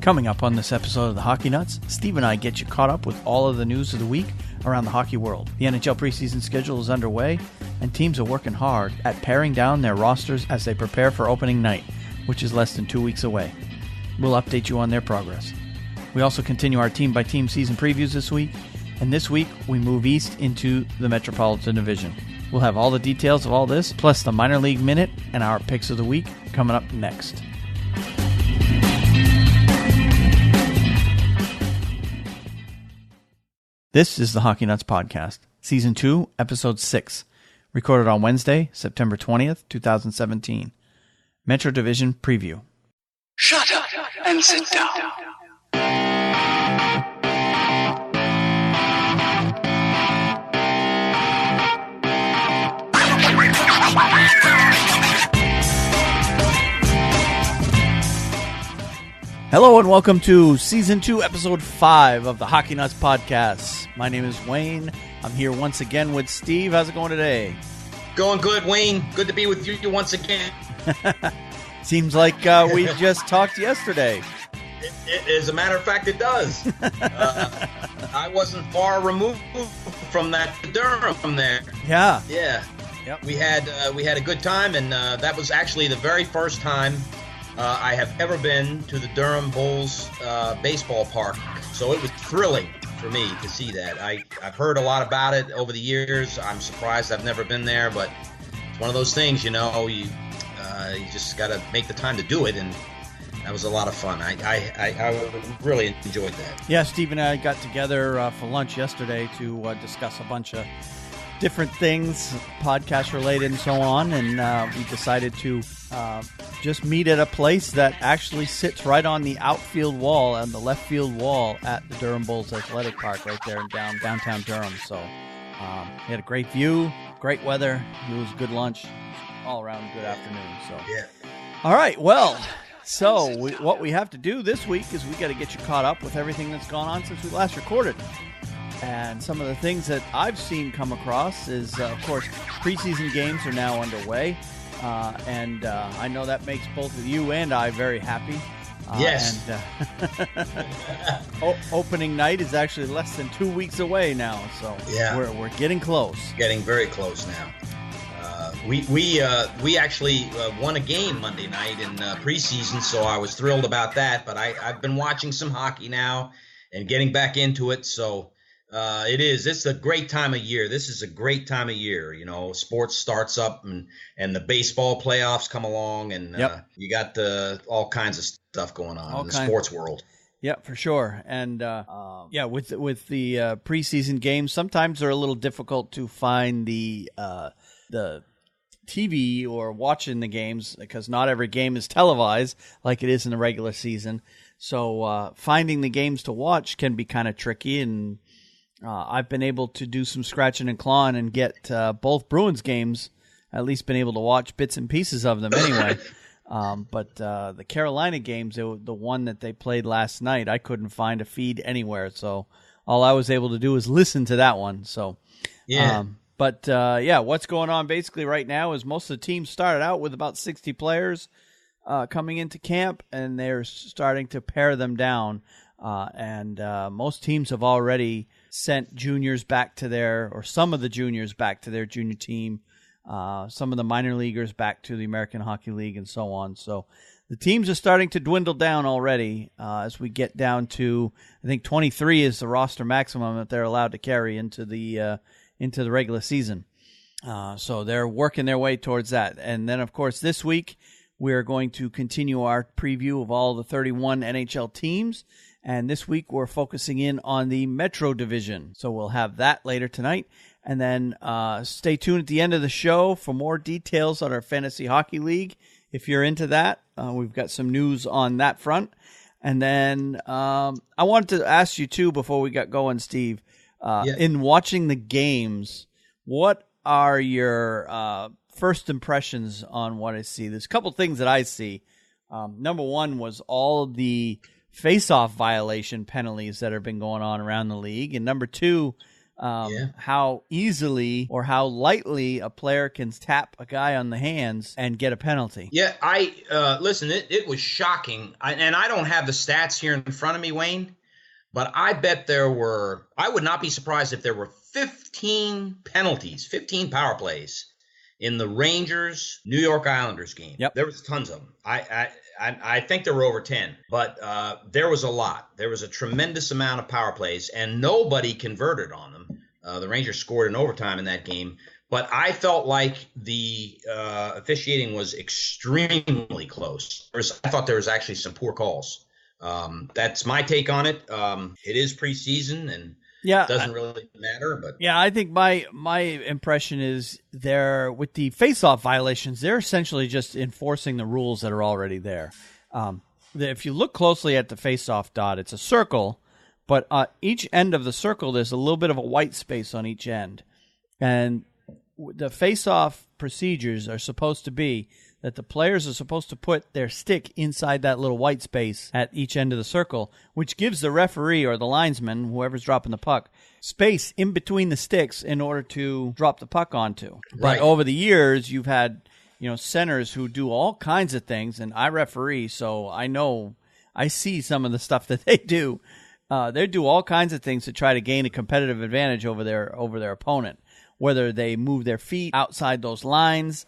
Coming up on this episode of the Hockey Nuts, Steve and I get you caught up with all of the news of the week around the hockey world. The NHL preseason schedule is underway, and teams are working hard at paring down their rosters as they prepare for opening night, which is less than 2 weeks away. We'll update you on their progress. We also continue our team-by-team season previews this week, and this week we move east into the Metropolitan Division. We'll have all the details of all this, plus the minor league minute and our picks of the week coming up next. This is the Hockey Nuts Podcast, Season 2, Episode 6, recorded on Wednesday, September 20th, 2017. Metro Division Preview. Shut up and sit down. Hello and welcome to Season 2, Episode 5 of the Hockey Nuts Podcast. My name is Wayne. I'm here once again with Steve. How's it going today? Going good, Wayne. Good to be with you once again. Seems like we just talked yesterday. As a matter of fact, it does. I wasn't far removed from that Durham there. Yeah. Yep. We had a good time, and that was actually the very first time I have ever been to the Durham Bulls baseball park. So it was thrilling for me to see that. I've heard a lot about it over the years. I'm surprised I've never been there, but it's one of those things, you just got to make the time to do it, and that was a lot of fun. I really enjoyed that. Yeah, Steve and I got together for lunch yesterday to discuss a bunch of different things, podcast related and so on, and we decided to just meet at a place that actually sits right on the outfield wall and the left field wall at the Durham Bulls Athletic Park right there in downtown Durham. So we had a great view, great weather. It was good lunch, all around good afternoon. So yeah. All right, well, so what we have to do this week is we got to get you caught up with everything that's gone on since we last recorded. And some of the things that I've seen come across is, of course, preseason games are now underway. And I know that makes both of you and I very happy. Yes. And opening night is actually less than 2 weeks away now. So yeah. We're getting close. Getting very close now. We actually won a game Monday night in preseason, so I was thrilled about that. But I've been watching some hockey now and getting back into it. So it's a great time of year. This is a great time of year. Sports starts up and the baseball playoffs come along, and you got all kinds of stuff going on in the sports world. Yeah, for sure. And with the preseason games, sometimes they're a little difficult to find the TV or watching the games because not every game is televised like it is in the regular season. So finding the games to watch can be kind of tricky, and I've been able to do some scratching and clawing and get both Bruins games, at least been able to watch bits and pieces of them anyway. But the Carolina games, the one that they played last night, I couldn't find a feed anywhere. So all I was able to do is listen to that one. So yeah. What's going on basically right now is most of the teams started out with about 60 players coming into camp, and they're starting to pare them down. And most teams have already sent juniors back to some of the juniors back to their junior team, some of the minor leaguers back to the American Hockey League, and so on. So the teams are starting to dwindle down already as we get down to, I think 23 is the roster maximum that they're allowed to carry into the regular season. So they're working their way towards that. And then, of course, this week we're going to continue our preview of all the 31 NHL teams. And this week we're focusing in on the Metro Division. So we'll have that later tonight. And then stay tuned at the end of the show for more details on our Fantasy Hockey League. If you're into that, we've got some news on that front. And then I wanted to ask you, too, before we got going, Steve, in watching the games, what are your first impressions on what I see? There's a couple things that I see. Number one was all the face-off violation penalties that have been going on around the league. And number two, how easily or how lightly a player can tap a guy on the hands and get a penalty. Yeah, listen, it was shocking. And I don't have the stats here in front of me, Wayne, but I bet I would not be surprised if there were 15 penalties, 15 power plays in the Rangers New York Islanders game. Yep. There was tons of them. I think there were over 10, but there was a lot. There was a tremendous amount of power plays, and nobody converted on them. The Rangers scored in overtime in that game, but I felt like the officiating was extremely close. I thought there was actually some poor calls. That's my take on it. It is preseason, and it doesn't really matter. But yeah, I think my impression is with the face-off violations, they're essentially just enforcing the rules that are already there. If you look closely at the face-off dot, it's a circle, but each end of the circle, there's a little bit of a white space on each end. And the face-off procedures are supposed to be that the players are supposed to put their stick inside that little white space at each end of the circle, which gives the referee or the linesman, whoever's dropping the puck, space in between the sticks in order to drop the puck onto. But over the years, you've had centers who do all kinds of things, and I referee, so I see some of the stuff that they do. They do all kinds of things to try to gain a competitive advantage over their opponent, whether they move their feet outside those lines,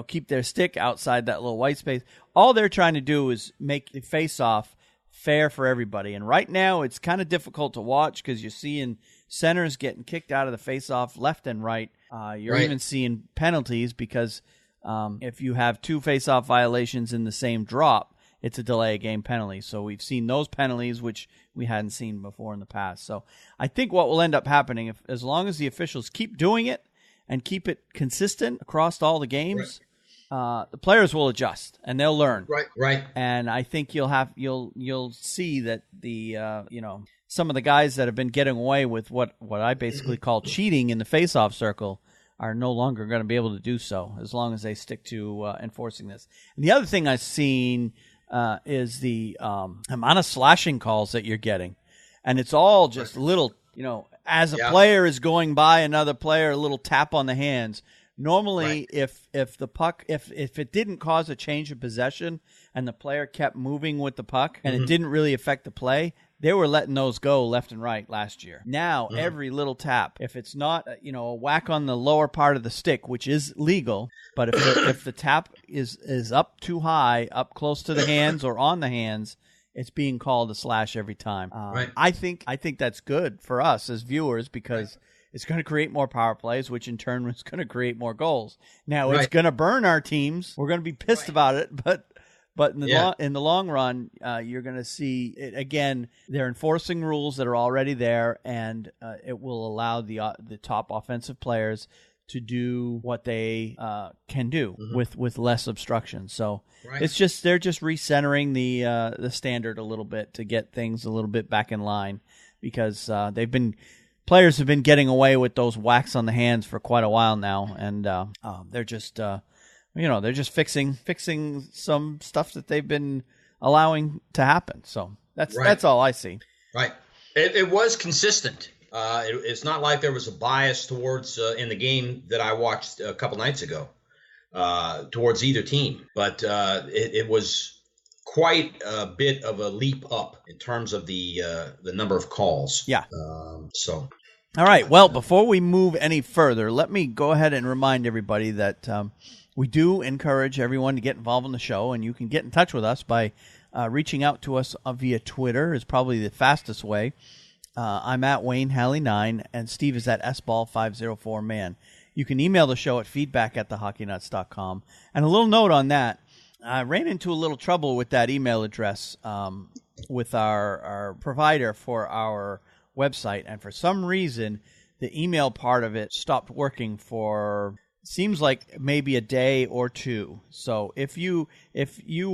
keep their stick outside that little white space. All they're trying to do is make the face-off fair for everybody. And right now, it's kind of difficult to watch because you're seeing centers getting kicked out of the face-off left and right. You're even seeing penalties because if you have two face-off violations in the same drop, it's a delay of game penalty. So we've seen those penalties, which we hadn't seen before in the past. So I think what will end up happening, as long as the officials keep doing it and keep it consistent across all the games, the players will adjust and they'll learn. Right. And I think you'll see that the some of the guys that have been getting away with what I basically call cheating in the face-off circle are no longer going to be able to do so as long as they stick to enforcing this. And the other thing I've seen is the amount of slashing calls that you're getting. And it's all just little, as a player is going by another player, a little tap on the hands. Normally, if the puck, if it didn't cause a change of possession and the player kept moving with the puck and it didn't really affect the play, they were letting those go left and right last year. Now, every little tap, if it's not, a whack on the lower part of the stick, which is legal, but if the tap is up too high, up close to the hands or on the hands, it's being called a slash every time. I think that's good for us as viewers because it's going to create more power plays, which in turn is going to create more goals. Now, it's going to burn our teams. We're going to be pissed about it, but in the long run, you're going to see it again. They're enforcing rules that are already there, and it will allow the top offensive players to do what they can do with less obstruction. So it's just they're just recentering the standard a little bit to get things a little bit back in line because players have been getting away with those whacks on the hands for quite a while now, and they're just. They're just fixing some stuff that they've been allowing to happen. So that's all I see. Right. It was consistent. It's not like there was a bias towards in the game that I watched a couple nights ago towards either team. But it was quite a bit of a leap up in terms of the number of calls. Yeah. All right. Well, before we move any further, let me go ahead and remind everybody that we do encourage everyone to get involved in the show, and you can get in touch with us by reaching out to us via Twitter is probably the fastest way. I'm at Wayne Halley 9, and Steve is at SBall504man. You can email the show at feedback@thehockeynuts.com. And a little note on that, I ran into a little trouble with that email address with our provider for our website, and for some reason, the email part of it stopped working for... seems like maybe a day or two. So if you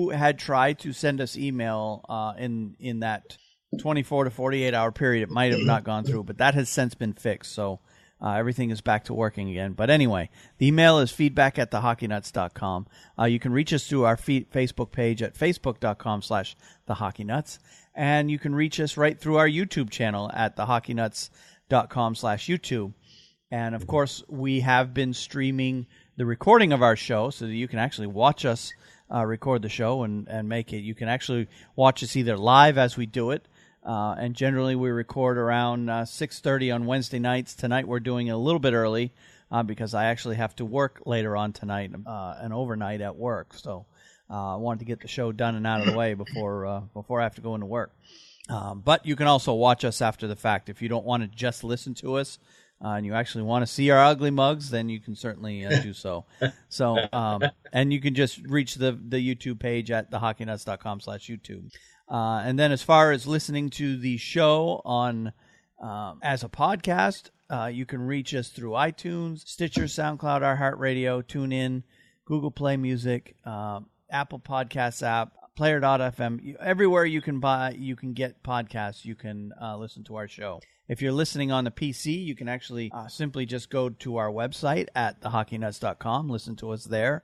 had tried to send us email in that 24 to 48 hour period, it might have not gone through, but that has since been fixed. So everything is back to working again. But anyway, the email is feedback@thehockeynuts.com. You can reach us through our Facebook page at facebook.com/thehockeynuts. And you can reach us right through our YouTube channel at The Hockey Nuts NBSP.com/YouTube. And, of course, we have been streaming the recording of our show so that you can actually watch us record the show and make it. You can actually watch us either live as we do it, and generally we record around 6:30 on Wednesday nights. Tonight we're doing it a little bit early because I actually have to work later on tonight, and overnight at work. So I wanted to get the show done and out of the way before I have to go into work. But you can also watch us after the fact. If you don't want to just listen to us, and you actually want to see our ugly mugs, then you can certainly do so. So, and you can just reach the YouTube page at thehockeynuts.com/YouTube. And then as far as listening to the show on as a podcast, you can reach us through iTunes, Stitcher, SoundCloud, iHeartRadio, TuneIn, Google Play Music, Apple Podcasts app, Player.fm. Everywhere you can get podcasts, you can listen to our show. If you're listening on the PC, you can actually simply just go to our website at thehockeynuts.com, listen to us there.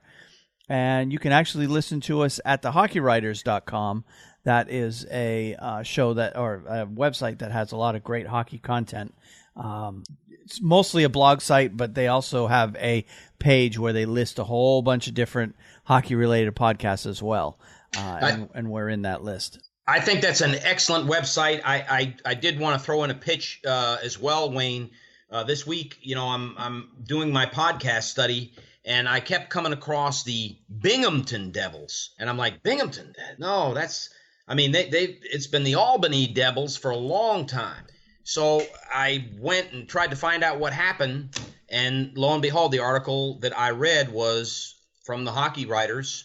And you can actually listen to us at thehockeywriters.com. That is a show or a website that has a lot of great hockey content. It's mostly a blog site, but they also have a page where they list a whole bunch of different hockey-related podcasts as well. And we're in that list. I think that's an excellent website. I did want to throw in a pitch as well, Wayne. This week, I'm doing my podcast study, and I kept coming across the Binghamton Devils, and I'm like, Binghamton? No, it's been the Albany Devils for a long time. So I went and tried to find out what happened, and lo and behold, the article that I read was from the Hockey Writers.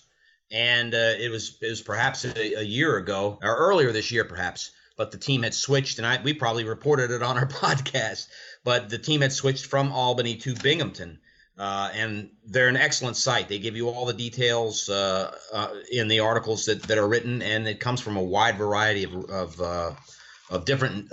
And it was perhaps a year ago, or earlier this year perhaps, but the team had switched, and we probably reported it on our podcast, but the team had switched from Albany to Binghamton, and they're an excellent site. They give you all the details in the articles that are written, and it comes from a wide variety of different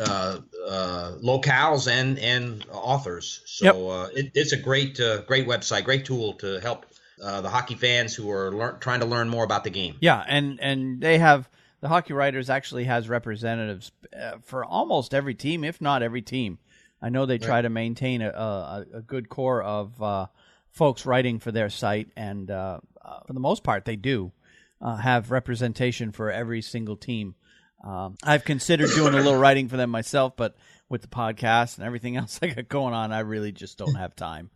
locales and authors. So it's a great website, great tool to help the hockey fans who are trying to learn more about the game. Yeah, and they have – the Hockey Writers actually has representatives for almost every team, if not every team. I know they try to maintain a good core of folks writing for their site, and for the most part they do have representation for every single team. I've considered doing a little writing for them myself, but with the podcast and everything else I got going on, I really just don't have time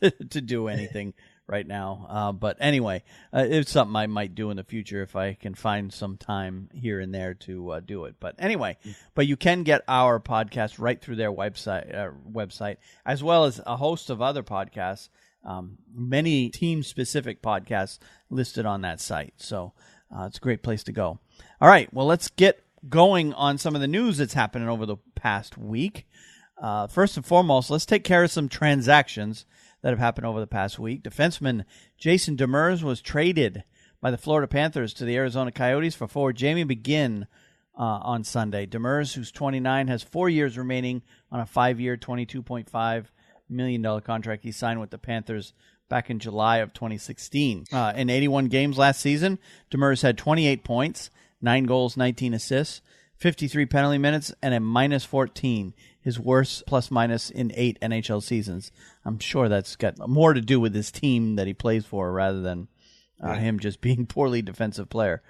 to do anything right now. But anyway, it's something I might do in the future if I can find some time here and there to do it. But anyway, but you can get our podcast right through their website, as well as a host of other podcasts, many team-specific podcasts listed on that site. So it's a great place to go. All right, well, let's get going on some of the news that's happening over the past week. First and foremost, let's take care of some transactions that have happened over the past week. Defenseman Jason Demers was traded by the Florida Panthers to the Arizona Coyotes for forward Jamie McGinn on Sunday. Demers, who's 29, has 4 years remaining on a 5-year, $22.5 million contract he signed with the Panthers back in July of 2016. In 81 games last season, Demers had 28 points, 9 goals, 19 assists, 53 penalty minutes, and a minus 14, his worst plus-minus in 8 NHL seasons. I'm sure that's got more to do with his team that he plays for rather than him just being a poorly defensive player.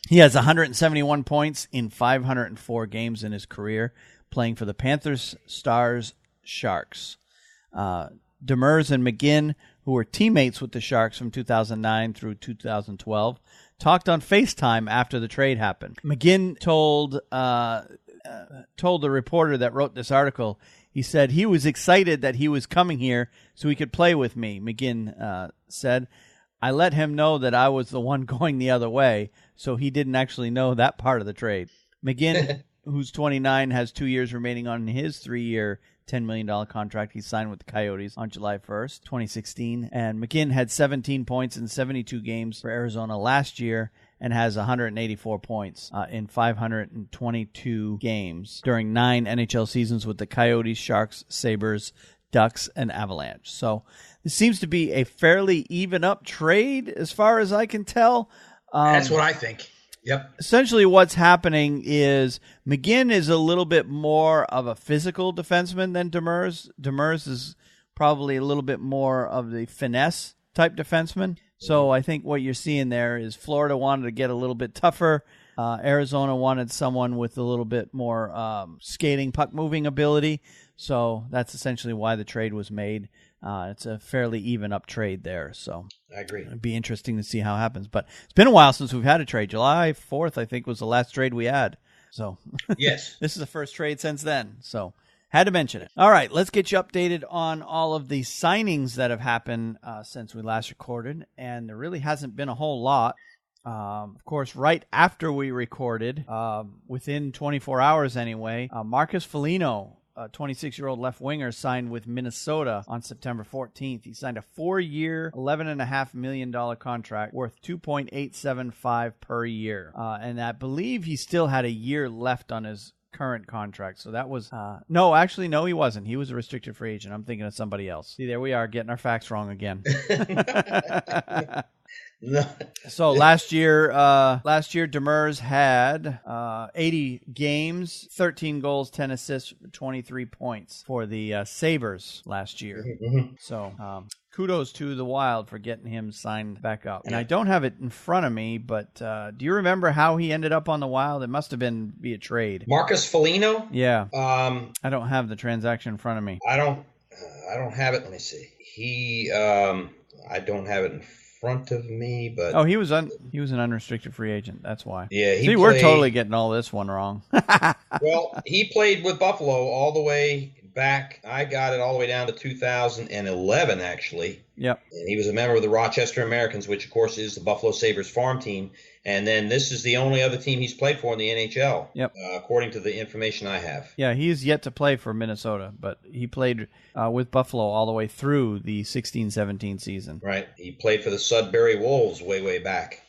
He has 171 points in 504 games in his career, playing for the Panthers, Stars, Sharks. Demers and McGinn, who were teammates with the Sharks from 2009 through 2012, talked on FaceTime after the trade happened. McGinn told the reporter that wrote this article, he said he was excited that he was coming here so he could play with me. McGinn said, I let him know that I was the one going the other way, so he didn't actually know that part of the trade. McGinn, who's 29, has 2 years remaining on his 3-year, $10 million contract he signed with the Coyotes on July 1st, 2016. And McGinn had 17 points in 72 games for Arizona last year and has 184 points in 522 games during 9 NHL seasons with the Coyotes, Sharks, Sabres, Ducks, and Avalanche. So this seems to be a fairly even-up trade as far as I can tell. That's what I think. Yep. Essentially what's happening is McGinn is a little bit more of a physical defenseman than Demers. Demers is probably a little bit more of the finesse type defenseman. So I think what you're seeing there is Florida wanted to get a little bit tougher. Arizona wanted someone with a little bit more skating, puck-moving ability. So that's essentially why the trade was made. It's a fairly even-up trade there. So I agree. It'd be interesting to see how it happens. But it's been a while since we've had a trade. July 4th, I think, was the last trade we had. So yes, this is the first trade since then. So had to mention it. All right, let's get you updated on all of the signings that have happened since we last recorded. And there really hasn't been a whole lot. Of course, right after we recorded, within 24 hours anyway, Marcus Foligno, a 26-year-old left winger, signed with Minnesota on September 14th. He signed a 4-year, $11.5 million contract worth $2.875 per year. And I believe he still had a year left on his current contract. So that was no, he wasn't. He was a restricted free agent. I'm thinking of somebody else. See, there we are getting our facts wrong again. So last year Demers had 80 games, 13 goals, 10 assists, 23 points for the Sabres last year. So kudos to the Wild for getting him signed back up. And I don't have it in front of me, but do you remember how he ended up on the Wild? It must have been via trade. Marcus Foligno? Yeah. I don't have the transaction in front of me. I don't have it. Let me see. I don't have it in front of me, but he was an unrestricted free agent. That's why. Yeah, we're totally getting all this one wrong. Well, he played with Buffalo all the way back. I got it all the way down to 2011, actually. Yep. And he was a member of the Rochester Americans, which of course is the Buffalo Sabres farm team. And then this is the only other team he's played for in the NHL. Yep. According to the information I have. Yeah, he's yet to play for Minnesota, but he played with Buffalo all the way through the 16-17 season. Right. He played for the Sudbury Wolves way back.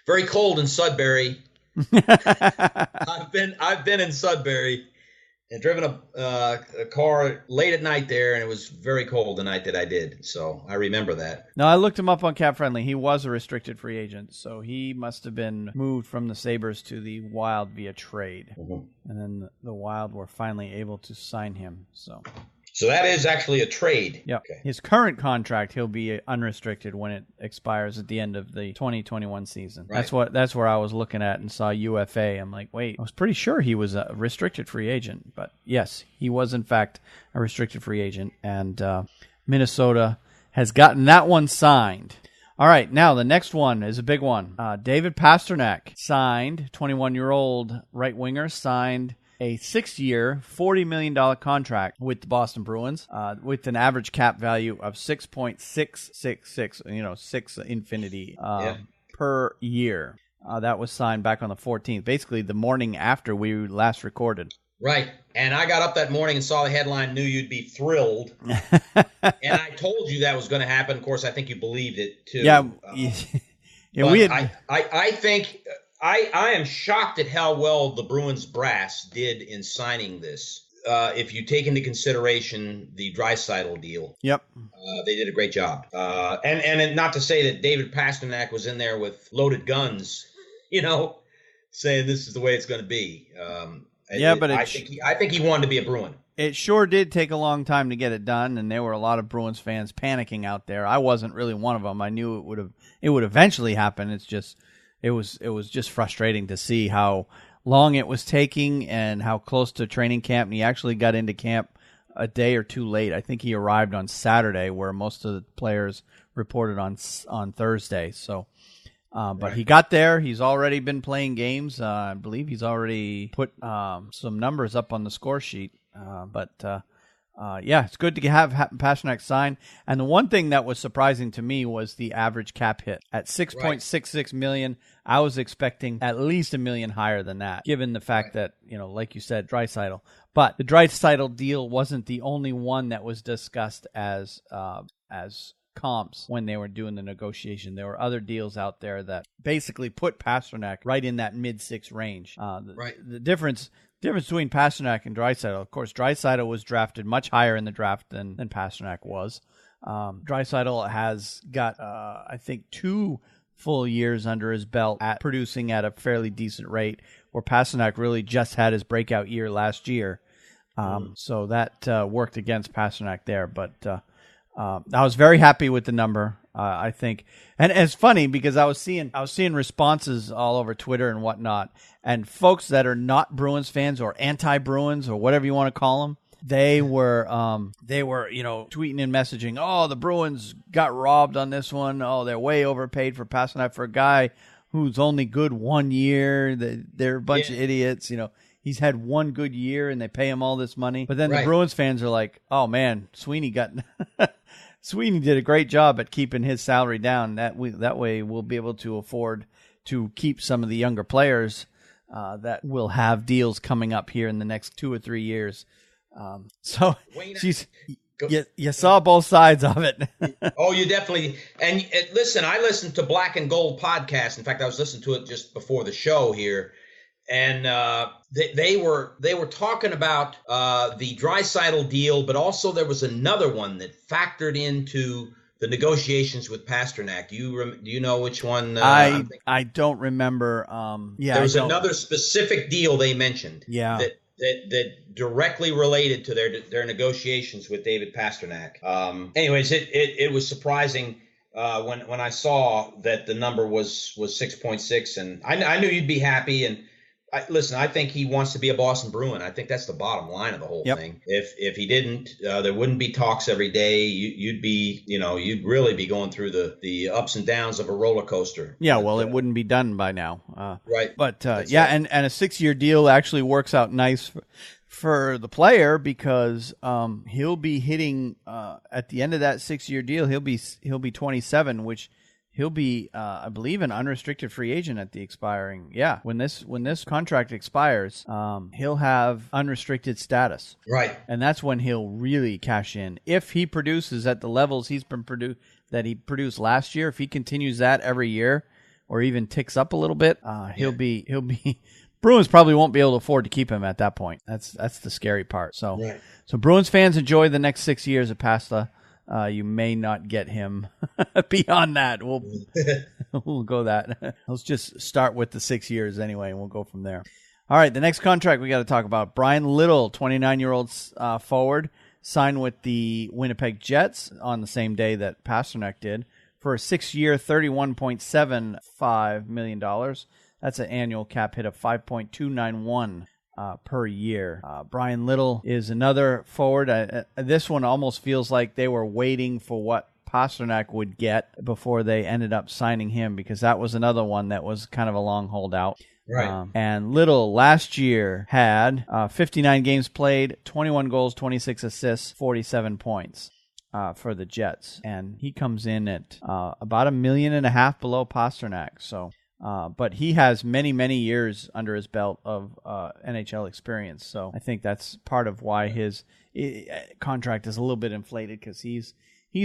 Very cold in Sudbury. I've been in Sudbury and driven a car late at night there, and it was very cold the night that I did. So I remember that. No, I looked him up on Cap Friendly. He was a restricted free agent, so he must have been moved from the Sabres to the Wild via trade. And then the Wild were finally able to sign him. So that is actually a trade. Yep. Okay. His current contract, he'll be unrestricted when it expires at the end of the 2021 season. Right. That's where I was looking at and saw UFA. I'm like, wait, I was pretty sure he was a restricted free agent. But yes, he was in fact a restricted free agent. And Minnesota has gotten that one signed. All right, now the next one is a big one. David Pastrnak signed, 21-year-old right winger, signed a 6-year, $40 million contract with the Boston Bruins with an average cap value of $6.666, 6 infinity per year. That was signed back on the 14th, basically the morning after we last recorded. Right. And I got up that morning and saw the headline, knew you'd be thrilled. And I told you that was going to happen. Of course, I think you believed it, too. Yeah. I think... I am shocked at how well the Bruins brass did in signing this. If you take into consideration the Draisaitl deal, yep, they did a great job. And not to say that David Pastrnak was in there with loaded guns, saying this is the way it's going to be. I think he wanted to be a Bruin. It sure did take a long time to get it done, and there were a lot of Bruins fans panicking out there. I wasn't really one of them. I knew it would eventually happen. It's just. It was just frustrating to see how long it was taking and how close to training camp. And he actually got into camp a day or two late. I think he arrived on Saturday, where most of the players reported on Thursday. So, but he got there. He's already been playing games. I believe he's already put some numbers up on the score sheet. It's good to have Pastrnak sign. And the one thing that was surprising to me was the average cap hit at $6.66 million. I was expecting at least $1 million higher than that, given the fact that, like you said, Draisaitl. But the Draisaitl deal wasn't the only one that was discussed as comps when they were doing the negotiation. There were other deals out there that basically put Pastrnak right in that mid-6 range. The difference between Pastrnak and Draisaitl, of course, Draisaitl was drafted much higher in the draft than Pastrnak was. Draisaitl has got, I think, 2 full years under his belt at producing at a fairly decent rate, where Pastrnak really just had his breakout year last year. So that worked against Pastrnak there. But I was very happy with the number. I think, and it's funny because I was seeing responses all over Twitter and whatnot, and folks that are not Bruins fans or anti-Bruins or whatever you want to call them, they were tweeting and messaging, oh, the Bruins got robbed on this one. Oh, they're way overpaid for Pastrnak for a guy who's only good 1 year. They're a bunch of idiots. He's had one good year and they pay him all this money. But then the Bruins fans are like, oh man, Sweeney did a great job at keeping his salary down. That way we'll be able to afford to keep some of the younger players that will have deals coming up here in the next 2 or 3 years. So you saw both sides of it. Oh, you definitely. And listen, I listened to Black and Gold podcast. In fact, I was listening to it just before the show here. And they were talking about the Draisaitl deal, but also there was another one that factored into the negotiations with Pastrnak. Do you know which one? I don't remember. There was another specific deal they mentioned. Yeah. That directly related to their negotiations with David Pastrnak. Anyways, it was surprising when I saw that the number was 6.6, and I knew you'd be happy. And listen, I think he wants to be a Boston Bruin. I think that's the bottom line of the whole thing. If he didn't, there wouldn't be talks every day. You'd really be going through the ups and downs of a roller coaster. Yeah, well, it wouldn't be done by now. Right. But and a 6-year deal actually works out nice for the player because he'll be hitting at the end of that 6-year deal. He'll be 27, which. He'll be, I believe, an unrestricted free agent at the expiring. Yeah, when this contract expires, he'll have unrestricted status. Right, and that's when he'll really cash in. If he produces at the levels he produced last year, if he continues that every year, or even ticks up a little bit, he'll be. Bruins probably won't be able to afford to keep him at that point. That's the scary part. So Bruins fans, enjoy the next 6 years of Pasta. You may not get him beyond that. We'll go that. Let's just start with the 6 years anyway, and we'll go from there. All right, the next contract we got to talk about. Brian Little, 29-year-old forward, signed with the Winnipeg Jets on the same day that Pastrnak did for a 6-year, $31.75 million. That's an annual cap hit of $5.291 per year. Brian Little is another forward. This one almost feels like they were waiting for what Pastrnak would get before they ended up signing him, because that was another one that was kind of a long holdout. Right. And Little last year had 59 games played, 21 goals, 26 assists, 47 points for the Jets. And he comes in at about $1.5 million below Pastrnak. So but he has many, many years under his belt of NHL experience. So I think that's part of why his contract is a little bit inflated, because he's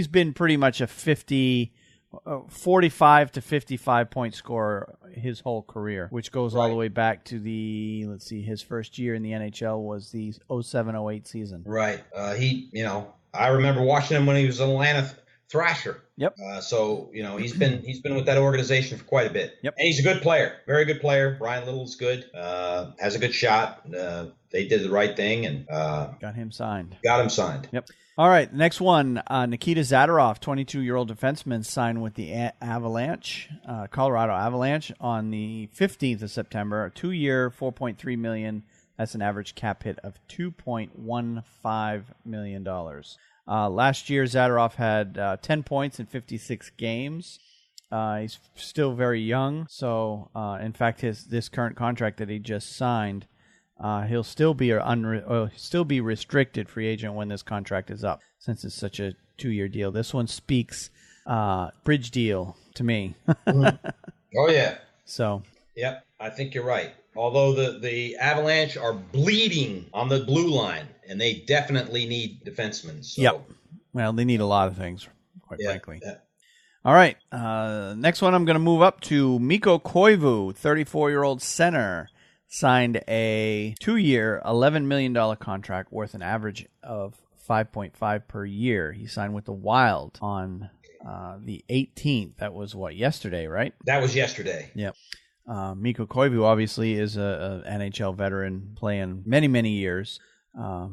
been pretty much a 45 to 55 point scorer his whole career, which goes all the way back to his first year in the NHL was the 07-08 season. Right. I remember watching him when he was an Atlanta Thrasher. Yep. So he's been with that organization for quite a bit. Yep. And he's a good player, very good player. Brian Little's good. Has a good shot. They did the right thing and got him signed. Yep. All right, next one. Nikita Zadorov, 22-year-old defenseman, signed with the Avalanche, Colorado Avalanche, on the 15th of September. A 2-year, $4.3 million. That's an average cap hit of $2.15 million. Last year, Zadorov had 10 points in 56 games. He's still very young, so in fact, this current contract that he just signed, he'll still be restricted free agent when this contract is up, since it's such a 2-year deal. This one speaks bridge deal to me. Oh yeah. So. Yep, I think you're right. Although the Avalanche are bleeding on the blue line, and they definitely need defensemen. So. Yep. Well, they need a lot of things, quite frankly. Yeah. All right. Next one I'm going to move up to Mikko Koivu, 34-year-old center, signed a 2-year, $11 million contract worth an average of 5.5 per year. He signed with the Wild on the 18th. That was yesterday, right? That was yesterday. Yep. Mikko Koivu obviously is a NHL veteran playing many, many years.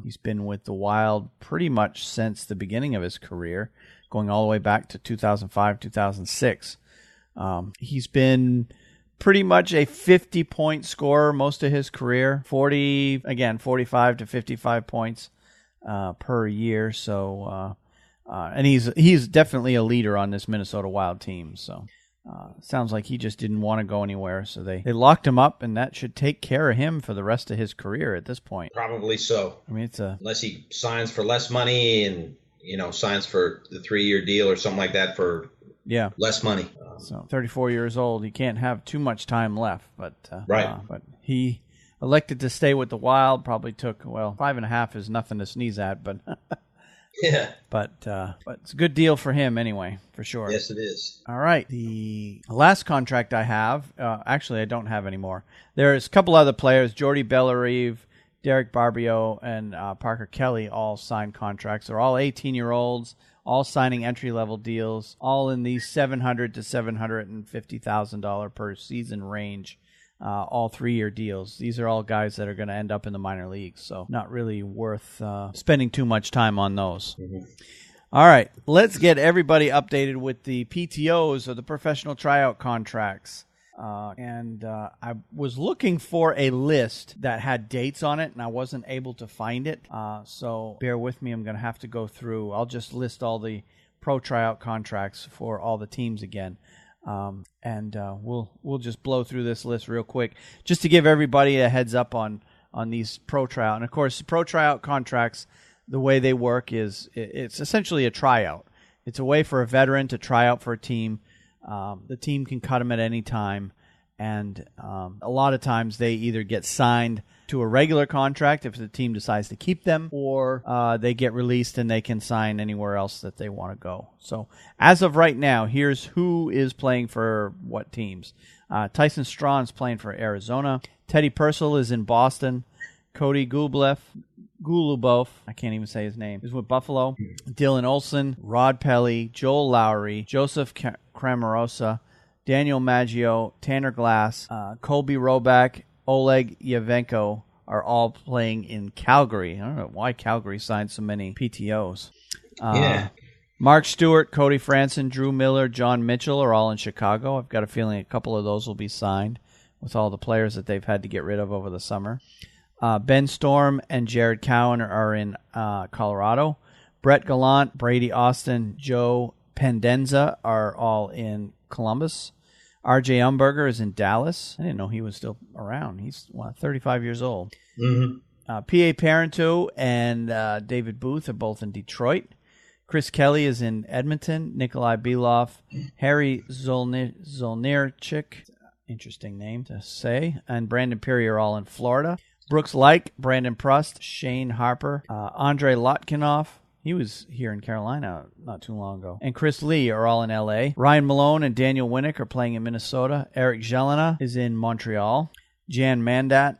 He's been with the Wild pretty much since the beginning of his career, going all the way back to 2005, 2006. He's been pretty much a 50-point scorer most of his career, 45 to 55 points per year. So, and he's definitely a leader on this Minnesota Wild team. So, sounds like he just didn't want to go anywhere. So they locked him up, and that should take care of him for the rest of his career at this point. Probably so. I mean, unless he signs for less money and signs for the 3-year deal or something like that for less money. So 34 years old, he can't have too much time left. But right. But he elected to stay with the Wild. Probably took 5.5 is nothing to sneeze at, but. Yeah. But it's a good deal for him anyway, for sure. Yes, it is. All right. The last contract I have, actually I don't have anymore. There's a couple other players, Jordy Bellerive, Derek Barbio, and Parker Kelly all signed contracts. They're all 18-year-olds, all signing entry-level deals, all in the $700,000 to $750,000 per season range. All 3-year deals. These are all guys that are going to end up in the minor leagues, so not really worth spending too much time on those. Mm-hmm. All right, let's get everybody updated with the PTOs or the professional tryout contracts. I was looking for a list that had dates on it, and I wasn't able to find it. So bear with me. I'm going to have to go through. I'll just list all the pro tryout contracts for all the teams again. We'll just blow through this list real quick just to give everybody a heads up on these pro tryout. And of course, pro tryout contracts, the way they work is it's essentially a tryout. It's a way for a veteran to try out for a team. The team can cut them at any time, and a lot of times they either get signed to a regular contract if the team decides to keep them, or they get released and they can sign anywhere else that they want to go. So as of right now, here's who is playing for what teams. Tyson Strawn's playing for Arizona. Teddy Purcell is in Boston. Cody Guluboff, I can't even say his name, is with Buffalo. Dylan Olsen, Rod Pelly, Joel Lowry, Joseph Cramarosa, Daniel Maggio, Tanner Glass, Colby Roback, Oleg Yavenko are all playing in Calgary. I don't know why Calgary signed so many PTOs. Mark Stewart, Cody Franson, Drew Miller, John Mitchell are all in Chicago. I've got a feeling a couple of those will be signed with all the players that they've had to get rid of over the summer. Ben Storm and Jared Cowan are in Colorado. Brett Gallant, Brady Austin, Joe Pendenza are all in Columbus. R.J. Umberger is in Dallas. I didn't know he was still around. He's 35 years old. Mm-hmm. P.A. Parenteau and David Booth are both in Detroit. Chris Kelly is in Edmonton. Nikolai Beloff, Harry Zolnierczyk, interesting name to say, and Brandon Perry are all in Florida. Brooks Laich, Brandon Prust, Shane Harper, Andrei Lotkinoff, he was here in Carolina not too long ago, and Chris Lee are all in L.A. Ryan Malone and Daniel Winnick are playing in Minnesota. Eric Jelena is in Montreal. Jan Mandat,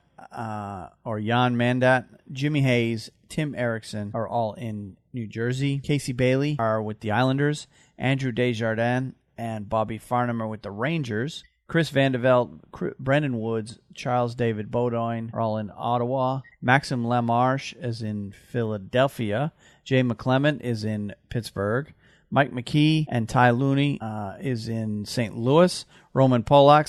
Jimmy Hayes, Tim Erickson are all in New Jersey. Casey Bailey are with the Islanders. Andrew Desjardins and Bobby Farnham are with the Rangers. Chris Vandeveld, Brendan Woods, Charles David Beaudoin are all in Ottawa. Maxim Lamarche is in Philadelphia. Jay McClement is in Pittsburgh. Mike McKee and Ty Looney is in St. Louis. Roman Polak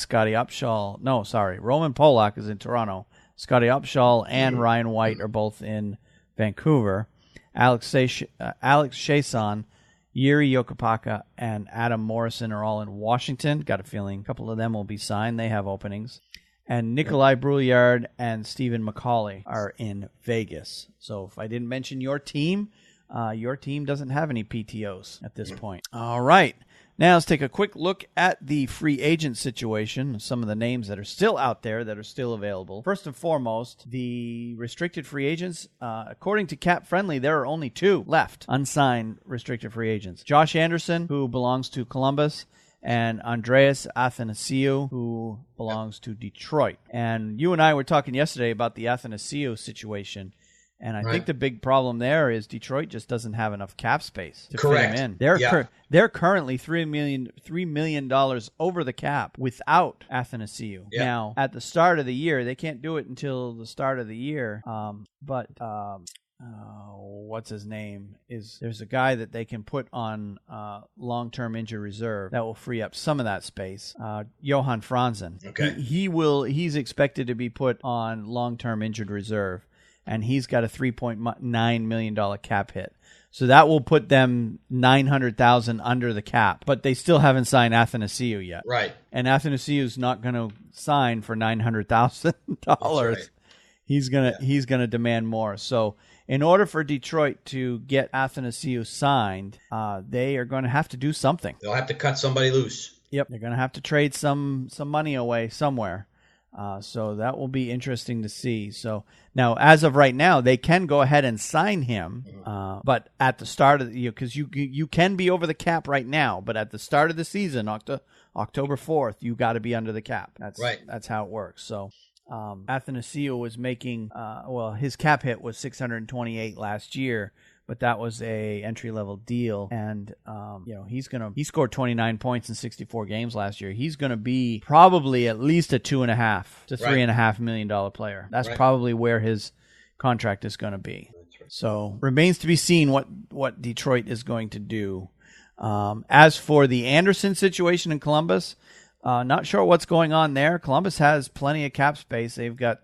is in Toronto. Scotty Upshall and Ryan White are both in Vancouver. Alex Chason, Yuri Yokopaka, and Adam Morrison are all in Washington. Got a feeling a couple of them will be signed. They have openings. And Nikolai Brouillard and Stephen McCauley are in Vegas. So if I didn't mention your team doesn't have any PTOs at this point. All right. Now let's take a quick look at the free agent situation, some of the names that are still out there that are still available. First and foremost, the restricted free agents. According to Cap Friendly, there are only 2 left, unsigned restricted free agents. Josh Anderson, who belongs to Columbus, and Andreas Athanasiou, who belongs to Detroit. And you and I were talking yesterday about the Athanasiou situation. And I think the big problem there is Detroit just doesn't have enough cap space to Correct. fit him in. They're currently $3 million over the cap without Athanasiou. Yeah. Now, at the start of the year, they can't do it until the start of the year. What's his name? There's a guy that they can put on long-term injury reserve that will free up some of that space. Johan Franzen. Okay. He's expected to be put on long-term injured reserve, and he's got a $3.9 million cap hit. So that will put them $900,000 under the cap, but they still haven't signed Athanasiou yet. Right. And Athanasiou's not going to sign for $900,000. Right. He's gonna demand more. So in order for Detroit to get Athanasiou signed, they are going to have to do something. They'll have to cut somebody loose. Yep, they're going to have to trade some money away somewhere. So that will be interesting to see. So now, as of right now, they can go ahead and sign him, but at the start of the year, because you can be over the cap right now, but at the start of the season, October 4th, you got to be under the cap. That's right. That's how it works. So Athanasiou was making his cap hit was $628 last year, but that was a entry-level deal, and he scored 29 points in 64 games last year. He's going to be probably at least a $2.5 to $3.5 million player. That's probably where his contract is going to be. So remains to be seen what Detroit is going to do. As for the Anderson situation in Columbus, not sure what's going on there. Columbus has plenty of cap space. They've got,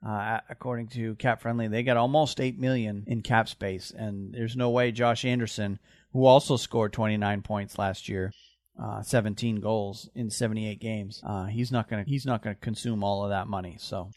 according to Cap Friendly, they got almost $8 million in cap space, and there's no way Josh Anderson, who also scored 29 points last year, 17 goals in 78 games, he's not gonna consume all of that money. So,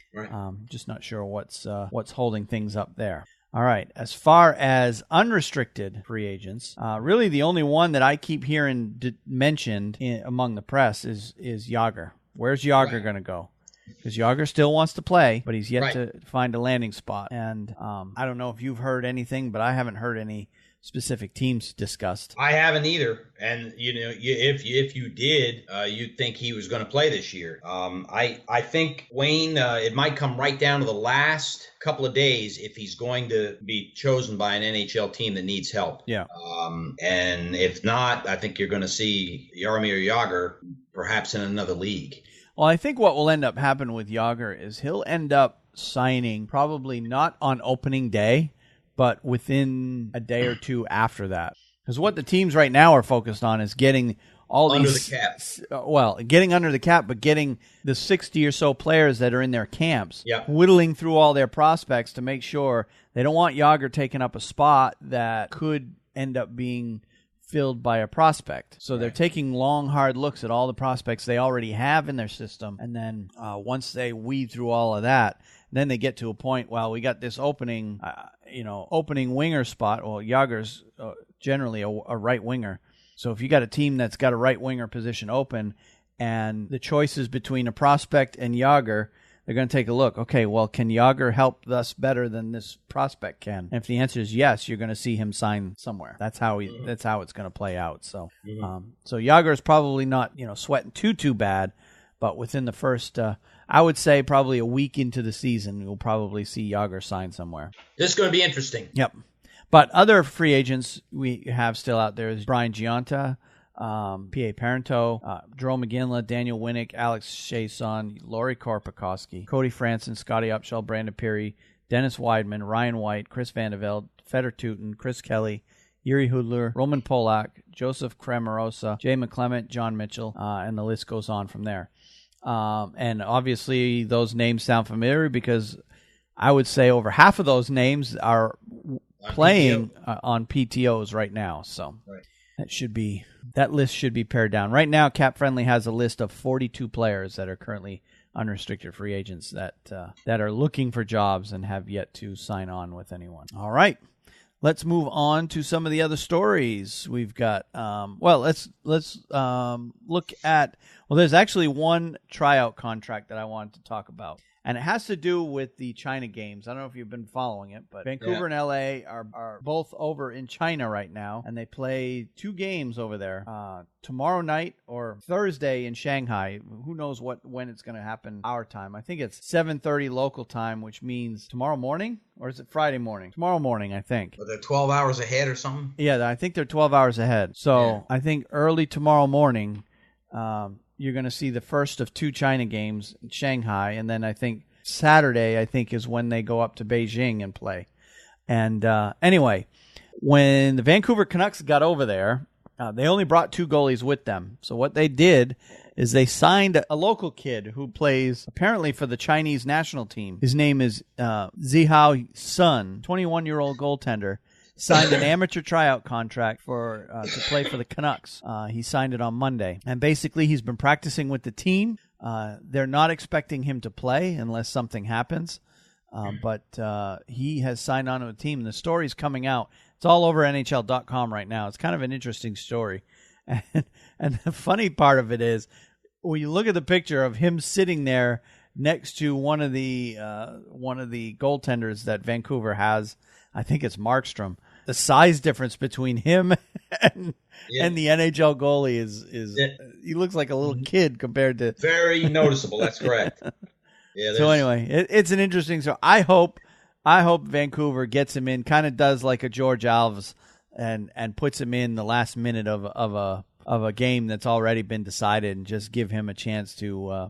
just not sure what's holding things up there. All right. As far as unrestricted free agents, really the only one that I keep hearing mentioned among the press is Jágr. Where's Jágr going to go? Because Jágr still wants to play, but he's yet to find a landing spot. And I don't know if you've heard anything, but I haven't heard any specific teams discussed. I haven't either. And, if you did, you'd think he was going to play this year. I think, Wayne, it might come right down to the last couple of days if he's going to be chosen by an NHL team that needs help. Yeah. And if not, I think you're going to see Jaromir Jágr perhaps in another league. Well, I think what will end up happening with Jágr is he'll end up signing probably not on opening day, but within a day or two after that. Because what the teams right now are focused on is getting all under these... the cap. Getting under the cap, but getting the 60 or so players that are in their camps, Yep. whittling through all their prospects to make sure they don't want Jágr taking up a spot that could end up being filled by a prospect. So they're taking long, hard looks at all the prospects they already have in their system, and then once they weed through all of that, then they get to a point, well, we got this opening winger spot. Well, Jágr's generally a right winger. So if you got a team that's got a right winger position open and the choice is between a prospect and Jágr, they're going to take a look. Okay, well, can Jágr help us better than this prospect can? And if the answer is yes, you're going to see him sign somewhere. That's how it's going to play out. So, so Jágr is probably not sweating too bad, but within the first, I would say probably a week into the season, you'll probably see Jágr sign somewhere. This is going to be interesting. Yep. But other free agents we have still out there is Brian Gionta, P.A. Parento, Jerome McGinley, Daniel Winnick, Alex Chiasson, Laurie Korpikoski, Cody Franson, Scotty Upshall, Brandon Peary, Dennis Weidman, Ryan White, Chris Vandevelde, Feder Tooten, Chris Kelly, Yuri Hudler, Roman Polak, Joseph Cramarosa, Jay McClement, John Mitchell, and the list goes on from there. And obviously those names sound familiar because I would say over half of those names are playing on PTOs right now. So that list should be pared down. Right now, Cap Friendly has a list of 42 players that are currently unrestricted free agents that are looking for jobs and have yet to sign on with anyone. All right. Let's move on to some of the other stories we've got. Let's look at. Well, there's actually one tryout contract that I wanted to talk about, And it has to do with the China games. I don't know if you've been following it, but Vancouver and LA are both over in China right now, and they play 2 games over there tomorrow night or Thursday in Shanghai. Who knows when it's going to happen our time. I think it's 7:30 local time, which means tomorrow morning, or is it Friday morning? Tomorrow morning, I think. Are they 12 hours ahead or something? Yeah, I think they're 12 hours ahead. So I think early tomorrow morning, you're going to see the first of 2 China games in Shanghai, and then I think Saturday, is when they go up to Beijing and play. And anyway, when the Vancouver Canucks got over there, they only brought 2 goalies with them. So what they did is they signed a local kid who plays apparently for the Chinese national team. His name is Zihao Sun, 21-year-old goaltender. Signed an amateur tryout contract to play for the Canucks. He signed it on Monday. And basically, he's been practicing with the team. They're not expecting him to play unless something happens. But he has signed on to a team. The story's coming out. It's all over NHL.com right now. It's kind of an interesting story. And the funny part of it is, when you look at the picture of him sitting there next to one of the goaltenders that Vancouver has, I think it's Markstrom. The size difference between him and the NHL goalie is he looks like a little kid compared to. Very noticeable. That's correct. Yeah. So anyway, it's an interesting. So I hope Vancouver gets him in, kind of does like a George Alves, and puts him in the last minute of a game that's already been decided, and just give him a chance to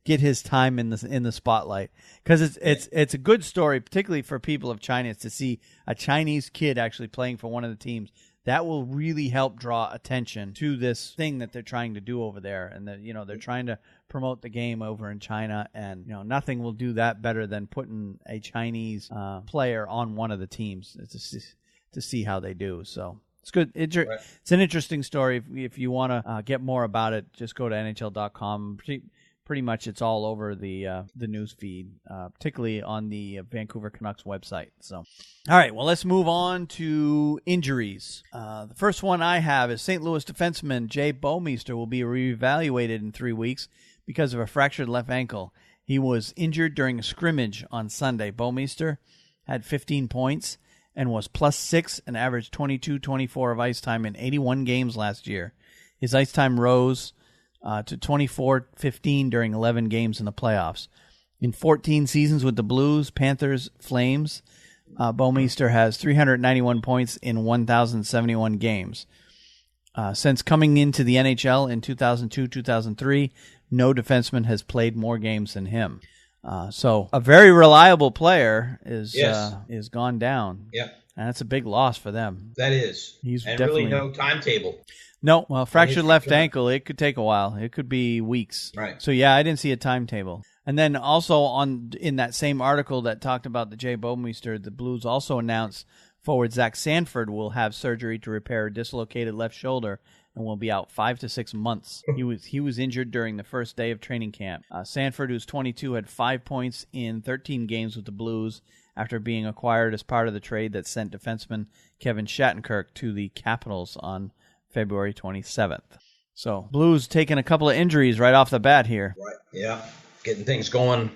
get his time in the spotlight, because it's a good story, particularly for people of China. It's to see a Chinese kid actually playing for one of the teams. That will really help draw attention to this thing that they're trying to do over there, and that they're trying to promote the game over in China, and nothing will do that better than putting a Chinese player on one of the teams to see how they do. So. It's good. It's an interesting story. If you want to get more about it, just go to NHL.com. Pretty much it's all over the news feed, particularly on the Vancouver Canucks website. So, all right, well, let's move on to injuries. The first one I have is St. Louis defenseman Jay Bouwmeester will be reevaluated in 3 weeks because of a fractured left ankle. He was injured during a scrimmage on Sunday. Bouwmeester had 15 points and was +6 and averaged 22-24 of ice time in 81 games last year. His ice time rose to 24-15 during 11 games in the playoffs. In 14 seasons with the Blues, Panthers, Flames, Bouwmeester has 391 points in 1,071 games. Since coming into the NHL in 2002-2003, no defenseman has played more games than him. So a very reliable player is gone down. Yep. And that's a big loss for them. That is. He's and definitely really no timetable. No, well, fractured left ankle, it could take a while. It could be weeks. Right. So, yeah, I didn't see a timetable. And then also in that same article that talked about the Jay Bouwmeester, the Blues also announced forward Zach Sanford will have surgery to repair a dislocated left shoulder and will be out 5 to 6 months. He was injured during the first day of training camp. Sanford, who's 22, had 5 points in 13 games with the Blues after being acquired as part of the trade that sent defenseman Kevin Shattenkirk to the Capitals on February 27th. So Blues taking a couple of injuries right off the bat here. Right. Yeah. Getting things going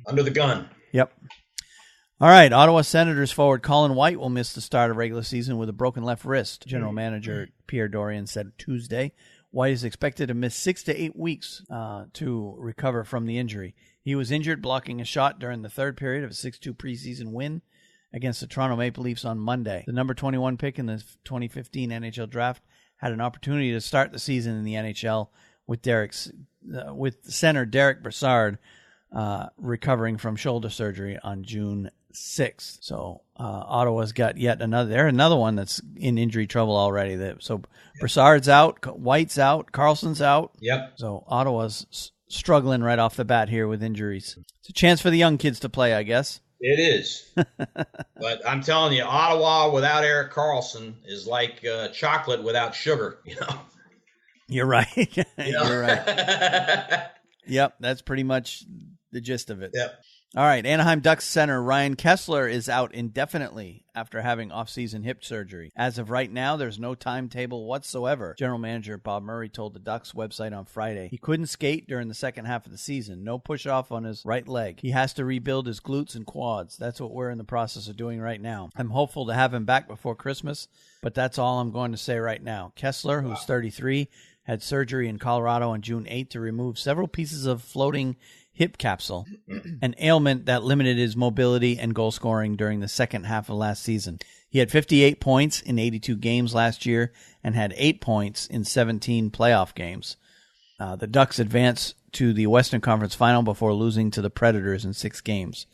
under the gun. Yep. All right, Ottawa Senators forward Colin White will miss the start of regular season with a broken left wrist. General Manager Pierre Dorian said Tuesday. White is expected to miss 6 to 8 weeks to recover from the injury. He was injured blocking a shot during the third period of a 6-2 preseason win against the Toronto Maple Leafs on Monday. The number 21 pick in the 2015 NHL draft had an opportunity to start the season in the NHL with center Derek Brassard recovering from shoulder surgery on June 6th. So Ottawa's got yet another one that's in injury trouble already. So Brassard's out, White's out, Carlson's out. Yep. So Ottawa's struggling right off the bat here with injuries. It's a chance for the young kids to play, I guess. It is. But I'm telling you, Ottawa without Erik Karlsson is like chocolate without sugar, You're right. You're right. Yep, that's pretty much the gist of it. Yep. All right, Anaheim Ducks center Ryan Kessler is out indefinitely after having off-season hip surgery. As of right now, there's no timetable whatsoever. General manager Bob Murray told the Ducks website on Friday he couldn't skate during the second half of the season. No push-off on his right leg. He has to rebuild his glutes and quads. That's what we're in the process of doing right now. I'm hopeful to have him back before Christmas, but that's all I'm going to say right now. Kessler, who's 33, had surgery in Colorado on June 8th to remove several pieces of floating hip capsule, an ailment that limited his mobility and goal scoring during the second half of last season. He had 58 points in 82 games last year and had 8 points in 17 playoff games. The Ducks advanced to the Western Conference Final before losing to the Predators in 6 games.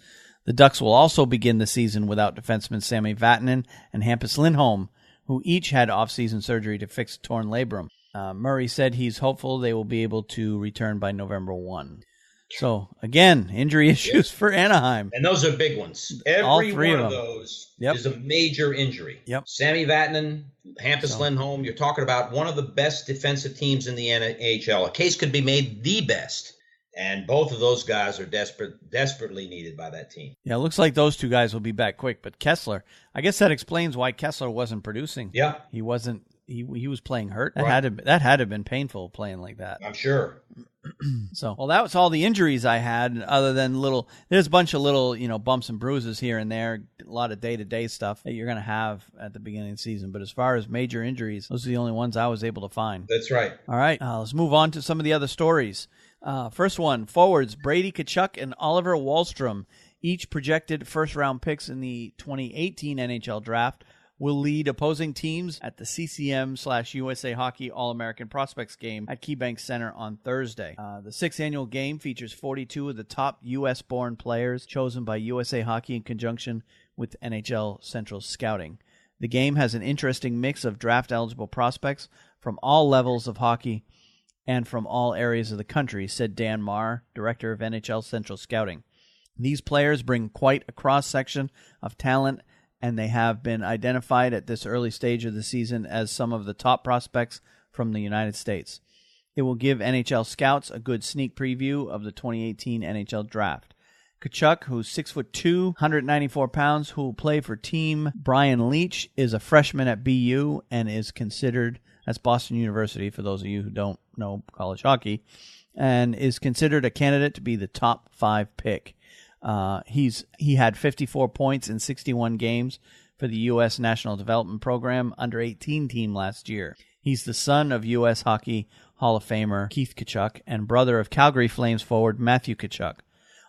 The Ducks will also begin the season without defenseman Sami Vatanen and Hampus Lindholm, who each had off-season surgery to fix torn labrum. Murray said he's hopeful they will be able to return by November 1. So, again, injury issues for Anaheim. And those are big ones. All Every three one of of them. those Yep. is a major injury. Yep. Sami Vatanen, Hampus Lindholm, you're talking about one of the best defensive teams in the NHL. A case could be made the best. And both of those guys are desperately needed by that team. Yeah, it looks like those two guys will be back quick. But Kessler, I guess that explains why Kessler wasn't producing. Yeah. He wasn't. He was playing hurt. That Right. had to have been painful playing like that. I'm sure. So, well, that was all the injuries I had, other than there's a bunch of little, bumps and bruises here and there, a lot of day-to-day stuff that you're going to have at the beginning of the season. But as far as major injuries, those are the only ones I was able to find. That's right. All right, let's move on to some of the other stories. First one, forwards Brady Tkachuk and Oliver Wahlstrom, each projected first-round picks in the 2018 NHL Draft, will lead opposing teams at the CCM/USA Hockey All-American Prospects game at KeyBank Center on Thursday. The 6th annual game features 42 of the top U.S.-born players chosen by USA Hockey in conjunction with NHL Central Scouting. The game has an interesting mix of draft-eligible prospects from all levels of hockey and from all areas of the country, said Dan Marr, director of NHL Central Scouting. These players bring quite a cross-section of talent, and they have been identified at this early stage of the season as some of the top prospects from the United States. It will give NHL scouts a good sneak preview of the 2018 NHL Draft. Tkachuk, who's 6'2", 194 pounds, who will play for Team Brian Leach, is a freshman at BU and is considered, that's Boston University for those of you who don't know college hockey, and is considered a candidate to be the top 5 pick. He had 54 points in 61 games for the U.S. National Development Program under-18 team last year. He's the son of U.S. Hockey Hall of Famer Keith Tkachuk and brother of Calgary Flames forward Matthew Tkachuk.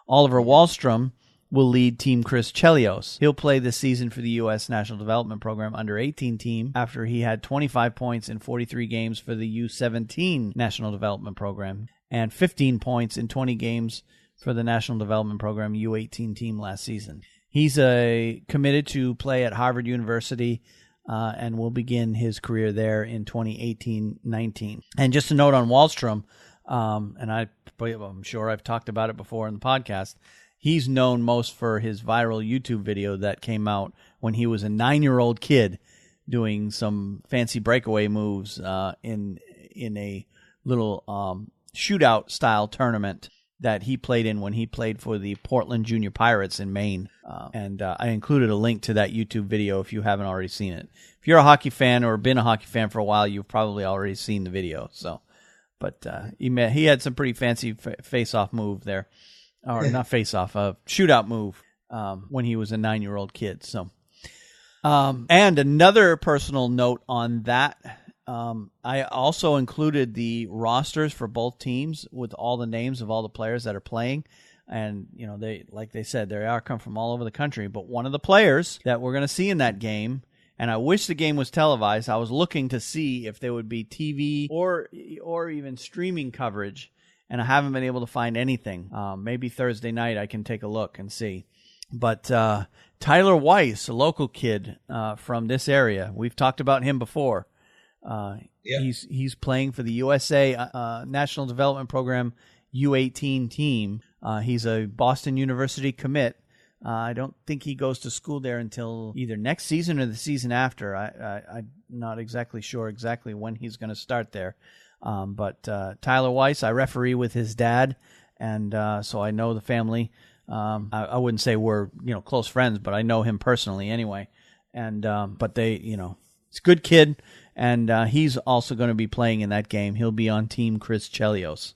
Oliver Wahlstrom will lead Team Chris Chelios. He'll play this season for the U.S. National Development Program under-18 team after he had 25 points in 43 games for the U-17 National Development Program and 15 points in 20 games for the National Development Program U-18 team last season. He's committed to play at Harvard University and will begin his career there in 2018-19. And just a note on Wahlstrom, and I'm sure I've talked about it before in the podcast, he's known most for his viral YouTube video that came out when he was a 9-year-old kid doing some fancy breakaway moves in a little shootout-style tournament that he played in when he played for the Portland Junior Pirates in Maine. And I included a link to that YouTube video if you haven't already seen it. If you're a hockey fan or been a hockey fan for a while, you've probably already seen the video. So, but he had some pretty fancy face-off move there. Or not face-off, a shootout move when he was a 9-year-old kid. So, and another personal note on that, I also included the rosters for both teams with all the names of all the players that are playing. And, they said, they come from all over the country. But one of the players that we're going to see in that game, and I wish the game was televised, I was looking to see if there would be TV or even streaming coverage, and I haven't been able to find anything. Maybe Thursday night I can take a look and see. But Tyler Weiss, a local kid from this area, we've talked about him before. He's playing for the USA National Development Program U-18 team. He's a Boston University commit. I don't think he goes to school there until either next season or the season after. I'm not exactly sure when he's going to start there. But Tyler Weiss, I referee with his dad, and so I know the family I wouldn't say we're close friends, but I know him personally anyway. And but they, it's a good kid, and he's also going to be playing in that game. He'll be on Team Chris Chelios.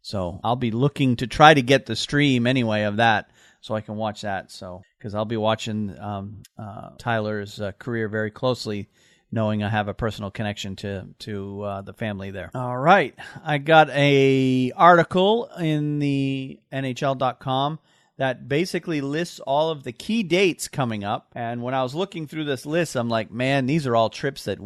So I'll be looking to try to get the stream anyway of that, so I can watch that. So because I'll be watching Tyler's career very closely, knowing I have a personal connection to the family there. All right, I got a article in the NHL.com that basically lists all of the key dates coming up. And when I was looking through this list, I'm like, man, these are all trips that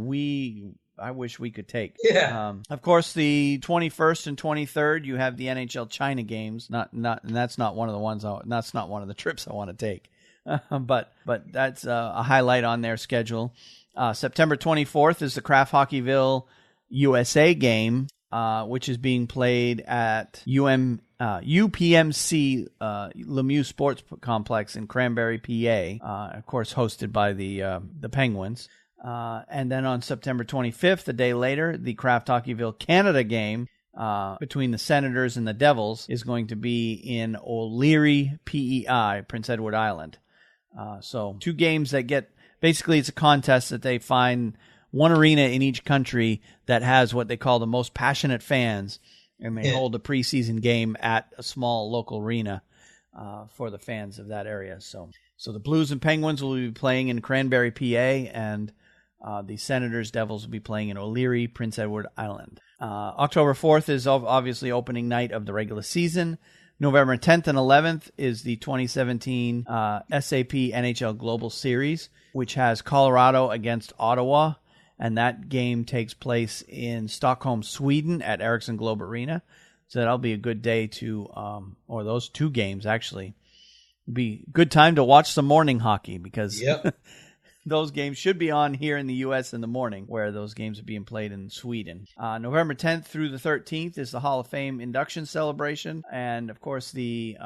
I wish we could take. Yeah. Of course, the 21st and 23rd, you have the NHL China games. And that's not one of the ones. That's not one of the trips I want to take. But that's a highlight on their schedule. September 24th is the Kraft Hockeyville USA game, which is being played at UPMC Lemieux Sports Complex in Cranberry, PA. Of course, hosted by the Penguins. And then on September 25th, a day later, the Kraft Hockeyville Canada game between the Senators and the Devils is going to be in O'Leary, PEI, Prince Edward Island. So 2 games that basically it's a contest that they find one arena in each country that has what they call the most passionate fans, and they hold a preseason game at a small local arena for the fans of that area. So the Blues and Penguins will be playing in Cranberry, PA, and the Senators Devils will be playing in O'Leary, Prince Edward Island. October 4th is obviously opening night of the regular season. November 10th and 11th is the 2017 SAP NHL Global Series, which has Colorado against Ottawa, and that game takes place in Stockholm, Sweden at Ericsson Globe Arena. So that'll be a good day or those 2 games actually, will be a good time to watch some morning hockey because those games should be on here in the U.S. in the morning, where those games are being played in Sweden. November 10th through the 13th is the Hall of Fame induction celebration. And, of course, the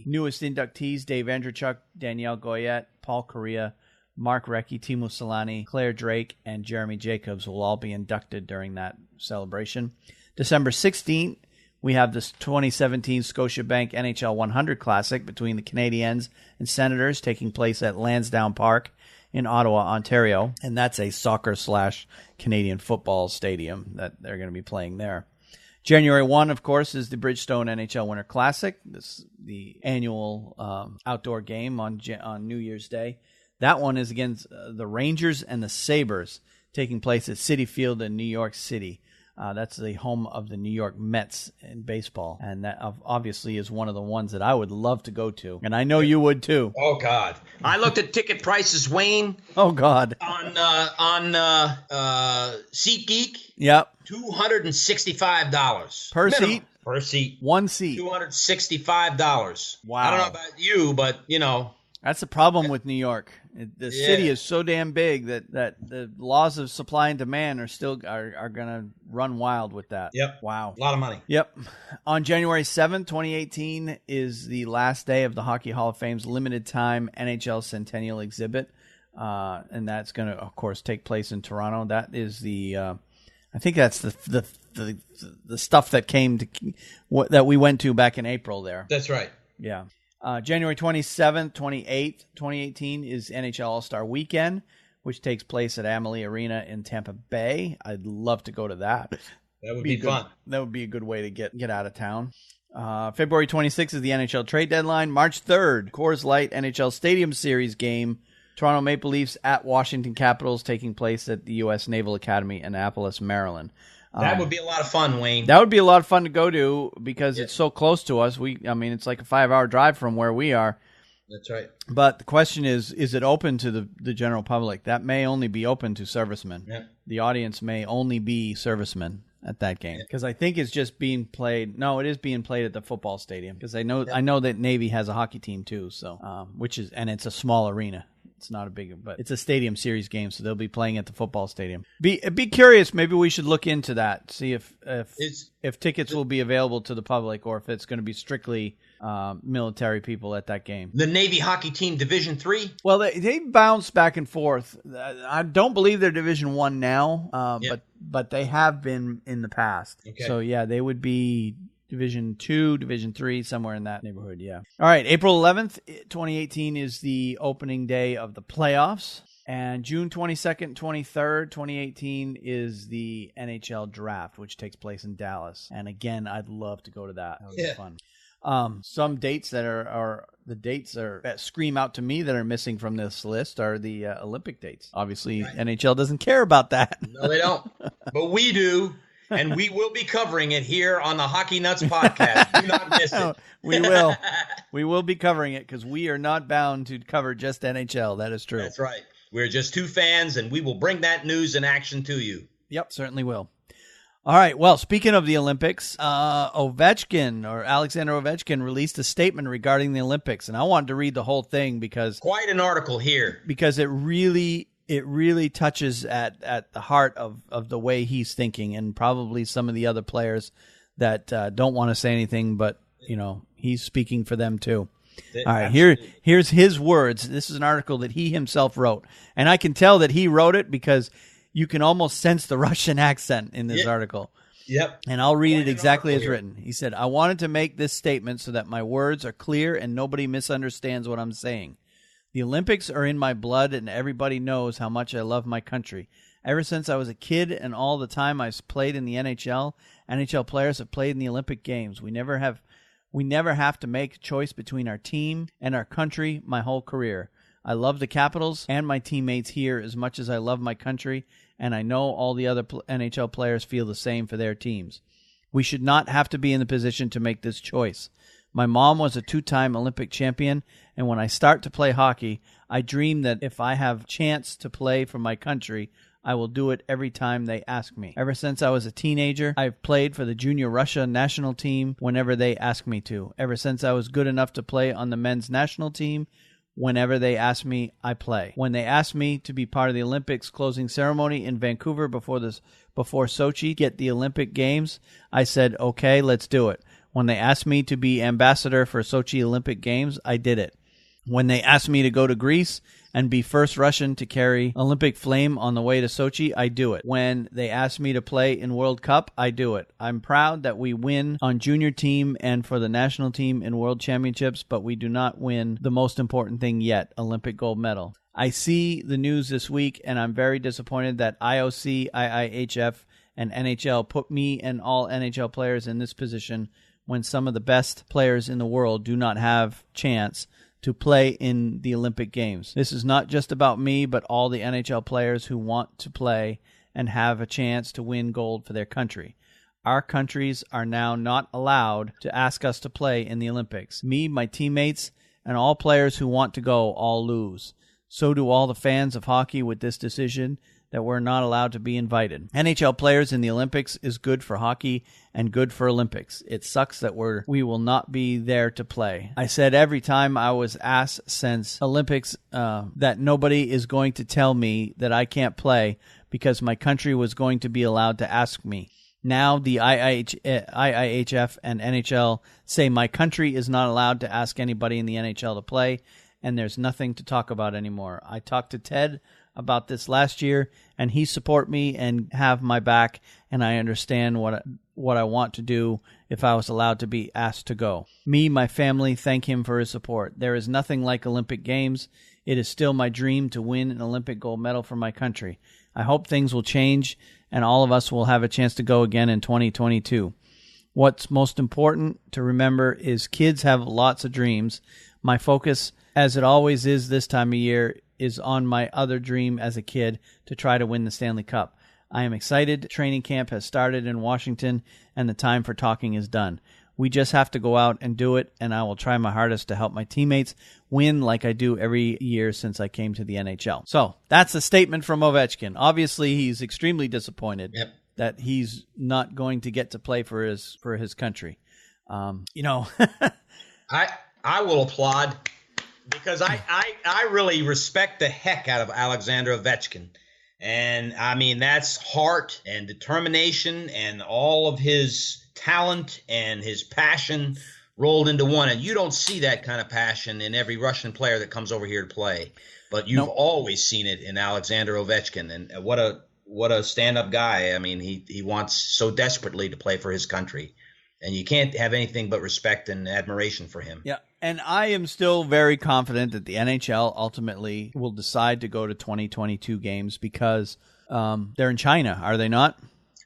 newest inductees, Dave Andrechuk, Danielle Goyette, Paul Correa, Mark Recchi, Timo Solani, Claire Drake, and Jeremy Jacobs will all be inducted during that celebration. December 16th, we have this 2017 Scotiabank NHL 100 Classic between the Canadiens and Senators taking place at Lansdowne Park in Ottawa, Ontario, and that's a soccer/Canadian football stadium that they're going to be playing there. January 1, of course, is the Bridgestone NHL Winter Classic, the annual outdoor game on New Year's Day. That one is against the Rangers and the Sabres, taking place at Citi Field in New York City. That's the home of the New York Mets in baseball, and that obviously is one of the ones that I would love to go to, and I know you would too. Oh God! I looked at ticket prices, Wayne. Oh God! On SeatGeek. Yep. $265 per minimum. seat. Per seat. One seat. $265. Wow. I don't know about you, but that's the problem with New York. The city is so damn big that the laws of supply and demand are still are going to run wild with that. Yep. Wow. A lot of money. Yep. On January 7th, 2018 is the last day of the Hockey Hall of Fame's limited time NHL Centennial exhibit. And that's going to, of course, take place in Toronto. That is the I think that's the stuff that that we went to back in April there. That's right. Yeah. January 27th, 28th, 2018 is NHL All-Star Weekend, which takes place at Amalie Arena in Tampa Bay. I'd love to go to that. That would be fun. That would be a good way to get out of town. February 26th is the NHL trade deadline. March 3rd, Coors Light NHL Stadium Series game. Toronto Maple Leafs at Washington Capitals, taking place at the U.S. Naval Academy, Annapolis, Maryland. That would be a lot of fun, Wayne. That would be a lot of fun to go to because it's so close to us. It's like a 5-hour drive from where we are. That's right. But the question is it open to the general public? That may only be open to servicemen. Yeah. The audience may only be servicemen at that game because I think it's just being played. No, it is being played at the football stitadium because I know that Navy has a hockey team too. So and it's a small arena. It's not a big, but it's a stadium series game, so they'll be playing at the football stadium. Be curious. Maybe we should look into that. See if tickets will be available to the public, or if it's going to be strictly military people at that game. The Navy hockey team, Division III. Well, they bounce back and forth. I don't believe they're Division I now, but they have been in the past. Okay. So yeah, they would be Division 2, Division 3, somewhere in that neighborhood, yeah. All right, April 11th, 2018 is the opening day of the playoffs. And June 22nd, 23rd, 2018 is the NHL draft, which takes place in Dallas. And again, I'd love to go to that. That would be fun. Some dates that are the dates that scream out to me that are missing from this list are the Olympic dates. Obviously, NHL doesn't care about that. No, they don't. But we do. And we will be covering it here on the Hockey Nuts podcast. Do not miss it. We will. We will be covering it because we are not bound to cover just NHL. That is true. That's right. We're just two fans, and we will bring that news and action to you. Yep, certainly will. All right, well, speaking of the Olympics, Alexander Ovechkin released a statement regarding the Olympics, and I wanted to read the whole thing because... Quite an article here. Because it really touches at the heart of the way he's thinking, and probably some of the other players that don't want to say anything, but, he's speaking for them too. All right, here's his words. This is an article that he himself wrote. And I can tell that he wrote it because you can almost sense the Russian accent in this article. Yep. And I'll read it exactly as written. He said, I wanted to make this statement so that my words are clear and nobody misunderstands what I'm saying. The Olympics are in my blood and everybody knows how much I love my country. Ever since I was a kid and all the time I've played in the NHL players have played in the Olympic Games. We never have to make a choice between our team and our country my whole career. I love the Capitals and my teammates here as much as I love my country, and I know all the other NHL players feel the same for their teams. We should not have to be in the position to make this choice. My mom was a 2-time Olympic champion, and when I start to play hockey, I dream that if I have a chance to play for my country, I will do it every time they ask me. Ever since I was a teenager, I've played for the Junior Russia national team whenever they ask me to. Ever since I was good enough to play on the men's national team, whenever they ask me, I play. When they asked me to be part of the Olympics closing ceremony in Vancouver before Sochi, get the Olympic Games, I said, okay, let's do it. When they asked me to be ambassador for Sochi Olympic Games, I did it. When they asked me to go to Greece and be first Russian to carry Olympic flame on the way to Sochi, I do it. When they asked me to play in World Cup, I do it. I'm proud that we win on junior team and for the national team in World Championships, but we do not win the most important thing yet, Olympic gold medal. I see the news this week, and I'm very disappointed that IOC, IIHF, and NHL put me and all NHL players in this position when some of the best players in the world do not have chance to play in the Olympic Games. This is not just about me, but all the NHL players who want to play and have a chance to win gold for their country. Our countries are now not allowed to ask us to play in the Olympics. Me, my teammates, and all players who want to go all lose. So do all the fans of hockey with this decision that we're not allowed to be invited. NHL players in the Olympics is good for hockey and good for Olympics. It sucks that we will not be there to play. I said every time I was asked since Olympics that nobody is going to tell me that I can't play because my country was going to be allowed to ask me. Now the IIHF and NHL say my country is not allowed to ask anybody in the NHL to play, and there's nothing to talk about anymore. I talked to Ted about this last year, and he support me and have my back, and I understand what I want to do if I was allowed to be asked to go. Me, my family, thank him for his support. There is nothing like Olympic Games. It is still my dream to win an Olympic gold medal for my country. I hope things will change, and all of us will have a chance to go again in 2022. What's most important to remember is kids have lots of dreams. My focus, as it always is this time of year, is on my other dream as a kid to try to win the Stanley Cup. I am excited. Training camp has started in Washington, and the time for talking is done. We just have to go out and do it, and I will try my hardest to help my teammates win like I do every year since I came to the NHL. So that's a statement from Ovechkin. Obviously, he's extremely disappointed that he's not going to get to play for his country. I will applaud. Because I really respect the heck out of Alexander Ovechkin. And, I mean, that's heart and determination and all of his talent and his passion rolled into one. And you don't see that kind of passion in every Russian player that comes over here to play. But you've always seen it in Alexander Ovechkin. And what a stand-up guy. I mean, he wants so desperately to play for his country. and you can't have anything but respect and admiration for him. Yeah, and I am still very confident that the NHL ultimately will decide to go to 2022 games because they're in China, are they not?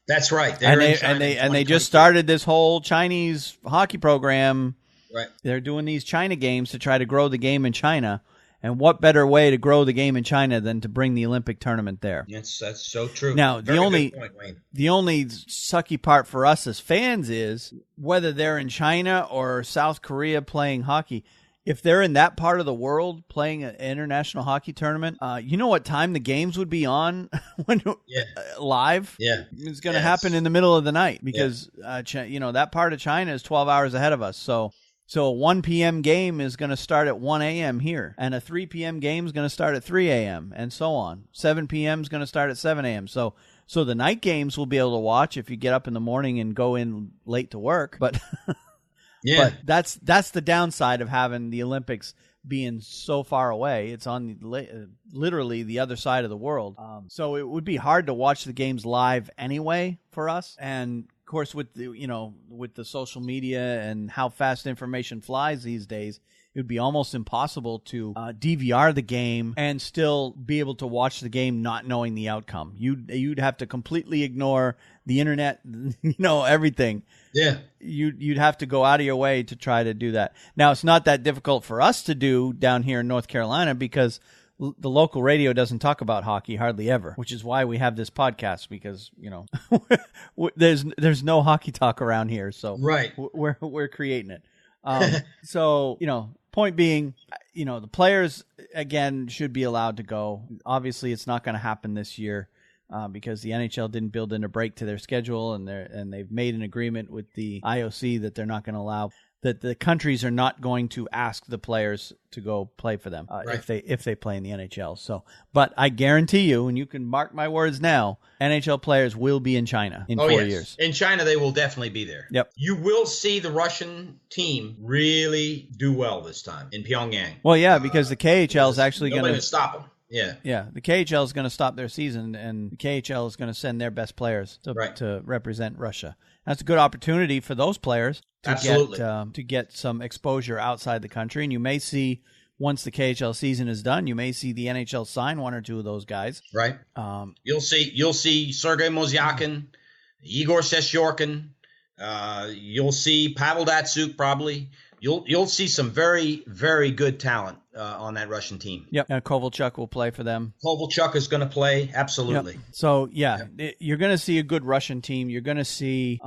That's right. They just started this whole Chinese hockey program. Right. They're doing these China games to try to grow the game in China. And what better way to grow the game in China than to bring the Olympic tournament there? Yes, that's so true. Now, Very good point, Wayne. the only sucky part for us as fans is whether they're in China or South Korea playing hockey. If they're in that part of the world playing an international hockey tournament, you know what time the games would be on live? Yeah. It's going to happen in the middle of the night because that part of China is 12 hours ahead of us. So a 1 p.m. game is going to start at 1 a.m. here, and a 3 p.m. game is going to start at 3 a.m., and so on. 7 p.m. is going to start at 7 a.m. So the night games we'll be able to watch if you get up in the morning and go in late to work. But but that's the downside of having the Olympics being so far away. It's on literally the other side of the world. So it would be hard to watch the games live anyway for us. And of course, with the social media and how fast information flies these days, it would be almost impossible to DVR the game and still be able to watch the game not knowing the outcome. You'd have to completely ignore the internet, everything. Yeah. You'd have to go out of your way to try to do that. Now, it's not that difficult for us to do down here in North Carolina because the local radio doesn't talk about hockey hardly ever, which is why we have this podcast because, there's no hockey talk around here. So right. We're creating it. Point being, the players, again, should be allowed to go. Obviously, it's not going to happen this year because the NHL didn't build in a break to their schedule, and they've made an agreement with the IOC that they're not going to allow, that the countries are not going to ask the players to go play for them if they play in the NHL. So, but I guarantee you, and you can mark my words now, NHL players will be in China in 4 years. In China, they will definitely be there. Yep. You will see the Russian team really do well this time in Pyongyang. Well, yeah, because the KHL is actually going to stop them. Yeah. Yeah, the KHL is going to stop their season, and the KHL is going to send their best players to represent Russia. That's a good opportunity for those players to get some exposure outside the country. And you may see, once the KHL season is done, you may see the NHL sign one or two of those guys. Right. You'll see Sergei Mozyakin, Igor Shestyorkin. You'll see Pavel Datsyuk probably. You'll see some very, very good talent on that Russian team. Yep, and Kovalchuk will play for them. Kovalchuk is going to play, absolutely. Yep. So you're going to see a good Russian team. You're going to see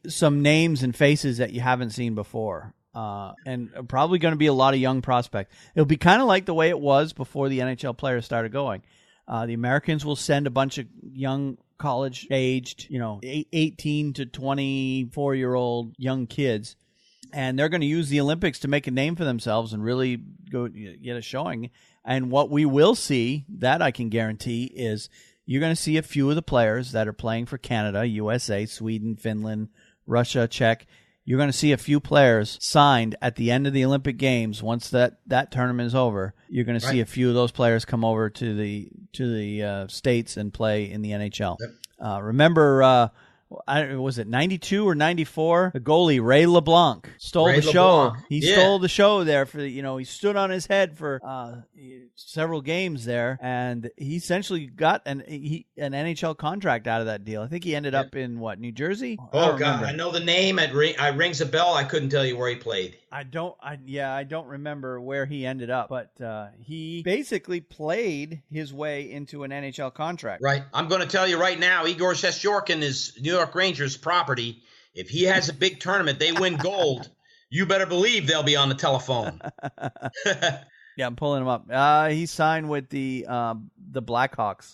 some names and faces that you haven't seen before, and probably going to be a lot of young prospects. It'll be kind of like the way it was before the NHL players started going. The Americans will send a bunch of young college-aged, 18 to 24-year-old young kids. And they're going to use the Olympics to make a name for themselves and really go get a showing. And what we will see, that I can guarantee, is you're going to see a few of the players that are playing for Canada, USA, Sweden, Finland, Russia, Czech. You're going to see a few players signed at the end of the Olympic Games. Once that tournament is over, you're going to see a few of those players come over to the States and play in the NHL. Yep. Remember... was it 92 or 94? The goalie, Ray LeBlanc, stole the show. He stole the show there for, he stood on his head for several games there, and he essentially got an NHL contract out of that deal. I think he ended up in, New Jersey? Oh, God, I know the name. It rings a bell. I couldn't tell you where he played. I don't remember where he ended up, but he basically played his way into an NHL contract. Right. I'm going to tell you right now, Igor Shestyorkin is New York Rangers property. If he has a big tournament, they win gold, you better believe they'll be on the telephone. Yeah, I'm pulling him up. He signed with the Blackhawks.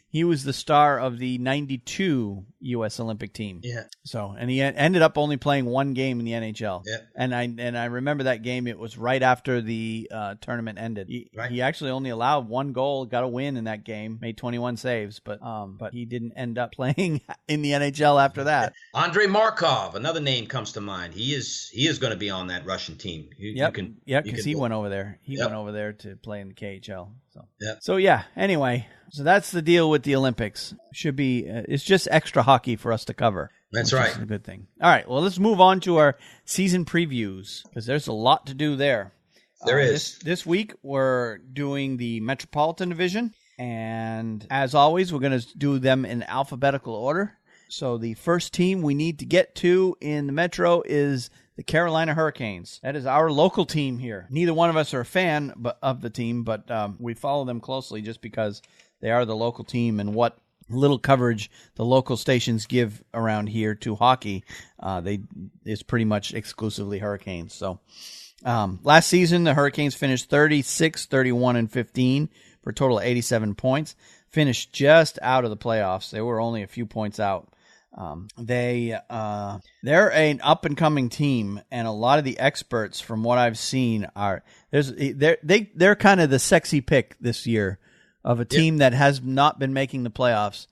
He was the star of the 92 U.S. Olympic team. Yeah. So, and he ended up only playing one game in the NHL. Yeah. And I remember that game. It was right after the tournament ended. He actually only allowed one goal, got a win in that game, made 21 saves, but he didn't end up playing in the NHL after that. Andrei Markov, another name comes to mind. He is going to be on that Russian team. Because he went over there. He went over there to play in the KHL. So anyway. So that's the deal with the Olympics. Should be it's just extra hockey for us to cover. That's right. Which is a good thing. All right, well, let's move on to our season previews because there's a lot to do there. There is. This week, we're doing the Metropolitan Division, and as always, we're going to do them in alphabetical order. So the first team we need to get to in the Metro is the Carolina Hurricanes. That is our local team here. Neither one of us are a fan of the team, but we follow them closely just because they are the local team and what little coverage the local stations give around here to hockey, is pretty much exclusively Hurricanes. So last season, the Hurricanes finished 36, 31, and 15 for a total of 87 points. Finished just out of the playoffs. They were only a few points out. They're an up and coming team, and a lot of the experts, from what I've seen, they're kind of the sexy pick this year of a team that has not been making the playoffs,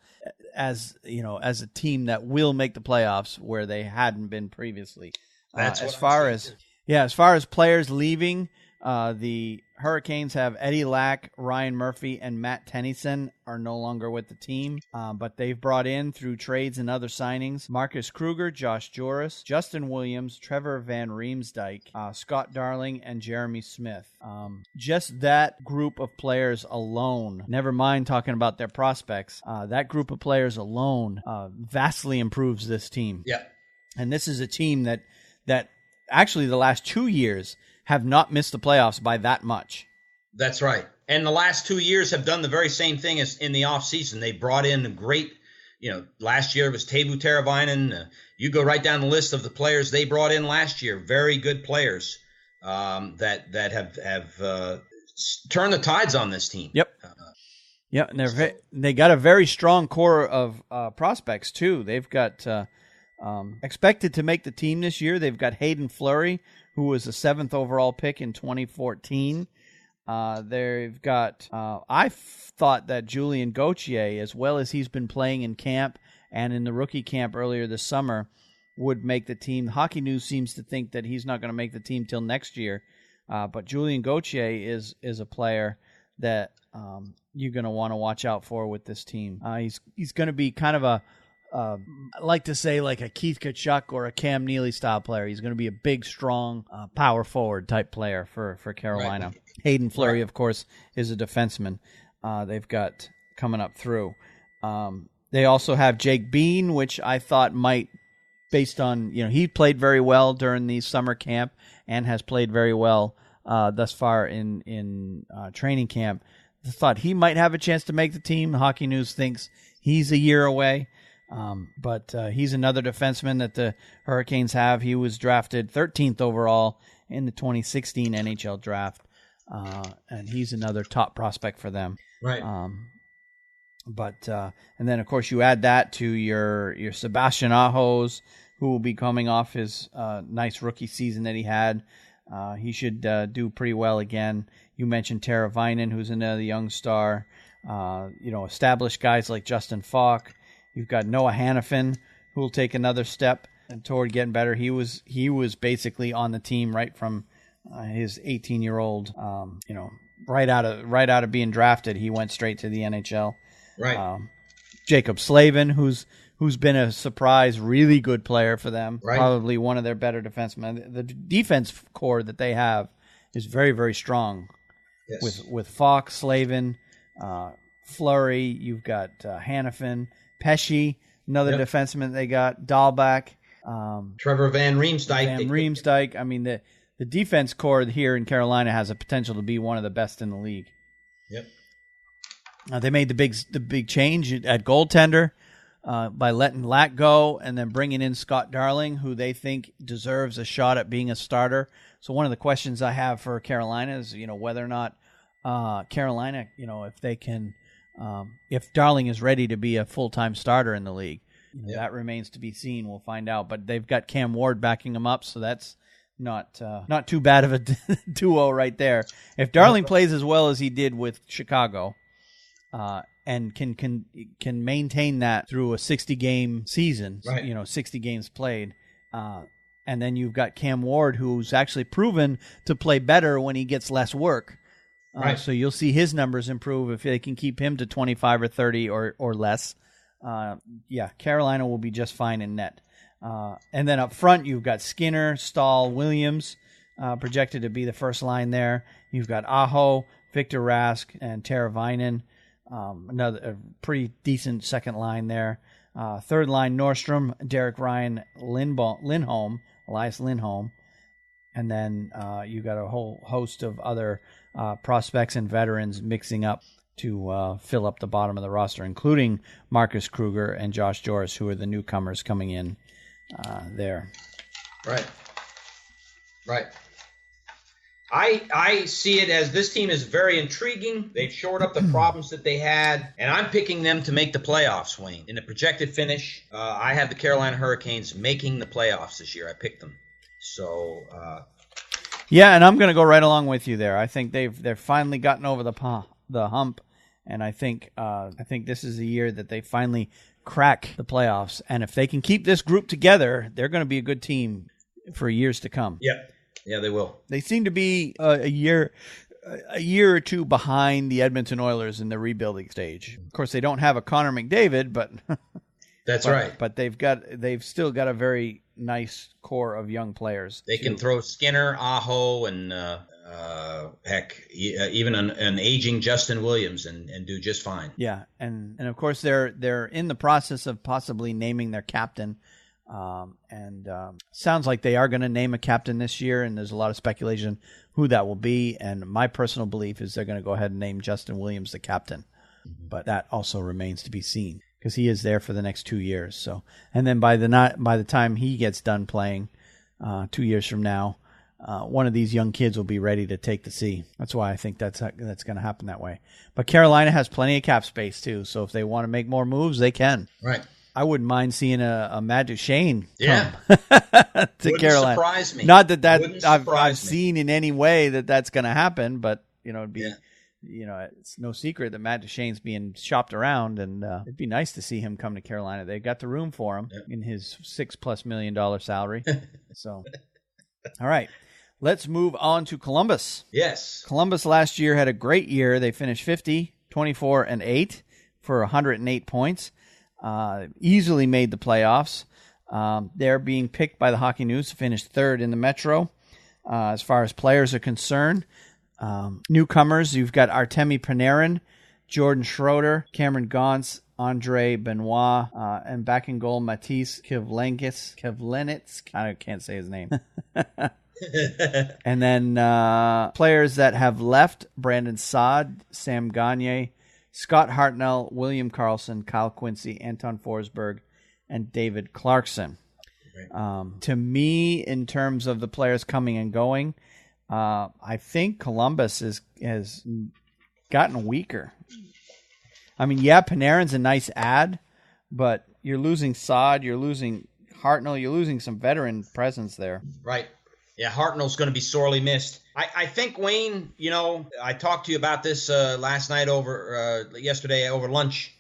as a team that will make the playoffs where they hadn't been previously. As far as players leaving, the Hurricanes have Eddie Lack, Ryan Murphy, and Matt Tennyson are no longer with the team, but they've brought in, through trades and other signings, Marcus Kruger, Josh Joris, Justin Williams, Trevor Van Riemsdyk, Scott Darling, and Jeremy Smith. Just that group of players alone, never mind talking about their prospects, that group of players alone vastly improves this team. Yeah. And this is a team that actually the last 2 years have not missed the playoffs by that much. That's right. And the last 2 years have done the very same thing as in the offseason. They brought in a great, last year it was Teuvo Teravainen. You go right down the list of the players they brought in last year. Very good players that have turned the tides on this team. Yep. And they got a very strong core of prospects, too. They've got expected to make the team this year. They've got Hayden Fleury, who was the 7th overall pick in 2014. They've got, I thought that Julian Gauthier, as well as he's been playing in camp and in the rookie camp earlier this summer, would make the team. Hockey News seems to think that he's not going to make the team till next year. But Julian Gauthier is a player that you're going to want to watch out for with this team. He's going to be kind of I like to say like a Keith Tkachuk or a Cam Neely style player. He's going to be a big, strong, power forward type player for Carolina. Right. Hayden Fleury, of course, is a defenseman they've got coming up through. They also have Jake Bean, which I thought might, based on, he played very well during the summer camp and has played very well thus far in training camp. I thought he might have a chance to make the team. Hockey News thinks he's a year away. But he's another defenseman that the Hurricanes have. He was drafted 13th overall in the 2016 NHL draft, and he's another top prospect for them. Right. And then, of course, you add that to your Sebastian Ahos, who will be coming off his nice rookie season that he had. He should do pretty well again. You mentioned Teravainen, who's another young star. Established guys like Justin Falk. You've got Noah Hannafin, who will take another step toward getting better. He was basically on the team right from his 18-year-old. Right out of being drafted, he went straight to the NHL. Right. Jacob Slavin, who's been a surprise, really good player for them. Right. Probably one of their better defensemen. The defense core that they have is very, very strong. Yes. With Falk, Slavin, Fleury. You've got Hannafin. Pesci, another defenseman they got, Dahlback. Trevor Van Riemsdyk. I mean, the defense core here in Carolina has a potential to be one of the best in the league. Yep. They made the big change at goaltender by letting Lack go and then bringing in Scott Darling, who they think deserves a shot at being a starter. So one of the questions I have for Carolina is, whether or not Carolina, if they can. If Darling is ready to be a full-time starter in the league, that remains to be seen. We'll find out. But they've got Cam Ward backing him up, so that's not too bad of a duo right there. If Darling plays as well as he did with Chicago, and can maintain that through a 60-game season, 60 games played, and then you've got Cam Ward, who's actually proven to play better when he gets less work. Right. So you'll see his numbers improve if they can keep him to 25 or 30 or less. Carolina will be just fine in net. And then up front, you've got Skinner, Stahl, Williams, projected to be the first line there. You've got Aho, Victor Rask, and Teravainen. Another a pretty decent second line there. Third line, Nordstrom, Derek Ryan, Elias Lindholm. And then you got a whole host of other prospects and veterans mixing up to fill up the bottom of the roster, including Marcus Kruger and Josh Joris, who are the newcomers coming in there. Right. I see it as this team is very intriguing. They've shored up the problems that they had, and I'm picking them to make the playoffs, Wayne. In the projected finish, I have the Carolina Hurricanes making the playoffs this year. I picked them. So, yeah, and I'm going to go right along with you there. I think they've finally gotten over the hump, and I think this is the year that they finally crack the playoffs. And if they can keep this group together, they're going to be a good team for years to come. Yeah, they will. They seem to be a year or two behind the Edmonton Oilers in the rebuilding stage. Of course, they don't have a Connor McDavid, but that's right. But they've still got a very nice core of young players. They can throw Skinner, Aho, and even an aging Justin Williams and do just fine. Yeah, and of course they're in the process of possibly naming their captain. Sounds like they are going to name a captain this year, and there's a lot of speculation who that will be. And my personal belief is they're going to go ahead and name Justin Williams the captain, but that also remains to be seen because he is there for the next 2 years. So, and then by the time he gets done playing, 2 years from now, one of these young kids will be ready to take the C. That's why I think that's going to happen that way. But Carolina has plenty of cap space too, so if they want to make more moves, they can. Right. I wouldn't mind seeing a Magic Shane come to Wouldn't Carolina. Surprise me. Not that I've seen in any way that's going to happen, but it'd be it's no secret that Matt Duchene's being shopped around, and it'd be nice to see him come to Carolina. They got the room for him in his $6+ million salary. So, all right. Let's move on to Columbus. Yes. Columbus last year had a great year. They finished 50, 24-8 for 108 points. Easily made the playoffs. They're being picked by the Hockey News to finish third in the Metro. As far as players are concerned, newcomers, you've got Artemi Panarin, Jordan Schroeder, Cameron Gaunce, Andre Benoit, and back in goal, Matisse Kivlenets. I can't say his name. And then players that have left, Brandon Saad, Sam Gagner, Scott Hartnell, William Karlsson, Kyle Quincy, Anton Forsberg, and David Clarkson. To me, in terms of the players coming and going, I think Columbus has gotten weaker. I mean, yeah, Panarin's a nice ad, but you're losing Saad, you're losing Hartnell, you're losing some veteran presence there. Right. Yeah, Hartnell's going to be sorely missed. I think, Wayne, I talked to you about this yesterday over lunch.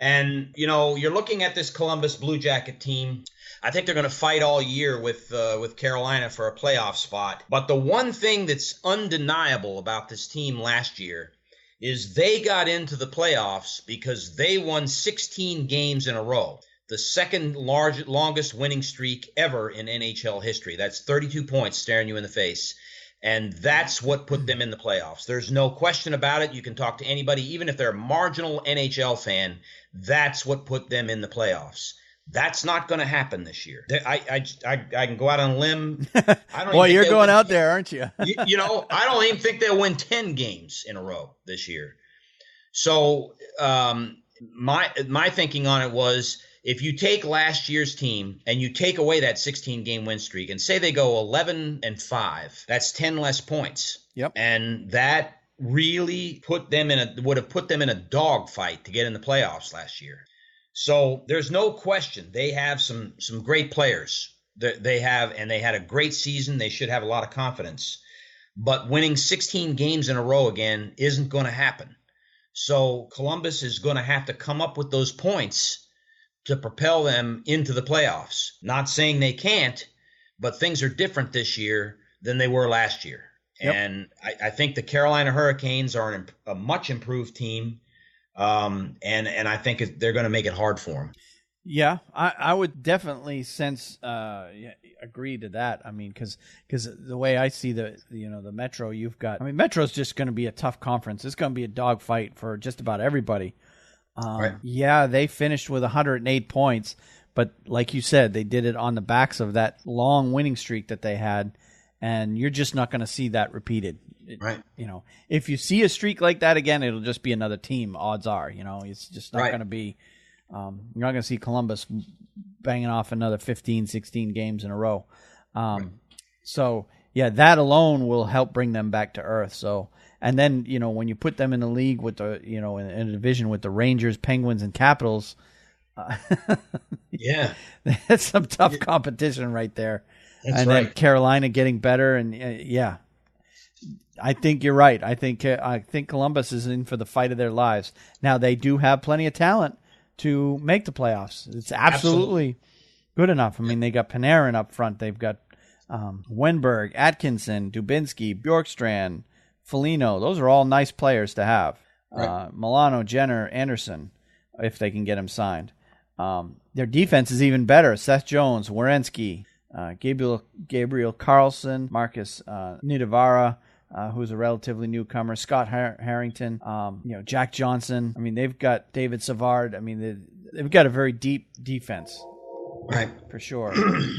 And, you're looking at this Columbus Blue Jacket team. I think they're going to fight all year with Carolina for a playoff spot. But the one thing that's undeniable about this team last year is they got into the playoffs because they won 16 games in a row. The second longest winning streak ever in NHL history. That's 32 points staring you in the face. And that's what put them in the playoffs. There's no question about it. You can talk to anybody, even if they're a marginal NHL fan. That's what put them in the playoffs. That's not going to happen this year. I can go out on a limb. Well, you're going out there, aren't you? I don't even think they'll win 10 games in a row this year. So my thinking on it was, if you take last year's team and you take away that 16-game win streak and say they go 11-5, that's 10 less points. Yep. And that really would have put them in a dogfight to get in the playoffs last year. So there's no question they have some great players. They had a great season. They should have a lot of confidence. But winning 16 games in a row again isn't going to happen. So Columbus is going to have to come up with those points to propel them into the playoffs. Not saying they can't, but things are different this year than they were last year. Yep. And I think the Carolina Hurricanes are a much improved team, and I think they're going to make it hard for them. Yeah, I would definitely agree to that. I mean, because the way I see the Metro, Metro's just going to be a tough conference. It's going to be a dogfight for just about everybody. Right. Yeah, they finished with 108 points, but like you said, they did it on the backs of that long winning streak that they had, and you're just not going to see that repeated. Right. If you see a streak like that again, it'll just be another team. Odds are, it's just not going to be. You're not going to see Columbus banging off another 15, 16 games in a row. Right. So, yeah, that alone will help bring them back to earth. So, and then, when you put them in a league with in a division with the Rangers, Penguins, and Capitals, yeah, that's some tough competition right there. That's right. Then Carolina getting better, and yeah. I think you're right. I think Columbus is in for the fight of their lives. Now, they do have plenty of talent to make the playoffs. It's absolutely good enough. I mean, they got Panarin up front. They've got Wenberg, Atkinson, Dubinsky, Bjorkstrand, Foligno. Those are all nice players to have. Right. Milano, Jenner, Anderson, if they can get him signed. Their defense is even better. Seth Jones, Werenski, Gabriel Carlson, Marcus Nidavara, who's a relatively newcomer, Scott Harrington, Jack Johnson. I mean, they've got David Savard. I mean, they've got a very deep defense, right, for sure.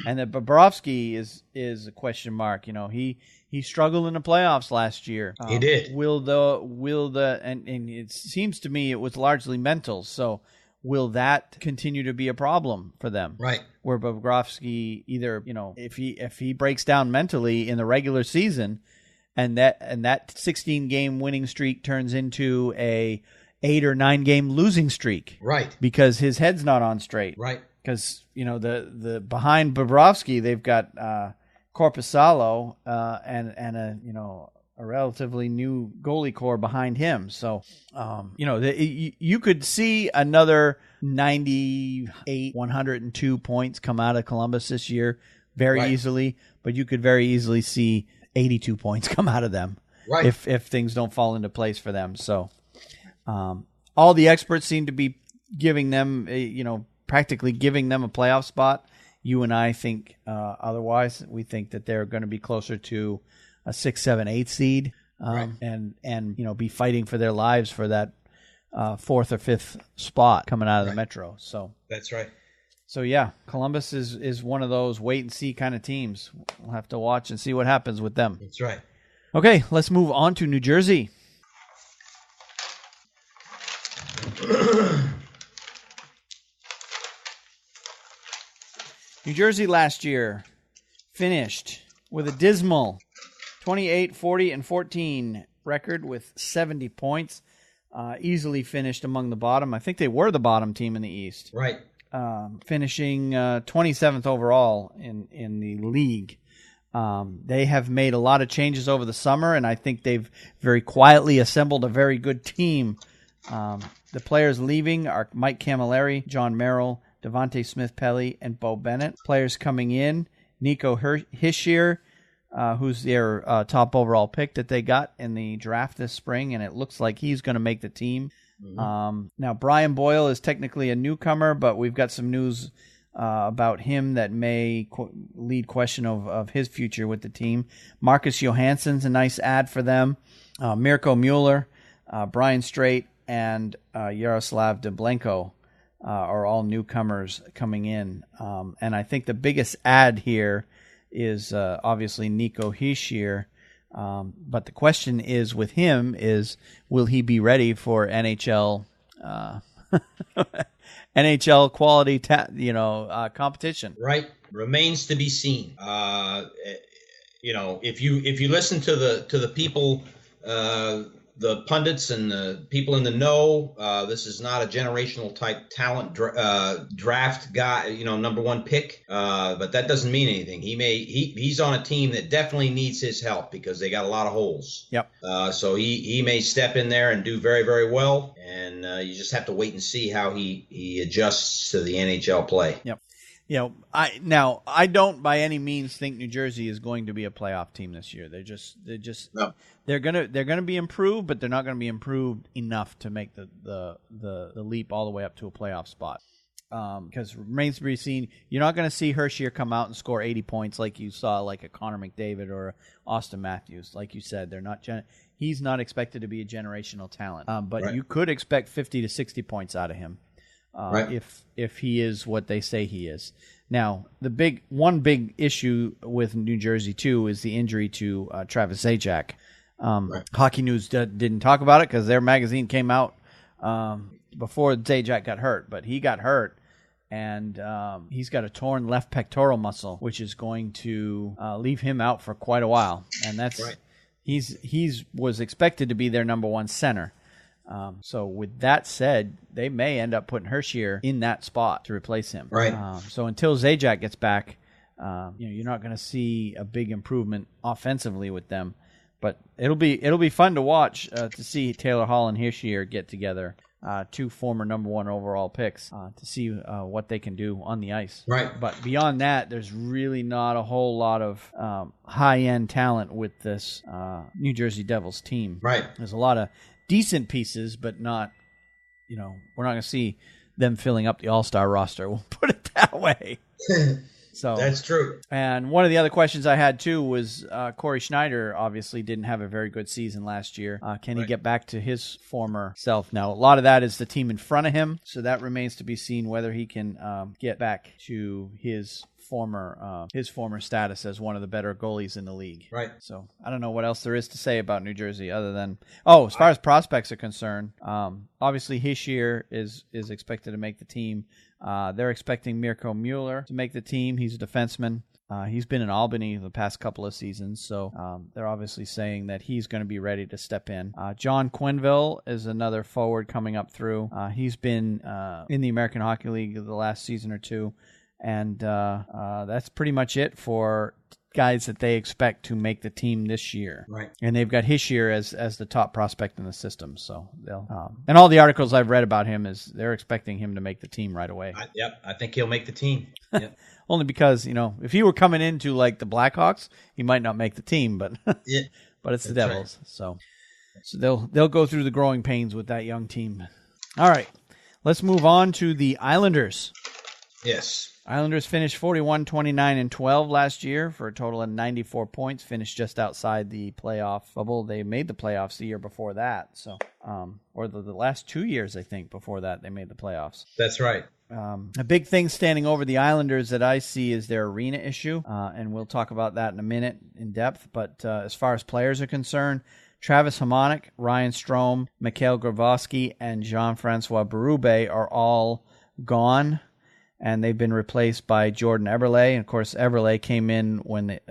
And that Bobrovsky is a question mark. He struggled in the playoffs last year. He did. And it seems to me it was largely mental. So will that continue to be a problem for them? Right. Where Bobrovsky either if he breaks down mentally in the regular season, and that 16-game winning streak turns into a 8 or 9 game losing streak, right? Because his head's not on straight, right? Because the behind Bobrovsky they've got Korpisalo and a relatively new goalie core behind him. So you could see another 98, 102 points come out of Columbus this year very easily, but you could very easily see 82 points come out of them if things don't fall into place for them. So all the experts seem to be giving them, practically giving them a playoff spot. You and I think otherwise. We think that they're going to be closer to a 6, 7, 8 seed and be fighting for their lives for that 4th or 5th spot coming out of the Metro. So that's right. So, yeah, Columbus is one of those wait-and-see kind of teams. We'll have to watch and see what happens with them. That's right. Okay, let's move on to New Jersey. New Jersey last year finished with a dismal 28, 40, and 14 record with 70 points. Easily finished among the bottom. I think they were the bottom team in the East. Right. Finishing 27th overall in the league. They have made a lot of changes over the summer, and I think they've very quietly assembled a very good team. The players leaving are Mike Camilleri, John Merrill, Devontae Smith-Pelly, and Bo Bennett. Players coming in, Nico Hischier, who's their top overall pick that they got in the draft this spring, and it looks like he's going to make the team. Now, Brian Boyle is technically a newcomer, but we've got some news about him that may lead question of his future with the team. Marcus Johansson's a nice add for them. Mirko Mueller, Brian Straight, and Yaroslav Deblenko are all newcomers coming in. And I think the biggest add here is obviously Nico Hischier. But the question is with him is, will he be ready for NHL NHL quality competition? Right. Remains to be seen. If you listen to the people, the pundits and the people in the know, this is not a generational type talent draft guy, number one pick. But that doesn't mean anything. He's on a team that definitely needs his help because they got a lot of holes. Yep. So he may step in there and do very, very well. And you just have to wait and see how he adjusts to the NHL play. Yep. I don't by any means think New Jersey is going to be a playoff team this year. No. They're gonna be improved, but they're not gonna be improved enough to make the leap all the way up to a playoff spot. because remains to be seen. You're not going to see Hershier come out and score 80 points like you saw like a Connor McDavid or a Austin Matthews. Like you said, they're not. He's not expected to be a generational talent, but you could expect 50 to 60 points out of him if he is what they say he is. Now, one big issue with New Jersey too is the injury to Travis Zajac. Hockey News didn't talk about it because their magazine came out before Zajac got hurt, but he got hurt, and he's got a torn left pectoral muscle, which is going to leave him out for quite a while. And that's he's was expected to be their number one center. So with that said, they may end up putting Hershier in that spot to replace him. So until Zajac gets back, you're not going to see a big improvement offensively with them. But it'll be fun to watch to see Taylor Hall and Hershier get together, two former number one overall picks, to see what they can do on the ice. But beyond that, there's really not a whole lot of high-end talent with this New Jersey Devils team. There's a lot of decent pieces, but not, we're not going to see them filling up the All-Star roster. We'll put it that way. So that's true. And one of the other questions I had too was Corey Schneider obviously didn't have a very good season last year. Can he get back to his former self? Now, a lot of that is the team in front of him, so that remains to be seen whether he can get back to his former status as one of the better goalies in the league. So I don't know what else there is to say about New Jersey other than, as far as prospects are concerned, obviously Hershier is expected to make the team. They're expecting Mirko Mueller to make the team. He's a defenseman. He's been in Albany the past couple of seasons, so they're obviously saying that he's going to be ready to step in. John Quenneville is another forward coming up through. He's been in the American Hockey League the last season or two, and that's pretty much it for guys that they expect to make the team this year. And they've got Hershier as the top prospect in the system. So they'll and all the articles I've read about him is they're expecting him to make the team right away. I think he'll make the team. Only because, if he were coming into like the Blackhawks, he might not make the team, but but it's the Devils. So they'll go through the growing pains with that young team. All right. Let's move on to the Islanders. Islanders finished 41-29-12 last year for a total of 94 points, finished just outside the playoff bubble. They made the playoffs the year before that, so or the last 2 years, I think, before that they made the playoffs. That's right. A big thing standing over the Islanders that I see is their arena issue, and we'll talk about that in a minute in depth. But as far as players are concerned, Travis Hamonic, Ryan Strome, Mikhail Grabowski, and Jean-Francois Berube are all gone. And they've been replaced by Jordan Eberle. And, of course, Eberle came in when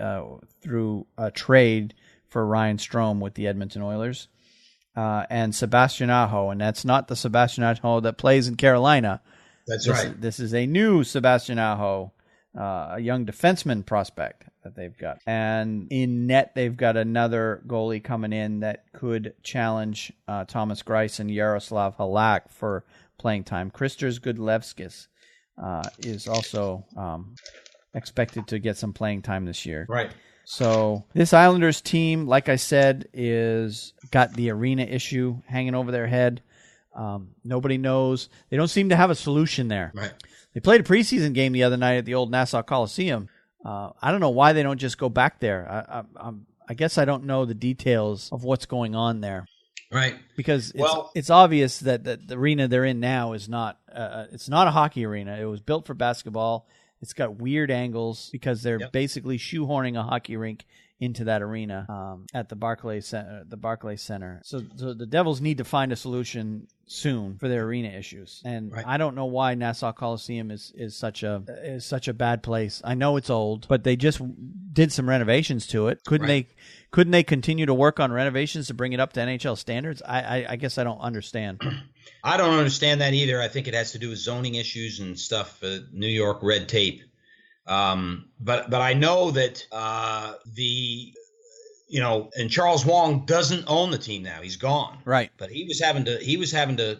through a trade for Ryan Strome with the Edmonton Oilers. And Sebastian Aho, and that's not the Sebastian Aho that plays in Carolina. That's right. This is a new Sebastian Aho, a young defenseman prospect that they've got. And in net, they've got another goalie coming in that could challenge Thomas Greiss and Yaroslav Halak for playing time. Kristers Gudlevskis is also expected to get some playing time this year. So this Islanders team, like I said, is got the arena issue hanging over their head. Nobody knows. They don't seem to have a solution there. They played a preseason game the other night at the old Nassau Coliseum. I don't know why they don't just go back there. I guess I don't know the details of what's going on there. Because it's obvious that the arena they're in now is not it's not a hockey arena. It was built for basketball. It's got weird angles because they're basically shoehorning a hockey rink into that arena at the Barclays Center. So the Devils need to find a solution soon for their arena issues. And I don't know why Nassau Coliseum is such a bad place. I know it's old, but they just did some renovations to it. Couldn't they continue to work on renovations to bring it up to NHL standards? I guess I don't understand. I don't understand that either. I think it has to do with zoning issues and stuff, New York red tape. But I know that and Charles Wong doesn't own the team now. He's gone. But he was having to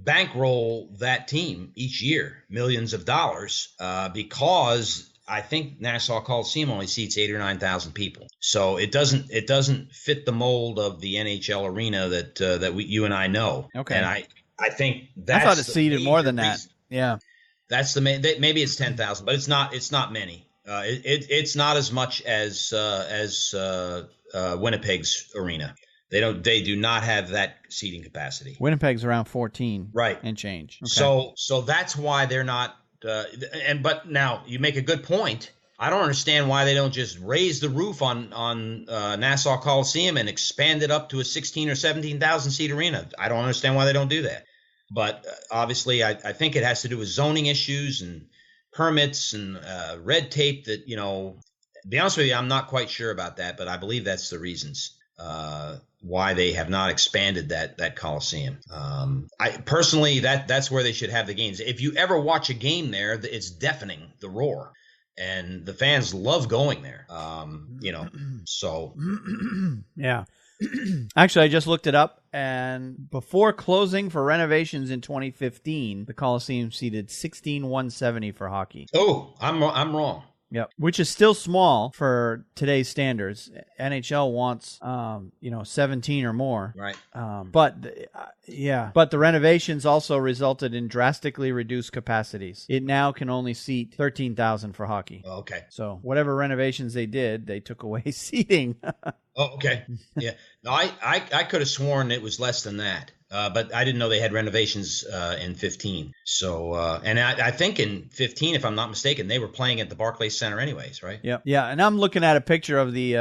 bankroll that team each year, millions of dollars, because I think Nassau Coliseum only seats 8,000 or 9,000 people. So it doesn't fit the mold of the NHL arena that you and I know. And I think that's I thought it seated more than that. Reason. That's maybe it's 10,000, but it's not. It's not many. It's not as much as Winnipeg's arena. They do not have that seating capacity. Winnipeg's around 14, right, and change. Okay. So that's why they're not. But now you make a good point. I don't understand why they don't just raise the roof on Nassau Coliseum and expand it up to a 16 or 17,000 seat arena. I don't understand why they don't do that. But obviously, I think it has to do with zoning issues and permits and red tape that, to be honest with you, I'm not quite sure about that, but I believe that's the reasons why they have not expanded that Coliseum. I personally, that's where they should have the games. If you ever watch a game there, it's deafening, the roar. And the fans love going there, so. Yeah. Actually, I just looked it up, and before closing for renovations in 2015, the Coliseum seated 16,170 for hockey. Oh, I'm wrong. Yep, which is still small for today's standards. NHL wants, 17 or more. Right. But the renovations also resulted in drastically reduced capacities. It now can only seat 13,000 for hockey. Oh, okay. So whatever renovations they did, they took away seating. Oh, okay. Yeah. No, I could have sworn it was less than that. But I didn't know they had renovations in 15. So, and I think in 15, if I'm not mistaken, they were playing at the Barclays Center anyways, right? Yep. Yeah, and I'm looking at a picture of the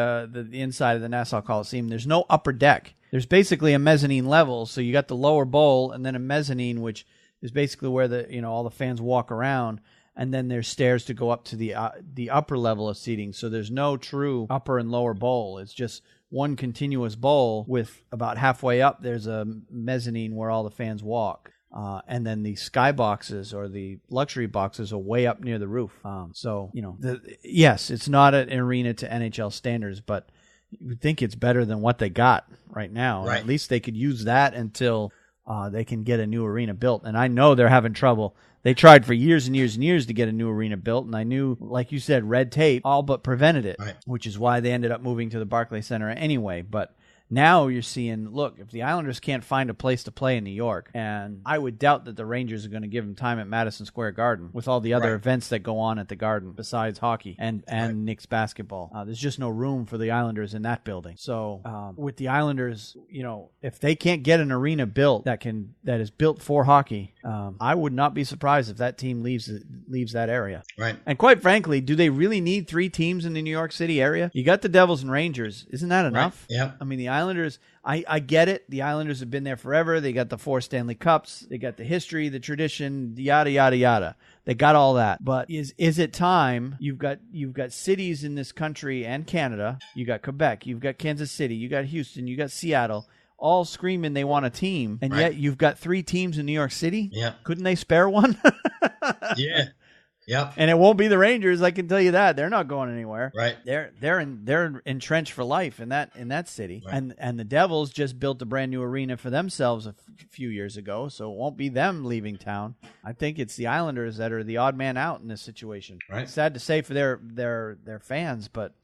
inside of the Nassau Coliseum. There's no upper deck. There's basically a mezzanine level. So you got the lower bowl and then a mezzanine, which is basically where all the fans walk around. And then there's stairs to go up to the upper level of seating. So there's no true upper and lower bowl. It's just one continuous bowl with about halfway up, there's a mezzanine where all the fans walk. And then the sky boxes or the luxury boxes are way up near the roof. Yes, it's not an arena to NHL standards, but you would think it's better than what they got right now. Right. At least they could use that until they can get a new arena built. And I know they're having trouble. They tried for years and years and years to get a new arena built, and I knew, like you said, red tape all but prevented it, right, which is why they ended up moving to the Barclays Center anyway. But now you're seeing, look, if the Islanders can't find a place to play in New York, and I would doubt that the Rangers are going to give them time at Madison Square Garden with all the other events that go on at the Garden besides hockey and Knicks basketball. There's just no room for the Islanders in that building. So with the Islanders, if they can't get an arena built that is built for hockey, I would not be surprised if that team leaves that area. Right. And quite frankly, do they really need 3 teams in the New York City area? You got the Devils and Rangers. Isn't that enough? Right. Yeah. I mean, the Islanders, I get it. The Islanders have been there forever. They got the 4 Stanley Cups. They got the history, the tradition, yada, yada, yada. They got all that. But is it time? You've got cities in this country and Canada. You got Quebec. You've got Kansas City. You got Houston. You got Seattle. All screaming they want a team. And yet you've got 3 teams in New York City? Yeah. Couldn't they spare one? Yeah. Yep. And it won't be the Rangers, I can tell you that. They're not going anywhere. Right. They're entrenched for life in that city. Right. And the Devils just built a brand new arena for themselves a few years ago, so it won't be them leaving town. I think it's the Islanders that are the odd man out in this situation. Right. It's sad to say for their fans, but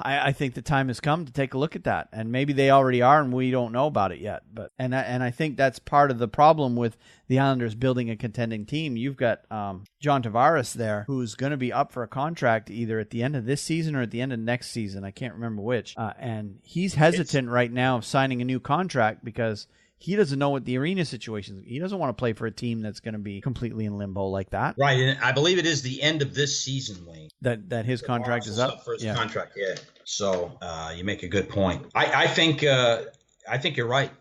I think the time has come to take a look at that. And maybe they already are and we don't know about it yet. But and I think that's part of the problem with the Islanders building a contending team. You've got John Tavares there, who's going to be up for a contract either at the end of this season or at the end of next season. I can't remember which. And he's hesitant right now of signing a new contract because he doesn't know what the arena situation is. He doesn't want to play for a team that's going to be completely in limbo like that. Right, and I believe it is the end of this season, Wayne. That his contract is up? For his contract, yeah. So you make a good point. I think you're right.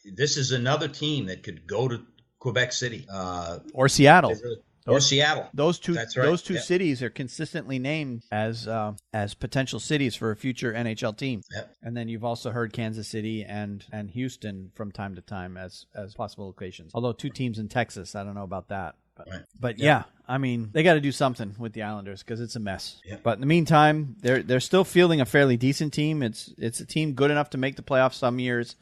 This is another team that could go to Quebec City. Or Seattle. Or Seattle. Those two Yep. cities are consistently named as potential cities for a future NHL team. Yep. And then you've also heard Kansas City and Houston from time to time as possible locations. Although 2 teams in Texas, I don't know about that. But yeah, I mean, they got to do something with the Islanders because it's a mess. Yep. But in the meantime, they're still fielding a fairly decent team. It's a team good enough to make the playoffs some years,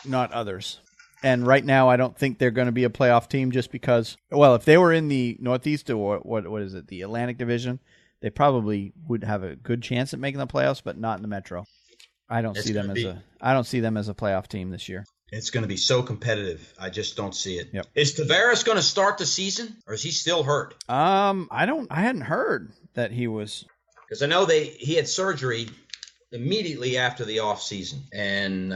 not others. And right now, I don't think they're going to be a playoff team just because, well, if they were in the Northeast or what is it, the Atlantic Division, they probably would have a good chance at making the playoffs, but not in the Metro. I don't see them as a playoff team this year. It's going to be so competitive. I just don't see it. Yep. Is Tavares going to start the season, or is he still hurt? I hadn't heard that he was, because I know he had surgery immediately after the off season, and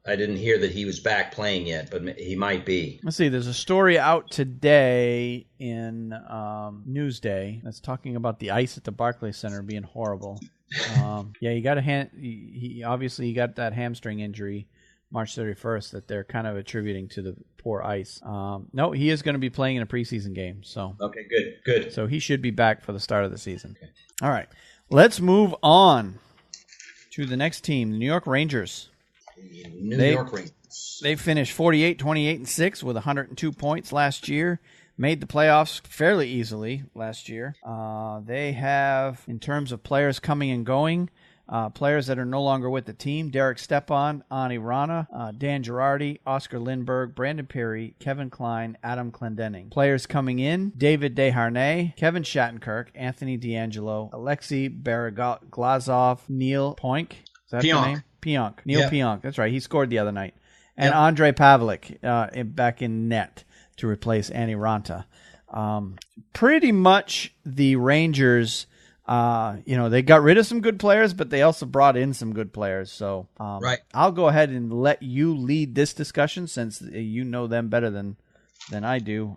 I didn't hear that he was back playing yet, but he might be. Let's see. There's a story out today in Newsday that's talking about the ice at the Barclays Center being horrible. He got he obviously got that hamstring injury March 31st that they're kind of attributing to the poor ice. No, he is going to be playing in a preseason game. So okay, good. So he should be back for the start of the season. Okay. All right, let's move on to the next team, the New York Rangers. New York Rangers. They finished 48, 28, and 6 with 102 points last year. Made the playoffs fairly easily last year. They have, in terms of players coming and going, players that are no longer with the team: Derek Stepan, Ani Rana, Dan Girardi, Oscar Lindberg, Brandon Perry, Kevin Klein, Adam Clendening. Players coming in: David Desharnais, Kevin Shattenkirk, Anthony D'Angelo, Alexei Bereglazov, Neil Poink. Is that the name? Pionk. Neil Pionk. That's right. He scored the other night. And Andrei Pavlik back in net to replace Antti Ranta. Pretty much the Rangers, they got rid of some good players, but they also brought in some good players. So I'll go ahead and let you lead this discussion since you know them better than I do.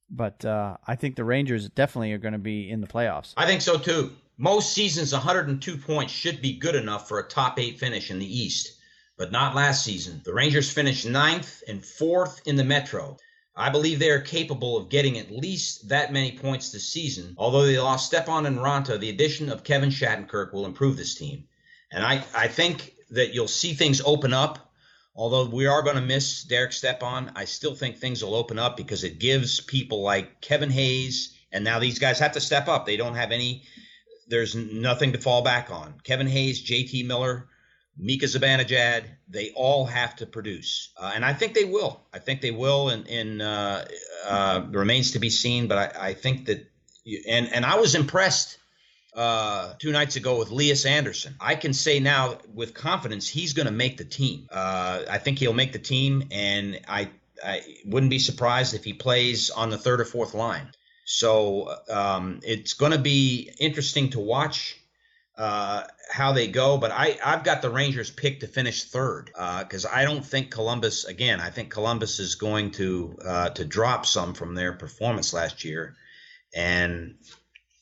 But I think the Rangers definitely are going to be in the playoffs. I think so too. Most seasons, 102 points should be good enough for a top 8 finish in the East, but not last season. The Rangers finished 9th and 4th in the Metro. I believe they are capable of getting at least that many points this season. Although they lost Stepan and Ranta, the addition of Kevin Shattenkirk will improve this team. And I think that you'll see things open up. Although we are going to miss Derek Stepan, I still think things will open up because it gives people like Kevin Hayes, and now these guys have to step up. They don't have there's nothing to fall back on. Kevin Hayes, JT Miller, Mika Zibanejad, they all have to produce. And I think they will. And remains to be seen. But I think that – and I was impressed 2 nights ago with Elias Anderson. I can say now with confidence he's going to make the team. I think he'll make the team, and I wouldn't be surprised if he plays on the 3rd or 4th line. So it's going to be interesting to watch how they go. But I've got the Rangers picked to finish 3rd because I don't think Columbus – again, I think Columbus is going to drop some from their performance last year. And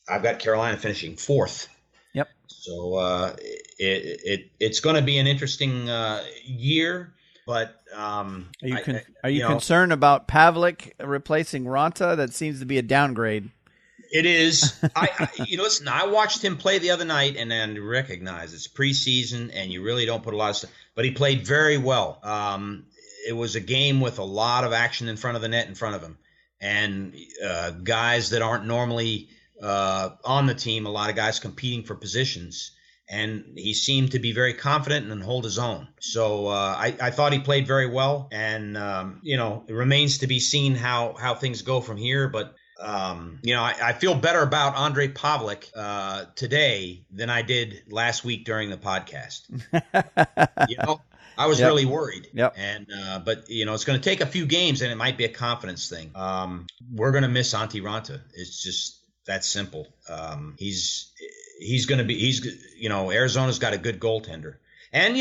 I've got Carolina finishing 4th. Yep. So it's going to be an interesting year. But are you concerned about Pavlik replacing Ranta? That seems to be a downgrade. It is. Listen, I watched him play the other night, and then recognize it's preseason, and you really don't put a lot of stuff. But he played very well. It was a game with a lot of action in front of the net in front of him, and guys that aren't normally on the team. A lot of guys competing for positions. And he seemed to be very confident and hold his own. So I thought he played very well. And, it remains to be seen how things go from here. But, I feel better about Andrei Pavlik today than I did last week during the podcast. I was really worried. Yep. And but, it's going to take a few games, and it might be a confidence thing. We're going to miss Antti Ranta. It's just that simple. Arizona's got a good goaltender. And,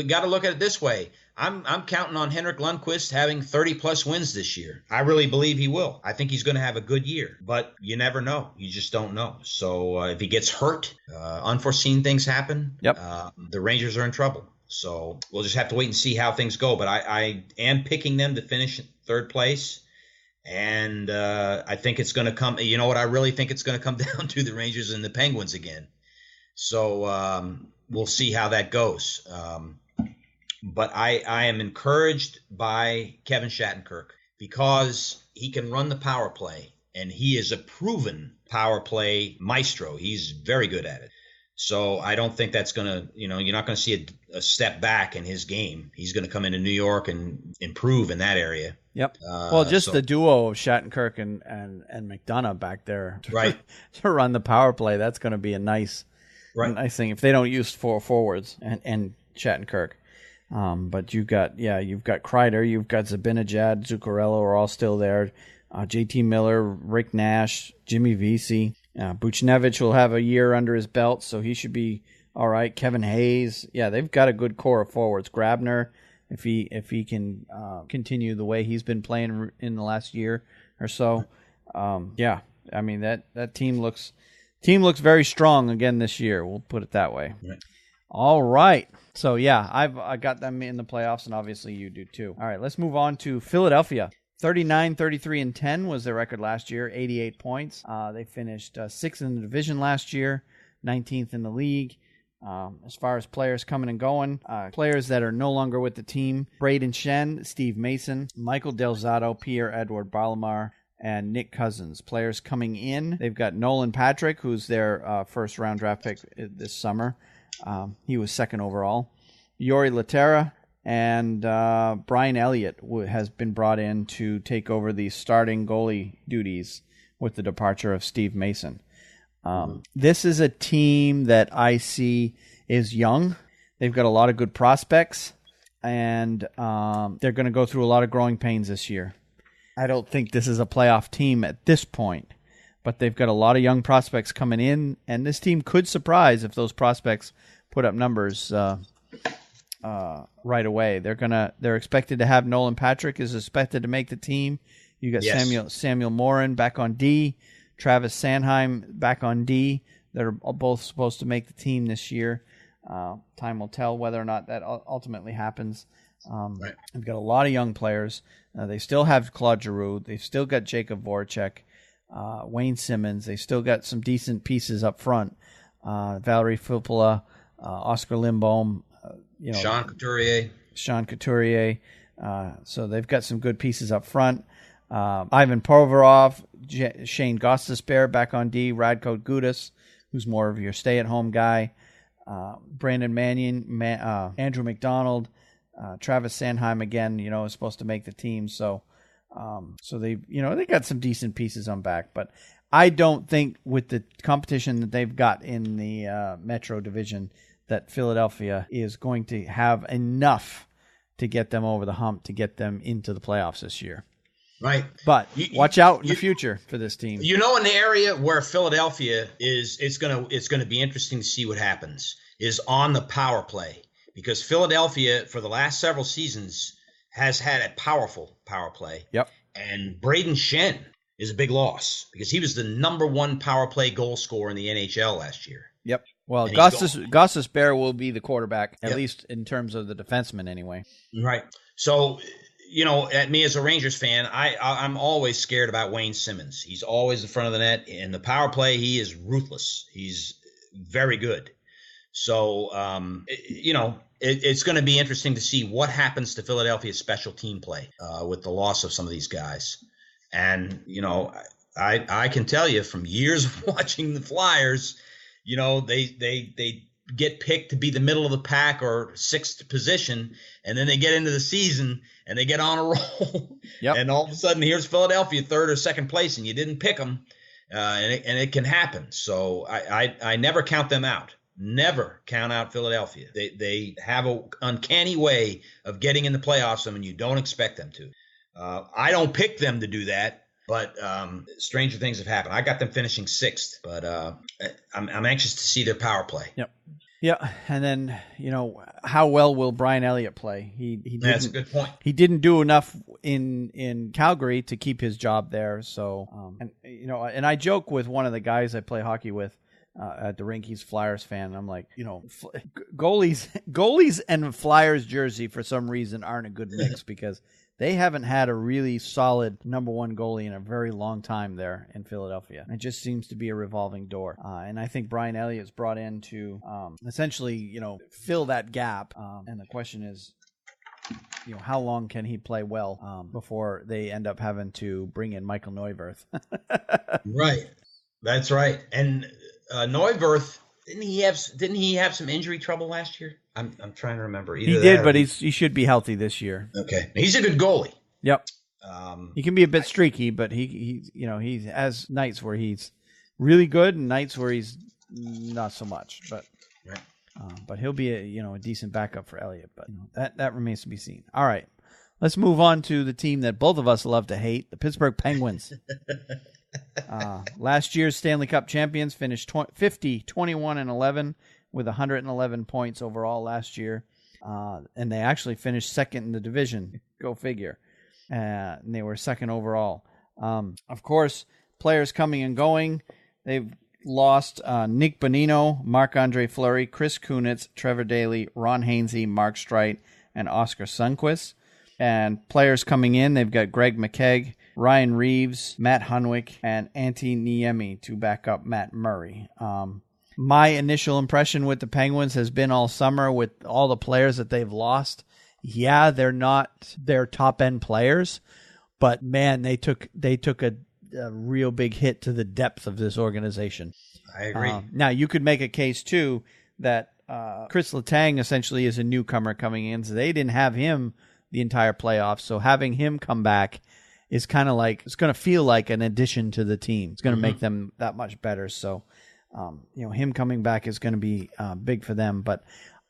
got to look at it this way. I'm counting on Henrik Lundqvist having 30-plus wins this year. I really believe he will. I think he's going to have a good year. But you never know. You just don't know. So if he gets hurt, unforeseen things happen, the Rangers are in trouble. So we'll just have to wait and see how things go. But I am picking them to finish 3rd place. And I think it's going to come – you know what I really think it's going to come down to? The Rangers and the Penguins again. So we'll see how that goes. But I am encouraged by Kevin Shattenkirk because he can run the power play, and he is a proven power play maestro. He's very good at it. So I don't think that's going to – you're not going to see a step back in his game. He's going to come into New York and improve in that area. Yep. The duo of Shattenkirk and McDonough back there to run the power play, that's going to be a nice thing if they don't use 4 forwards and Shattenkirk. But you've got Kreider, you've got Zibanejad, Zuccarello are all still there. JT Miller, Rick Nash, Jimmy Vesey. Buchnevich will have a year under his belt, so he should be all right. Kevin Hayes. Yeah, they've got a good core of forwards. Grabner, if he can continue the way he's been playing in the last year or so. Yeah, I mean that team looks very strong again this year. We'll put it that way. Right. All right. So yeah, I got them in the playoffs, and obviously you do too. All right, let's move on to Philadelphia. 39, 33, and 10 was their record last year, 88 points. They finished 6th in the division last year, 19th in the league. As far as players coming and going, players that are no longer with the team, Braden Shen, Steve Mason, Michael Del Zotto, Pierre-Edouard Ballamar, and Nick Cousins. Players coming in, they've got Nolan Patrick, who's their first-round draft pick this summer. He was 2nd overall. Yori Laterra and Brian Elliott has been brought in to take over the starting goalie duties with the departure of Steve Mason. This is a team that I see is young. They've got a lot of good prospects, and they're going to go through a lot of growing pains this year. I don't think this is a playoff team at this point, but they've got a lot of young prospects coming in, and this team could surprise if those prospects put up numbers right away. They're expected to have Nolan Patrick is expected to make the team. You got Samuel Morin back on D, Travis Sanheim back on D. They're both supposed to make the team this year. Time will tell whether or not that ultimately happens. Right. They've got a lot of young players. They still have Claude Giroux. They've still got Jacob Voracek, Wayne Simmons. They still got some decent pieces up front. Valerie Filppula, Oscar Lindbohm, Sean Couturier. So they've got some good pieces up front. Ivan Provorov, Shane Gostisbehere back on D, Radko Gudas, who's more of your stay-at-home guy, Brandon Mannion, Andrew McDonald, Travis Sanheim again, is supposed to make the team. So they got some decent pieces on back, but I don't think with the competition that they've got in the Metro Division that Philadelphia is going to have enough to get them over the hump to get them into the playoffs this year. Right. But watch out in the future for this team. In the area where Philadelphia is, it's gonna be interesting to see what happens, is on the power play. Because Philadelphia, for the last several seasons, has had a powerful power play. Yep. And Braden Shen is a big loss because he was the number 1 power play goal scorer in the NHL last year. Yep. Well, Gostisbehere will be the quarterback, at least in terms of the defenseman anyway. Right. So, at me as a Rangers fan, I'm always scared about Wayne Simmons. He's always in front of the net. In the power play, he is ruthless. He's very good. So, it's going to be interesting to see what happens to Philadelphia's special team play with the loss of some of these guys. And, I can tell you from years of watching the Flyers, they get picked to be the middle of the pack or 6th position, and then they get into the season and they get on a roll. Yep. And all of a sudden, here's Philadelphia 3rd or 2nd place, and you didn't pick them, and it can happen. So I never count them out. Never count out Philadelphia. They have an uncanny way of getting in the playoffs when you don't expect them to. I don't pick them to do that, but stranger things have happened. I got them finishing 6th, but I'm anxious to see their power play. Yep. Yeah, and then how well will Brian Elliott play? That's a good point. He didn't do enough in Calgary to keep his job there. So and I joke with one of the guys I play hockey with at the rink. He's Flyers fan. And I'm like, goalies and Flyers jersey for some reason aren't a good mix because they haven't had a really solid number 1 goalie in a very long time there in Philadelphia. It just seems to be a revolving door. And I think Brian Elliott's brought in to essentially, fill that gap. And the question is, how long can he play well before they end up having to bring in Michael Neuwirth? Right. That's right. And Neuwirth, didn't he have some injury trouble last year? I'm trying to remember. He did, but he should be healthy this year. Okay, he's a good goalie. Yep. He can be a bit streaky, but he has nights where he's really good and nights where he's not so much. But But he'll be a decent backup for Elliott. But that remains to be seen. All right, let's move on to the team that both of us love to hate, the Pittsburgh Penguins. Last year's Stanley Cup champions finished 50-21-11 with 111 points overall last year. And they actually finished second in the division. Go figure. And they were second overall. Of course, players coming and going. They've lost Nick Bonino, Marc-Andre Fleury, Chris Kunitz, Trevor Daley, Ron Hainsey, Mark Streit, and Oscar Sundqvist. And players coming in, they've got Greg McKegg, Ryan Reeves, Matt Hunwick, and Antti Niemi to back up Matt Murray. My initial impression with the Penguins has been all summer with all the players that they've lost. Yeah, they're not their top-end players, but man, they took a real big hit to the depth of this organization. I agree. Now, you could make a case, too, that Chris Letang essentially is a newcomer coming in, so they didn't have him the entire playoffs, so having him come back is kind of like, it's going to feel like an addition to the team. It's going to make them that much better, so him coming back is going to be big for them, but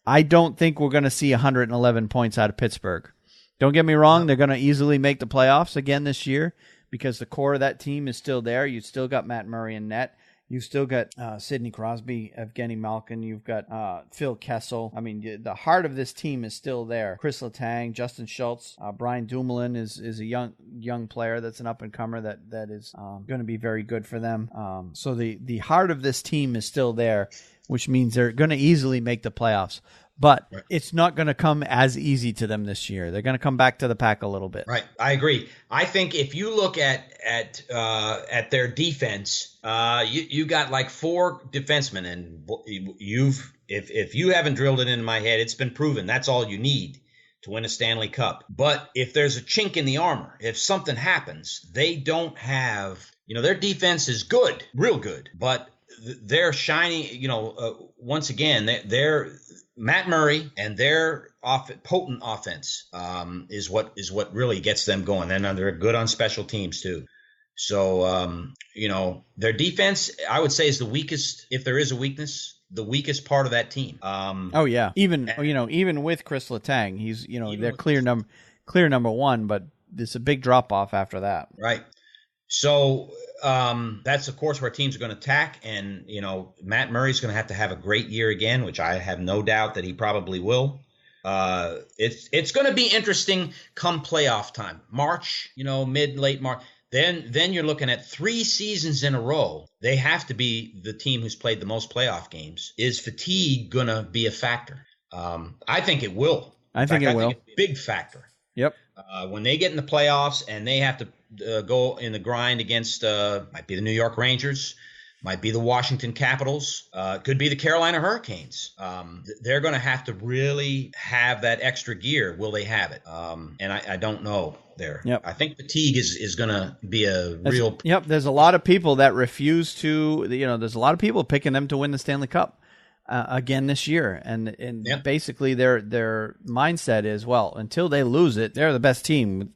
I don't think we're going to see 111 points out of Pittsburgh. Don't get me wrong, they're going to easily make the playoffs again this year because the core of that team is still there. You've still got Matt Murray in net. You've still got Sidney Crosby, Evgeny Malkin. You've got Phil Kessel. I mean, the heart of this team is still there. Chris Letang, Justin Schultz, Brian Dumoulin is a young player that's an up-and-comer that is going to be very good for them. So the heart of this team is still there, which means they're going to easily make the playoffs. But it's not going to come as easy to them this year. They're going to come back to the pack a little bit. Right, I agree. I think if you look at their defense, you got like 4 defensemen, and if you haven't drilled it into my head, it's been proven that's all you need to win a Stanley Cup. But if there's a chink in the armor, if something happens, they don't have. Their defense is good, real good, but they're shining. Once again, they're Matt Murray and their potent offense is what really gets them going. And they're good on special teams too. So, their defense, I would say, is the weakest, if there is a weakness, the weakest part of that team. Even with Chris Letang, he's, they're clear number one, but there's a big drop off after that. Right. So that's, of course, where teams are going to attack. And, Matt Murray's going to have a great year again, which I have no doubt that he probably will. It's going to be interesting come playoff time. March, late March. Then you're looking at 3 seasons in a row. They have to be the team who's played the most playoff games. Is fatigue going to be a factor? I think it will. I think it's a big factor. Yep. When they get in the playoffs and they have to go in the grind against might be the New York Rangers, might be the Washington Capitals, could be the Carolina Hurricanes. They're going to have to really have that extra gear. Will they have it? And I don't know there. Yep. I think fatigue is going to be a real. Yep. There's a lot of people that refuse to. There's a lot of people picking them to win the Stanley Cup again this year, and yep. Basically their mindset is, well, until they lose it, they're the best team.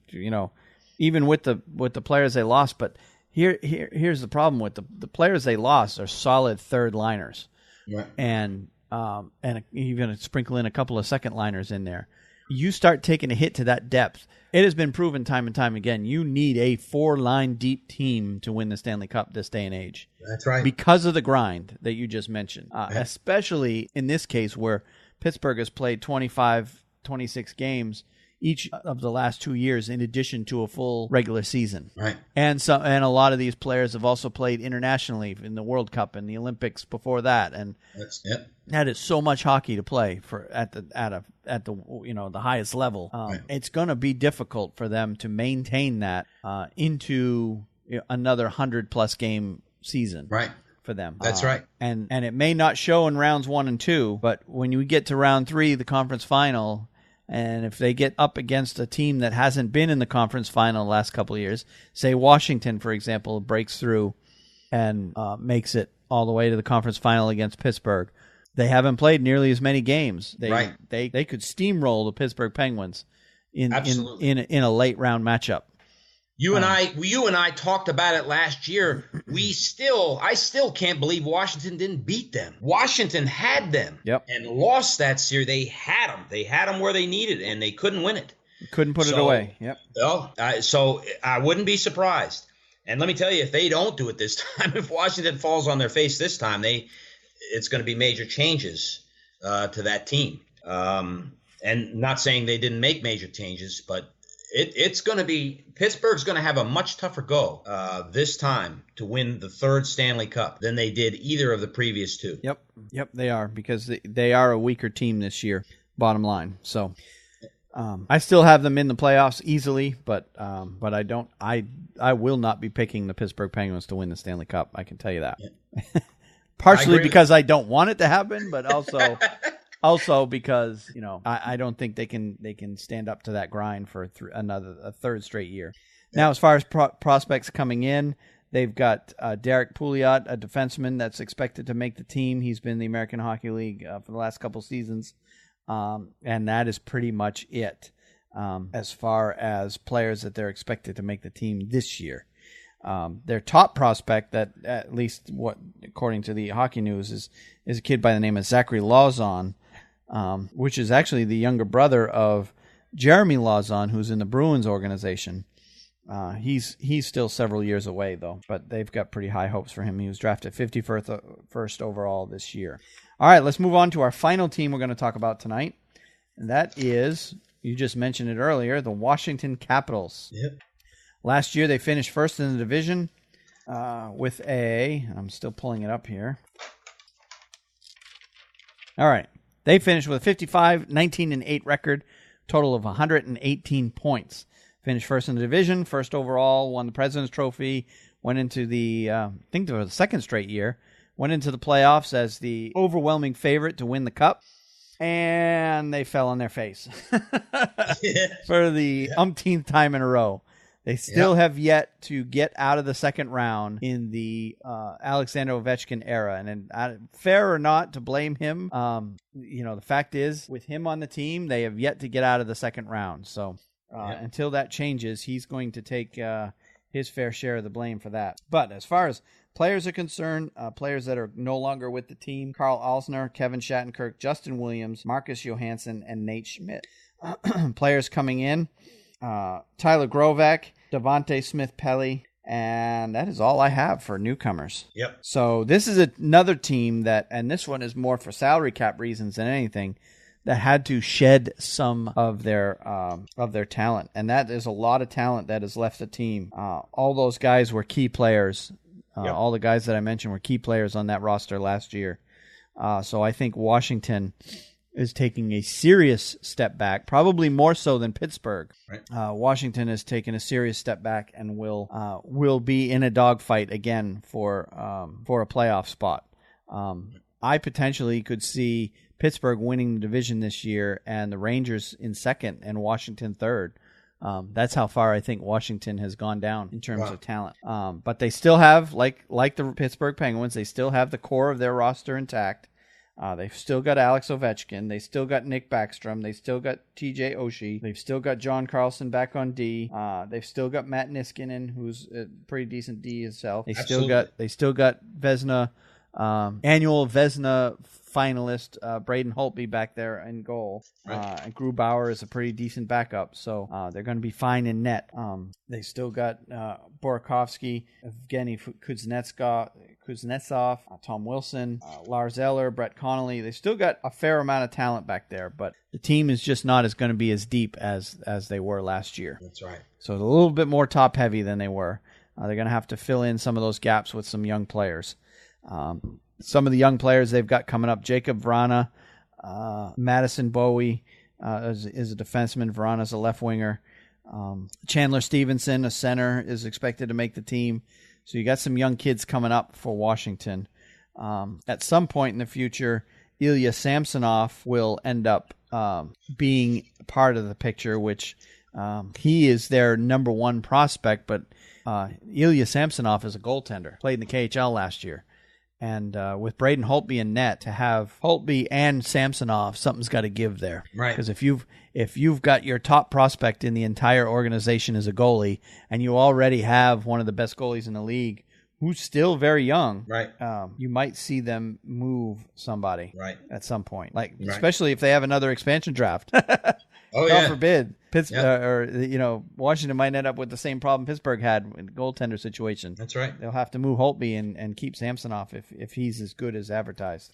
Even with the players they lost, but. Here's the problem with the players they lost are solid third liners, right. And you're going to sprinkle in a couple of second liners in there. You start taking a hit to that depth. It has been proven time and time again. You need a 4-line deep team to win the Stanley Cup this day and age. That's right. Because of the grind that you just mentioned, especially in this case where Pittsburgh has played 25, 26 games. Each of the last 2 years, in addition to a full regular season, right? And a lot of these players have also played internationally in the World Cup and the Olympics before that, and that is so much hockey to play for at the the highest level. Right. It's going to be difficult for them to maintain that into another 100+ game season, right? For them, that's right. And it may not show in rounds 1 and 2, but when you get to round 3, the conference final. And if they get up against a team that hasn't been in the conference final the last couple of years, say Washington, for example, breaks through and makes it all the way to the conference final against Pittsburgh, they haven't played nearly as many games. They could steamroll the Pittsburgh Penguins in a late round matchup. You and I talked about it last year I still can't believe Washington didn't beat them. Washington had them and lost that series. They had them. They had them where they needed it, and they couldn't win it. Couldn't put it away. Yep. Well, so I wouldn't be surprised. And let me tell you, if they don't do it this time, if Washington falls on their face this time, it's going to be major changes to that team. And not saying they didn't make major changes, but it's going to be – Pittsburgh's going to have a much tougher go this time to win the third Stanley Cup than they did either of the previous two. Yep, they are, because they are a weaker team this year, bottom line. So I still have them in the playoffs easily, but I don't – I will not be picking the Pittsburgh Penguins to win the Stanley Cup. I can tell you that. Yeah. Partially because I don't want it to happen, but also – also because, I don't think they can stand up to that grind for a third straight year. Now, as far as prospects coming in, they've got Derek Pouliot, a defenseman that's expected to make the team. He's been in the American Hockey League for the last couple seasons, and that is pretty much it as far as players that they're expected to make the team this year. Their top prospect, that at least what according to the Hockey News is a kid by the name of Zachary Lauzon. Which is actually the younger brother of Jeremy Lauzon, who's in the Bruins organization. He's still several years away, though, but they've got pretty high hopes for him. He was drafted 51st overall this year. All right, let's move on to our final team we're going to talk about tonight, and that is, you just mentioned it earlier, the Washington Capitals. Yep. Last year, they finished first in the division with I'm still pulling it up here. All right. They finished with a 55, 19-8 record, total of 118 points. Finished first in the division, first overall, won the President's Trophy, went into the, I think it was the second straight year, went into the playoffs as the overwhelming favorite to win the Cup, and they fell on their face for the umpteenth time in a row. They still have yet to get out of the second round in the Alexander Ovechkin era. And fair or not to blame him, the fact is, with him on the team, they have yet to get out of the second round. So until that changes, he's going to take his fair share of the blame for that. But as far as players are concerned, players that are no longer with the team, Carl Alsner, Kevin Shattenkirk, Justin Williams, Marcus Johansson, and Nate Schmidt. Players coming in. Tyler Grovak, Devontae Smith-Pelly, and that is all I have for newcomers. Yep. So this is another team that, and this one is more for salary cap reasons than anything, that had to shed some of their talent, and that is a lot of talent that has left the team. All those guys were key players. All the guys that I mentioned were key players on that roster last year. So I think Washington is taking a serious step back, probably more so than Pittsburgh. Right. Washington has taken a serious step back and will be in a dogfight again for a playoff spot. I potentially could see Pittsburgh winning the division this year and the Rangers in second and Washington third. That's how far I think Washington has gone down in terms of talent. But they still have, like the Pittsburgh Penguins, they still have the core of their roster intact. They've still got Alex Ovechkin. They still got Nick Backstrom. They still got TJ Oshie. They've still got John Carlson back on D. They've still got Matt Niskanen, who's a pretty decent D himself. They still got Vezina, annual Vezina finalist Braden Holtby back there in goal. Right. And Grubauer is a pretty decent backup, so they're going to be fine in net. They still got Burakovsky, Evgeny Kuznetsov, Tom Wilson, Lars Eller, Brett Connolly. They still got a fair amount of talent back there, but the team is just not going to be as deep as they were last year. That's right. So it's a little bit more top heavy than they were. They're going to have to fill in some of those gaps with some young players. Some of the young players they've got coming up, Jacob Vrana, Madison Bowie is a defenseman. Vrana's a left winger. Chandler Stevenson, a center, is expected to make the team. So you got some young kids coming up for Washington. At some point in the future, Ilya Samsonov will end up being part of the picture, which he is their number one prospect. But Ilya Samsonov is a goaltender, played in the KHL last year. And with Braden Holtby in net, to have Holtby and Samsonov, something's got to give there. Right. Because if you've got your top prospect in the entire organization as a goalie, and you already have one of the best goalies in the league who's still very young, Right. You might see them move somebody Right. at some point, like Right. especially if they have another expansion draft. Oh, God yeah. forbid, Pittsburgh Yeah. or Washington might end up with the same problem Pittsburgh had in the goaltender situation. That's right. They'll have to move Holtby and keep Samsonov if he's as good as advertised.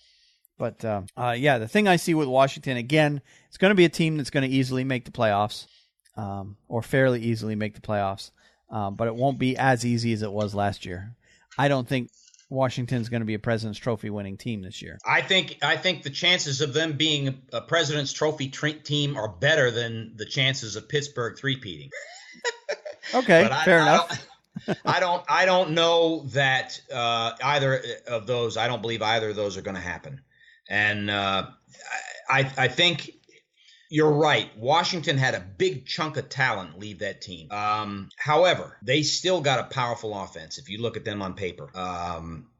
But the thing I see with Washington, again, it's going to be a team that's going to easily make the playoffs, or fairly easily make the playoffs, but it won't be as easy as it was last year. I don't think Washington's going to be a President's Trophy winning team this year. I think the chances of them being a President's Trophy team are better than the chances of Pittsburgh three-peating. Okay, fair enough. I don't know that either of those. I don't believe either of those are going to happen. And I think you're right. Washington had a big chunk of talent leave that team. However, they still got a powerful offense. If you look at them on paper,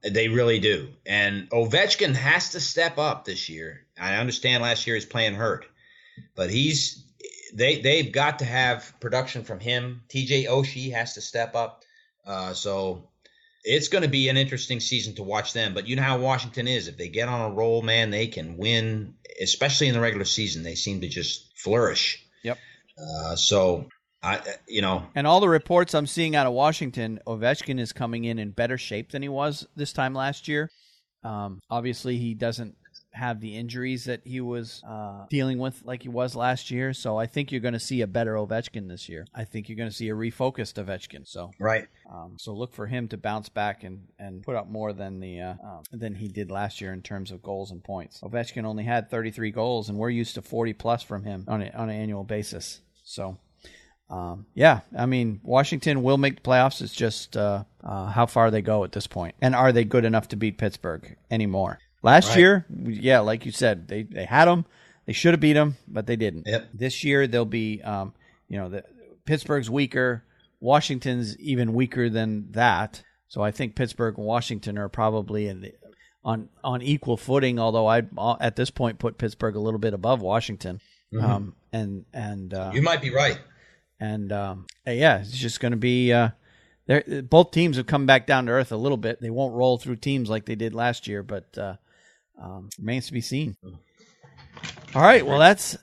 they really do. And Ovechkin has to step up this year. I understand last year he's playing hurt, but they've got to have production from him. TJ Oshie has to step up. So it's going to be an interesting season to watch them. But you know how Washington is. If they get on a roll, man, they can win, especially in the regular season. They seem to just flourish. Yep. And all the reports I'm seeing out of Washington, Ovechkin is coming in better shape than he was this time last year. Obviously, he doesn't have the injuries that he was dealing with like he was last year. So I think you're going to see a better Ovechkin this year. I think you're going to see a refocused Ovechkin. So right. So look for him to bounce back and put up more than than he did last year in terms of goals and points. Ovechkin only had 33 goals, and we're used to 40 plus from him on an annual basis. So. I mean, Washington will make the playoffs. It's just how far they go at this point. And are they good enough to beat Pittsburgh anymore? Last year, like you said, they had them. They should have beat them, but they didn't. Yep. This year, they'll be, Pittsburgh's weaker. Washington's even weaker than that. So I think Pittsburgh and Washington are probably on equal footing, although I'd at this point put Pittsburgh a little bit above Washington. Mm-hmm. You might be right. And it's just going to be both teams have come back down to earth a little bit. They won't roll through teams like they did last year, but remains to be seen. All right, well that's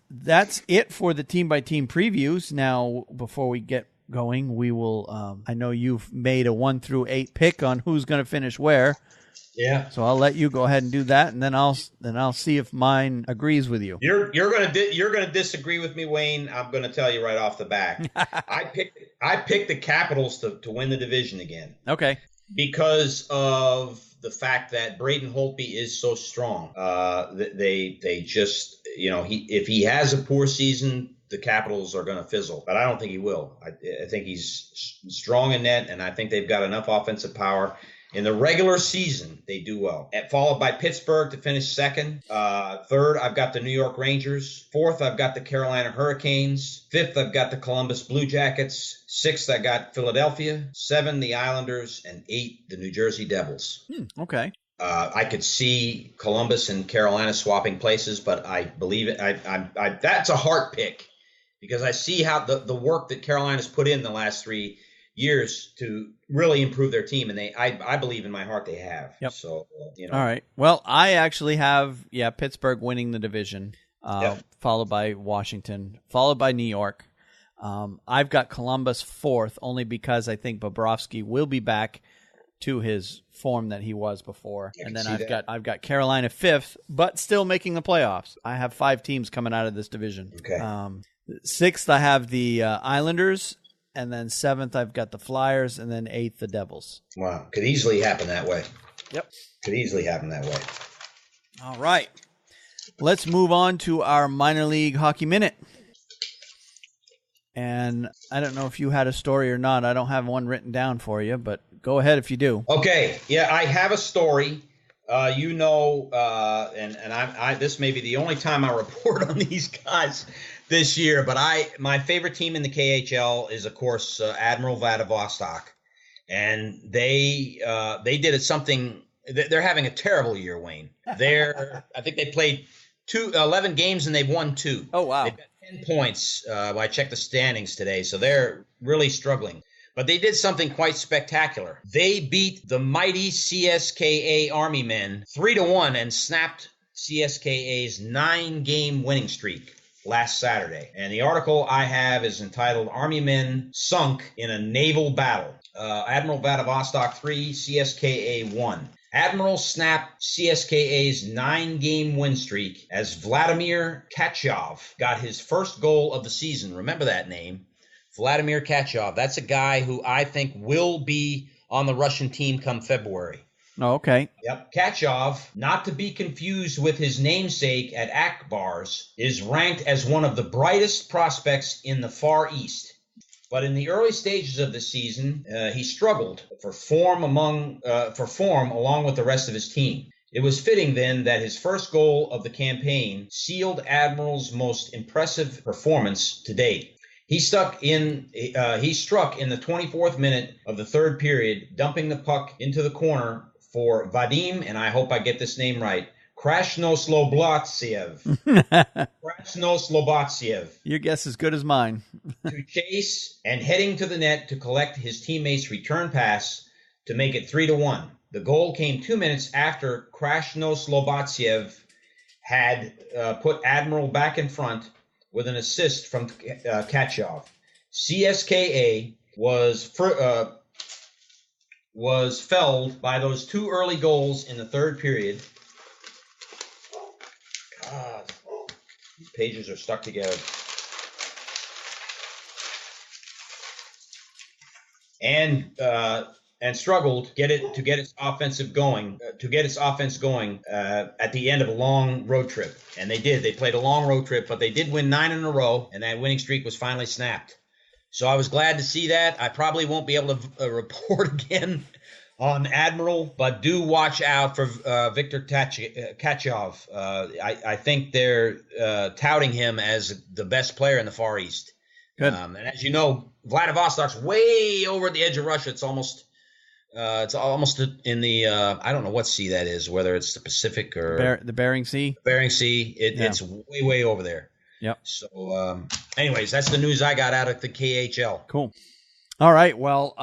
it for the team by team previews. Now, before we get going, we will. I know you've made a 1 through 8 pick on who's going to finish where. Yeah. So I'll let you go ahead and do that, and then I'll see if mine agrees with you. You're gonna disagree with me, Wayne. I'm gonna tell you right off the bat. I picked the Capitals to win the division again. Okay. Because of the fact that Braden Holtby is so strong. They just if he has a poor season, the Capitals are going to fizzle, but I don't think he will. I think he's strong in net, and I think they've got enough offensive power. In the regular season, they do well. Followed by Pittsburgh to finish second. Third, I've got the New York Rangers. Fourth, I've got the Carolina Hurricanes. Fifth, I've got the Columbus Blue Jackets. Sixth, I got Philadelphia. 7, the Islanders. And 8, the New Jersey Devils. Okay. I could see Columbus and Carolina swapping places, but I believe it. That's a heart pick because I see how the work that Carolina's put in the last 3 years to really improve their team, and I believe in my heart they have. Yep. So All right. Well, I actually have Pittsburgh winning the division, followed by Washington, followed by New York. I've got Columbus 4th only because I think Bobrovsky will be back to his form that he was before, and then I've got Carolina 5th, but still making the playoffs. I have 5 teams coming out of this division. Okay. 6th, I have the Islanders. And then 7th, I've got the Flyers, and then 8th, the Devils. Wow. Could easily happen that way. Yep. Could easily happen that way. All right. Let's move on to our minor league hockey minute. And I don't know if you had a story or not. I don't have one written down for you, but go ahead if you do. Okay. Yeah, I have a story. And I this may be the only time I report on these guys this year, but my favorite team in the KHL is, of course, Admiral Vladivostok, and they did something. They're having a terrible year, Wayne. I think they played 11 games and they've won 2. Oh wow! They've got 10 points. I checked the standings today, so they're really struggling. But they did something quite spectacular. They beat the mighty CSKA Army men 3-1 and snapped CSKA's 9-game winning streak last Saturday. And the article I have is entitled Army Men Sunk in a Naval Battle. Admiral Vladivostok 3, CSKA 1. Admiral snapped CSKA's 9-game win streak as Vladimir Kachov got his first goal of the season. Remember that name, Vladimir Kachov. That's a guy who I think will be on the Russian team come February. Oh, okay. Yep. Kachov, not to be confused with his namesake at Akbars, is ranked as one of the brightest prospects in the Far East. But in the early stages of the season, he struggled for form along with the rest of his team. It was fitting then that his first goal of the campaign sealed Admiral's most impressive performance to date. He struck in the 24th minute of the third period, dumping the puck into the corner for Vadim, and I hope I get this name right, Krasnoslobodsev. Krasnoslobodsev. Your guess is as good as mine. To chase and heading to the net to collect his teammate's return pass to make it 3-1. The goal came 2 minutes after Krasnoslobodsev had put Admiral back in front with an assist from Kachov. CSKA was felled by those 2 early goals in the third period. God, these pages are stuck together. And struggled to get its offense going at the end of a long road trip. And they did. They played a long road trip, but they did win 9 in a row, and that winning streak was finally snapped. So I was glad to see that. I probably won't be able to report again on Admiral, but do watch out for Viktor Kachov. I think they're touting him as the best player in the Far East. Good. And as you know, Vladivostok's way over at the edge of Russia. It's almost in the I don't know what sea that is, whether it's the Pacific or the Bering Sea. Bering Sea. It's way over there. Yep. So, anyways, that's the news I got out of the KHL. Cool. All right. Well,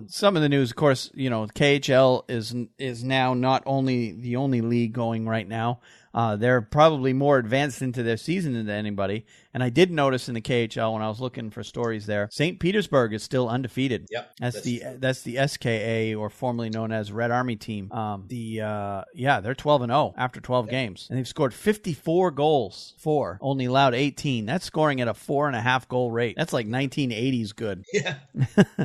some of the news, of course, KHL is now not only the only league going right now. They're probably more advanced into their season than anybody. And I did notice in the KHL when I was looking for stories there, St. Petersburg is still undefeated. Yep. That's the SKA, or formerly known as Red Army team. They're 12-0 after 12 games, and they've scored 54 goals. Only allowed 18. That's scoring at a 4.5 goal rate. That's like 1980s good. Yeah.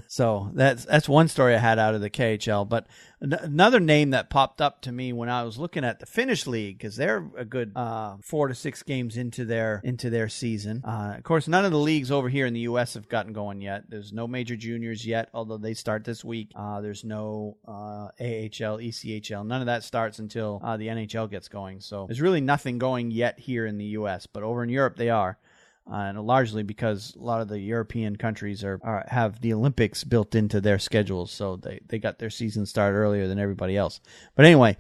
So that's one story I had out of the KHL. But another name that popped up to me when I was looking at the Finnish league, because they're a good 4 to 6 games into their season. Of course, none of the leagues over here in the U.S. have gotten going yet. There's no major juniors yet, although they start this week. There's no AHL, ECHL. None of that starts until the NHL gets going. So there's really nothing going yet here in the U.S., but over in Europe they are. And largely because a lot of the European countries have the Olympics built into their schedules, so they got their season started earlier than everybody else. But anyway,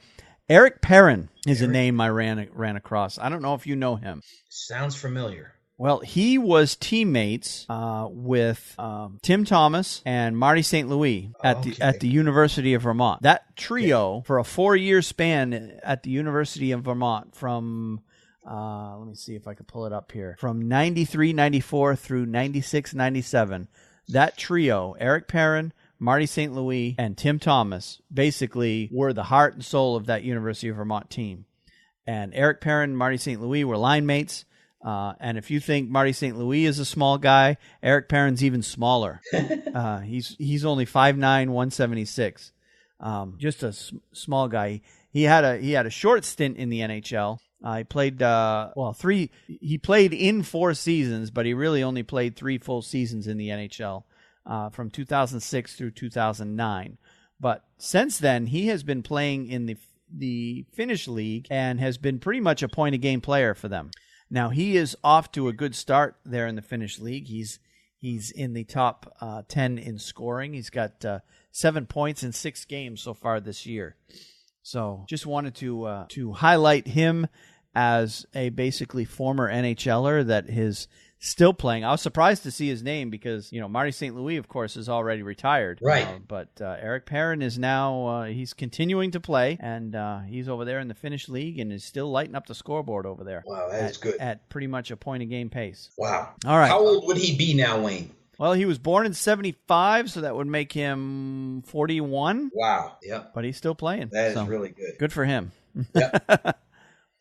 Eric Perrin is a name I ran across. I don't know if you know him. Sounds familiar. Well, he was teammates with Tim Thomas and Marty St. Louis at the University of Vermont. That trio, for a 4-year span at the University of Vermont from... let me see if I can pull it up here. From 93-94 through 96-97, that trio, Eric Perrin, Marty St. Louis, and Tim Thomas, basically were the heart and soul of that University of Vermont team. And Eric Perrin and Marty St. Louis were line mates. And if you think Marty St. Louis is a small guy, Eric Perrin's even smaller. He's only 5'9", 176. Just a small guy. He had a short stint in the NHL. He played He played in 4 seasons, but he really only played 3 full seasons in the NHL, from 2006 through 2009. But since then, he has been playing in the Finnish league and has been pretty much a point-a-game player for them. Now he is off to a good start there in the Finnish league. He's in the top 10 in scoring. He's got 7 points in 6 games so far this year. So just wanted to highlight him as a basically former NHLer, that his still playing. I was surprised to see his name because, Marty St. Louis, of course, is already retired. Right. But Eric Perrin is now, he's continuing to play, and he's over there in the Finnish league and is still lighting up the scoreboard over there. Wow, that is good. At pretty much a point-a-game pace. Wow. All right. How old would he be now, Wayne? Well, he was born in 75, so that would make him 41. Wow. Yeah. But he's still playing. That is really good. Good for him. Yeah.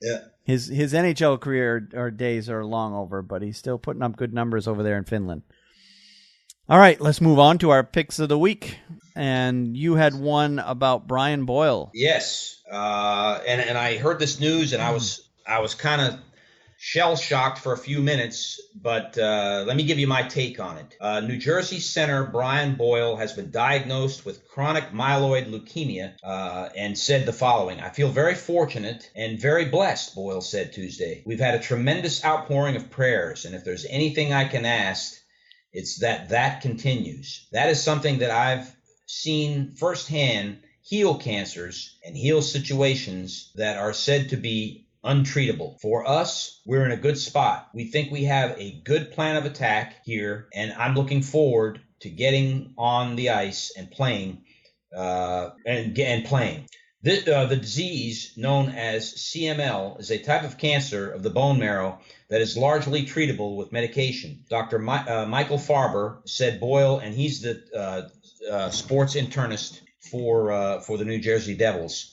Yeah. His NHL career or days are long over, but he's still putting up good numbers over there in Finland. All right, let's move on to our picks of the week. And you had one about Brian Boyle. Yes. And I heard this news, and I was kind of shell-shocked for a few minutes, but let me give you my take on it. New Jersey center Brian Boyle has been diagnosed with chronic myeloid leukemia and said the following: "I feel very fortunate and very blessed," Boyle said Tuesday. "We've had a tremendous outpouring of prayers, and if there's anything I can ask, it's that continues. That is something that I've seen firsthand heal cancers and heal situations that are said to be untreatable. For us, we're in a good spot. We think we have a good plan of attack here, and I'm looking forward to getting on the ice and playing and playing. The disease known as CML is a type of cancer of the bone marrow that is largely treatable with medication." Dr. Michael Farber said Boyle, and he's the sports internist for the New Jersey Devils,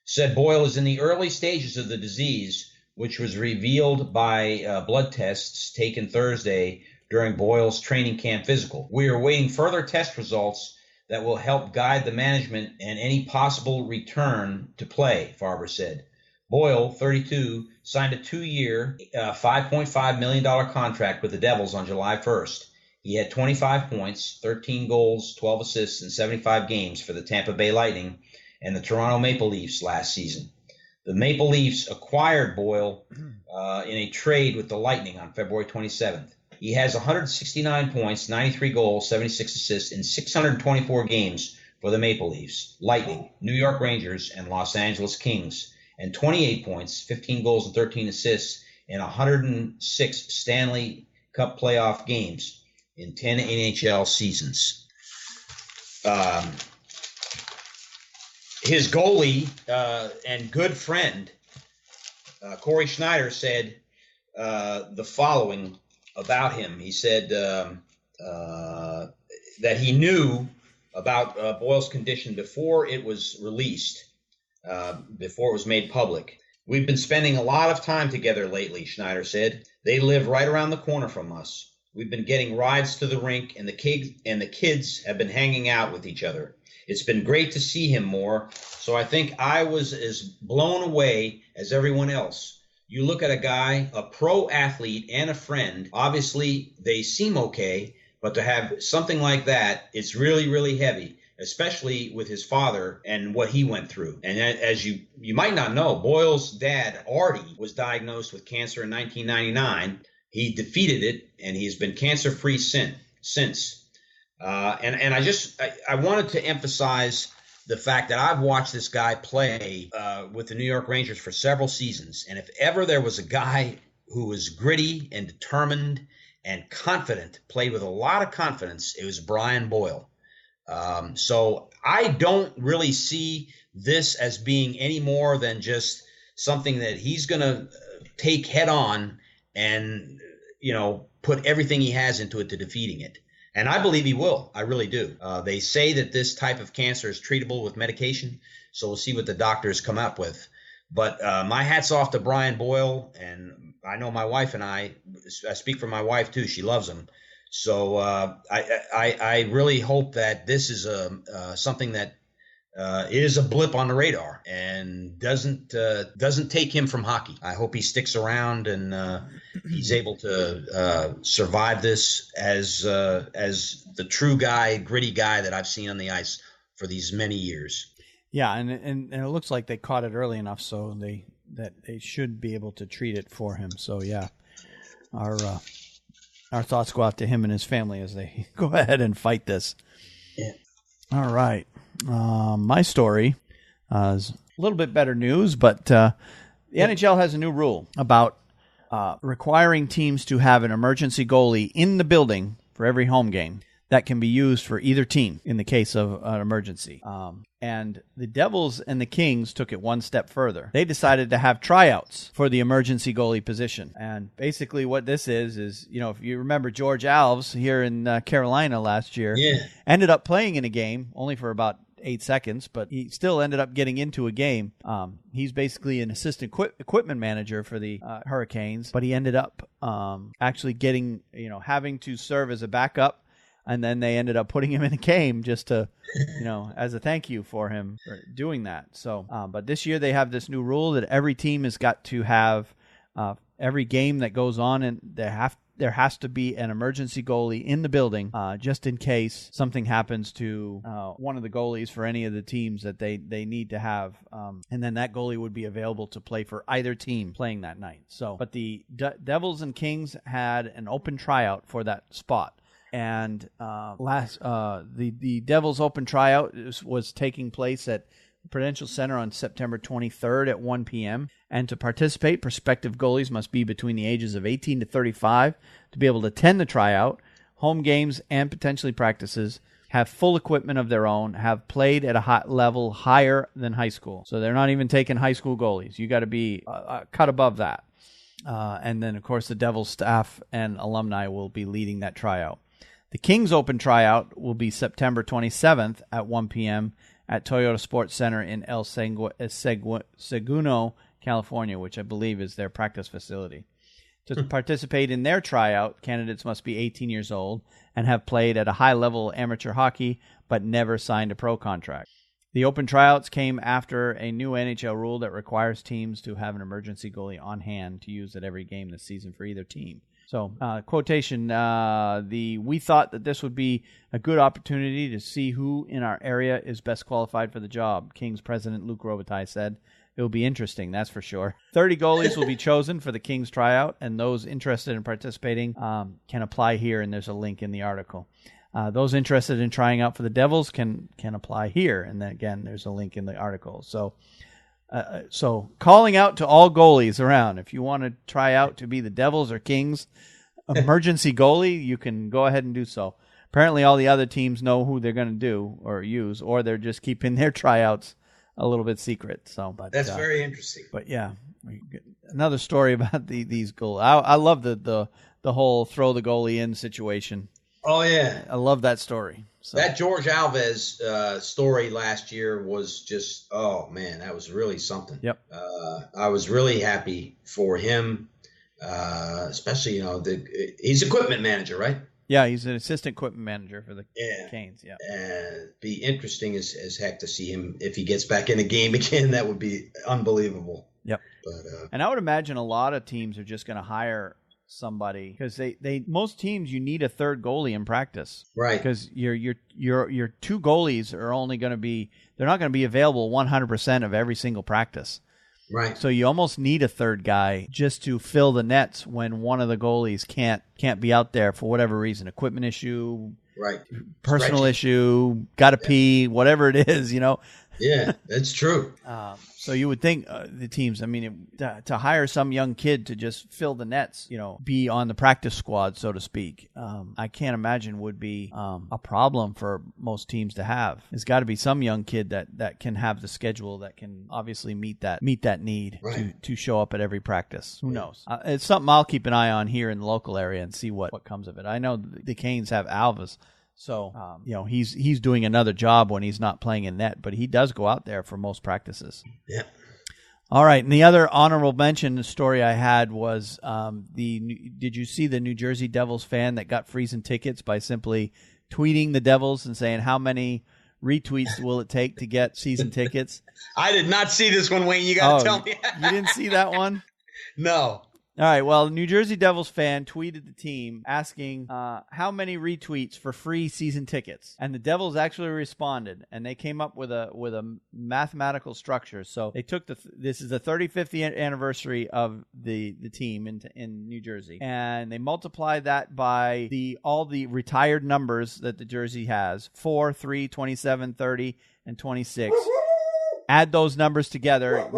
said Boyle is in the early stages of the disease, which was revealed by blood tests taken Thursday during Boyle's training camp physical. "We are awaiting further test results that will help guide the management and any possible return to play," Farber said. Boyle, 32, signed a 2-year, $5.5 million contract with the Devils on July 1st. He had 25 points, 13 goals, 12 assists in 75 games for the Tampa Bay Lightning and the Toronto Maple Leafs last season. The Maple Leafs acquired Boyle in a trade with the Lightning on February 27th. He has 169 points, 93 goals, 76 assists in 624 games for the Maple Leafs, Lightning, New York Rangers, and Los Angeles Kings, and 28 points, 15 goals, and 13 assists in 106 Stanley Cup playoff games in 10 NHL seasons. His goalie and good friend, Corey Schneider, said the following about him. He said that he knew about Boyle's condition before it was released, before it was made public. "We've been spending a lot of time together lately," Schneider said. "They live right around the corner from us. We've been getting rides to the rink, and the kids have been hanging out with each other. It's been great to see him more, so I think I was as blown away as everyone else. You look at a guy, a pro athlete and a friend, obviously they seem okay, but to have something like that, it's really, really heavy, especially with his father and what he went through." And as you might not know, Boyle's dad, Artie, was diagnosed with cancer in 1999. He defeated it, and he's been cancer-free since. And I wanted to emphasize the fact that I've watched this guy play with the New York Rangers for several seasons. And if ever there was a guy who was gritty and determined and confident, played with a lot of confidence, it was Brian Boyle. So I don't really see this as being any more than just something that he's going to take head on and, put everything he has into it to defeating it. And I believe he will. I really do. They say that this type of cancer is treatable with medication, so we'll see what the doctors come up with. But my hat's off to Brian Boyle, and I know my wife and I speak for my wife too. She loves him. So I really hope that this is something that is a blip on the radar and doesn't take him from hockey. I hope he sticks around and he's able to survive this as the true guy, gritty guy that I've seen on the ice for these many years. Yeah, and it looks like they caught it early enough so that they should be able to treat it for him. So yeah, our thoughts go out to him and his family as they go ahead and fight this. Yeah. All right. My story is a little bit better news, but the NHL has a new rule about requiring teams to have an emergency goalie in the building for every home game that can be used for either team in the case of an emergency. And the Devils and the Kings took it one step further. They decided to have tryouts for the emergency goalie position. And basically what this is, you know, if you remember George Alves here in Carolina last year, ended up playing in a game only for about 8 seconds, but he still ended up getting into a game. He's basically an assistant equipment manager for the Hurricanes, but he ended up actually getting, you know, having to serve as a backup. And then they ended up putting him in a game just to, you know, as a thank you for him for doing that. So, but this year they have this new rule that every team has got to have every game that goes on, and there has to be an emergency goalie in the building just in case something happens to one of the goalies for any of the teams that they need to have. And then that goalie would be available to play for either team playing that night. So, but the Devils and Kings had an open tryout for that spot. And the Devils Open tryout was taking place at Prudential Center on September 23rd at 1 p.m. And to participate, prospective goalies must be between the ages of 18 to 35 to be able to attend the tryout, home games, and potentially practices, have full equipment of their own, have played at a high level higher than high school. So they're not even taking high school goalies. You got to be cut above that. And then, of course, the Devils staff and alumni will be leading that tryout. The Kings Open tryout will be September 27th at 1 p.m. at Toyota Sports Center in El Segundo, California, which I believe is their practice facility. To participate in their tryout, candidates must be 18 years old and have played at a high level amateur hockey but never signed a pro contract. The open tryouts came after a new NHL rule that requires teams to have an emergency goalie on hand to use at every game this season for either team. So, quotation, we thought that this would be a good opportunity to see who in our area is best qualified for the job, Kings president Luc Robitaille said. It will be interesting, that's for sure. 30 goalies will be chosen for the Kings tryout, and those interested in participating can apply here, and there's a link in the article. Those interested in trying out for the Devils can apply here, and then again, there's a link in the article. So calling out to all goalies around, if you want to try out to be the Devils or Kings emergency goalie, you can go ahead and do so. Apparently all the other teams know who they're going to do or use, or they're just keeping their tryouts a little bit secret. So, but that's very interesting. But yeah, another story about these goals. I love the whole throw the goalie in situation. Oh yeah, I love that story. So. That George Alves story last year was just, oh man, that was really something. Yep. I was really happy for him, especially he's equipment manager, right? Yeah, he's an assistant equipment manager for the Canes. Yeah. Be interesting as heck to see him if he gets back in the game again. That would be unbelievable. Yep. But, and I would imagine a lot of teams are just going to hire somebody because they most teams you need a third goalie in practice, right? Because your two goalies are only going to be they're not going to be available 100% of every single practice, right? So you almost need a third guy just to fill the nets when one of the goalies can't be out there for whatever reason, equipment issue, right? Personal issue, got to pee, whatever it is, Yeah, that's true. So you would think the teams, I mean, to hire some young kid to just fill the nets, be on the practice squad, so to speak, I can't imagine would be a problem for most teams to have. There's got to be some young kid that can have the schedule that can obviously meet that need right. to show up at every practice. Who knows? It's something I'll keep an eye on here in the local area and see what comes of it. I know the Canes have Alves. So, he's doing another job when he's not playing in net, but he does go out there for most practices. Yeah. All right. And the other honorable mention story I had was did you see the New Jersey Devils fan that got season tickets by simply tweeting the Devils and saying, how many retweets will it take to get season tickets? I did not see this one, Wayne. You got to tell me. You didn't see that one? No. All right, well, New Jersey Devils fan tweeted the team asking how many retweets for free season tickets, and the Devils actually responded, and they came up with a mathematical structure. So they took this is the 35th anniversary of the team in New Jersey, and they multiplied that by all the retired numbers that the jersey has: 4, 3, 27, 30, and 26. Add those numbers together.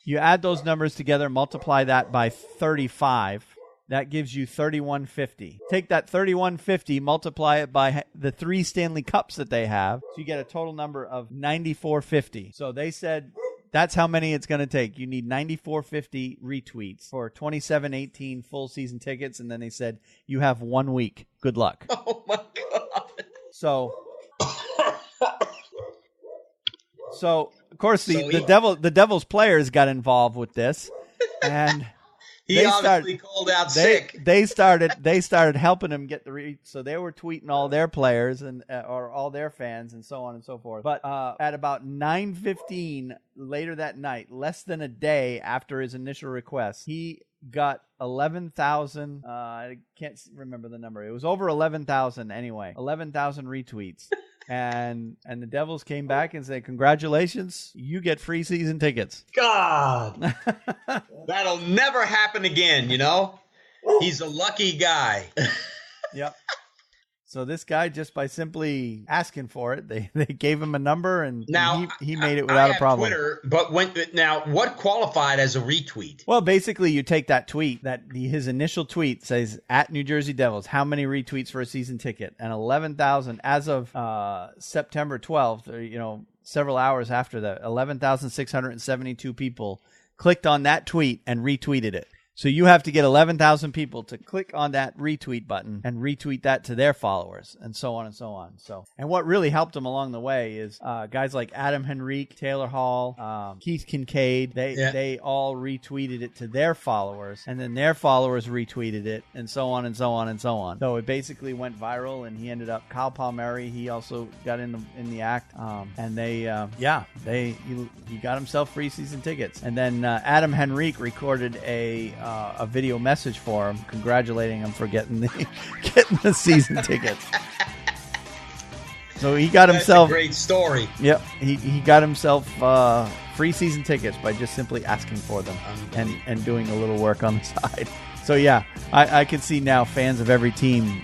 You add those numbers together, multiply that by 35. That gives you 3150. Take that 3150, multiply it by the 3 Stanley Cups that they have, so you get a total number of 9450. So they said that's how many it's going to take. You need 9450 retweets for 27-18 full season tickets, and then they said you have 1 week. Good luck. Oh my God. So of course the Devils players got involved with this, and he obviously called out sick. They started helping him get the so they were tweeting all their players and or all their fans and so on and so forth. But at about 9:15 later that night, less than a day after his initial request, he got 11,000. I can't remember the number. It was over 11,000 anyway. 11,000 retweets. And the Devils came back and said, "Congratulations, you get free season tickets." God, that'll never happen again. He's a lucky guy. Yep. So this guy, just by simply asking for it, they gave him a number, and now he made it without a problem. Twitter, but what qualified as a retweet? Well, basically, you take that tweet, his initial tweet says at New Jersey Devils, how many retweets for a season ticket, and 11,000 as of September 12th. Several hours after that, 11,672 people clicked on that tweet and retweeted it. So you have to get 11,000 people to click on that retweet button and retweet that to their followers, and so on and so on. And what really helped them along the way is guys like Adam Henrique, Taylor Hall, Keith Kincaid. They all retweeted it to their followers, and then their followers retweeted it, and so on and so on and so on. So it basically went viral, and he ended up Kyle Palmieri. He also got in the act, and he got himself free season tickets. And then Adam Henrique recorded a video message for him, congratulating him for getting the season tickets. So he got himself. That's a great story. Yep, he got himself free season tickets by just simply asking for them and doing a little work on the side. So yeah, I can see now fans of every team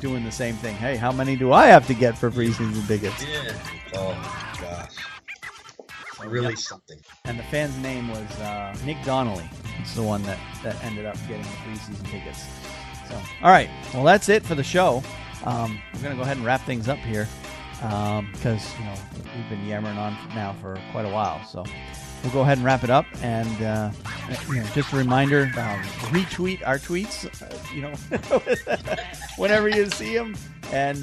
doing the same thing. Hey, how many do I have to get for free season tickets? Yeah. Oh my gosh. Really something. And the fan's name was Nick Donnelly. It's the one that ended up getting the free season tickets. So, all right. Well, that's it for the show. We're going to go ahead and wrap things up here because we've been yammering on now for quite a while. So we'll go ahead and wrap it up. And just a reminder: retweet our tweets. Whenever you see them. And,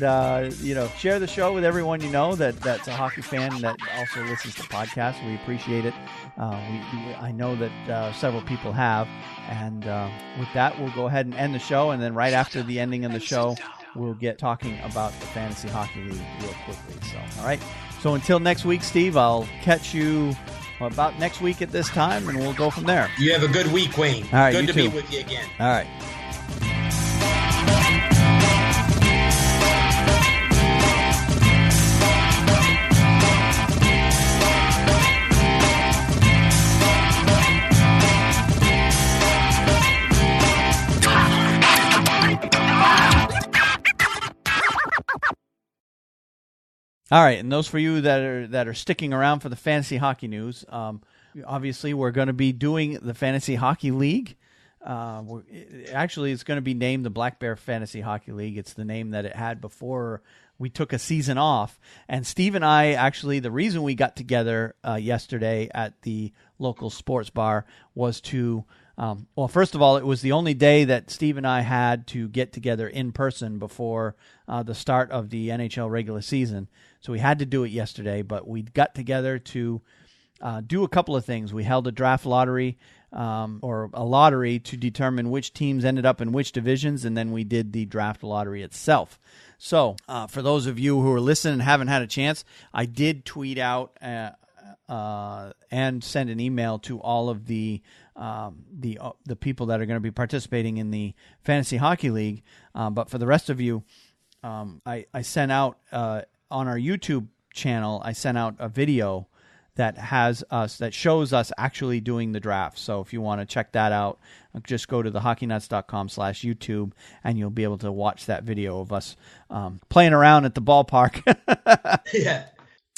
share the show with everyone that's a hockey fan that also listens to podcasts. We appreciate it. I know that several people have. And with that, we'll go ahead and end the show. And then right after the ending of the show, we'll get talking about the Fantasy Hockey League real quickly. So, all right. So until next week, Steve, I'll catch you about next week at this time, and we'll go from there. You have a good week, Wayne. All right, good to too. be with you again. All right. All right, and those for you that are sticking around for the fantasy hockey news, obviously we're going to be doing the Fantasy Hockey League. It's going to be named the Black Bear Fantasy Hockey League. It's the name that it had before we took a season off. And Steve and I, actually, the reason we got together yesterday at the local sports bar was to first of all, it was the only day that Steve and I had to get together in person before the start of the NHL regular season. So we had to do it yesterday, but we got together to do a couple of things. We held a draft lottery, or a lottery to determine which teams ended up in which divisions, and then we did the draft lottery itself. So for those of you who are listening and haven't had a chance, I did tweet out and send an email to all of the people that are going to be participating in the Fantasy Hockey League. But for the rest of you, I sent out on our YouTube channel, I sent out a video that shows us actually doing the draft. So if you want to check that out, just go to thehockeynuts.com/YouTube, and you'll be able to watch that video of us playing around at the ballpark. Yeah.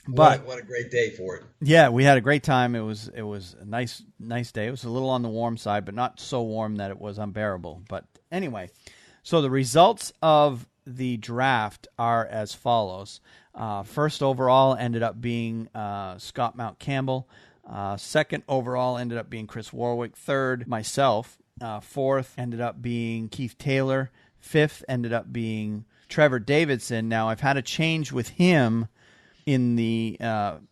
But what a great day for it. Yeah, we had a great time. It was a nice day. It was a little on the warm side, but not so warm that it was unbearable. But anyway, so the results of the draft are as follows. First overall ended up being Scott Mount Campbell. Second overall ended up being Chris Warwick. Third, myself. Fourth ended up being Keith Taylor. Fifth ended up being Trevor Davidson. Now, I've had a change with him in the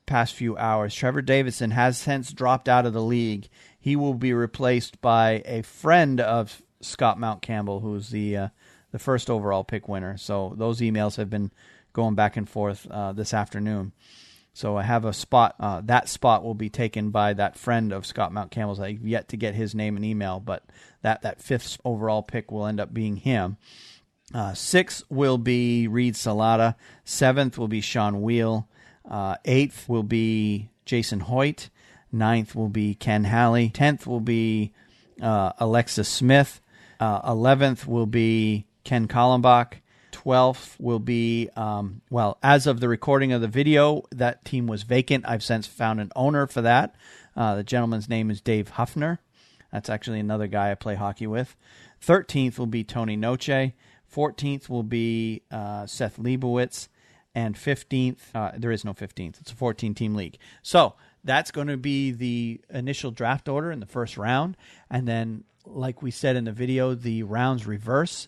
past few hours. Trevor Davidson has since dropped out of the league. He will be replaced by a friend of Scott Mount Campbell, who's the first overall pick winner. So those emails have been going back and forth this afternoon. So I have a spot. That spot will be taken by that friend of Scott Mount Campbell's. I've yet to get his name and email, but that fifth overall pick will end up being him. Sixth will be Reed Salata. Seventh will be Sean Wheel. Eighth will be Jason Hoyt. Ninth will be Ken Halley. 10th will be Alexis Smith. 11th will be Ken Kallenbach. 12th will be, as of the recording of the video, that team was vacant. I've since found an owner for that. The gentleman's name is Dave Huffner. That's actually another guy I play hockey with. 13th will be Tony Noche. 14th will be Seth Leibowitz. And 15th, there is no 15th. It's a 14-team league. So that's going to be the initial draft order in the first round. And then, like we said in the video, the rounds reverse.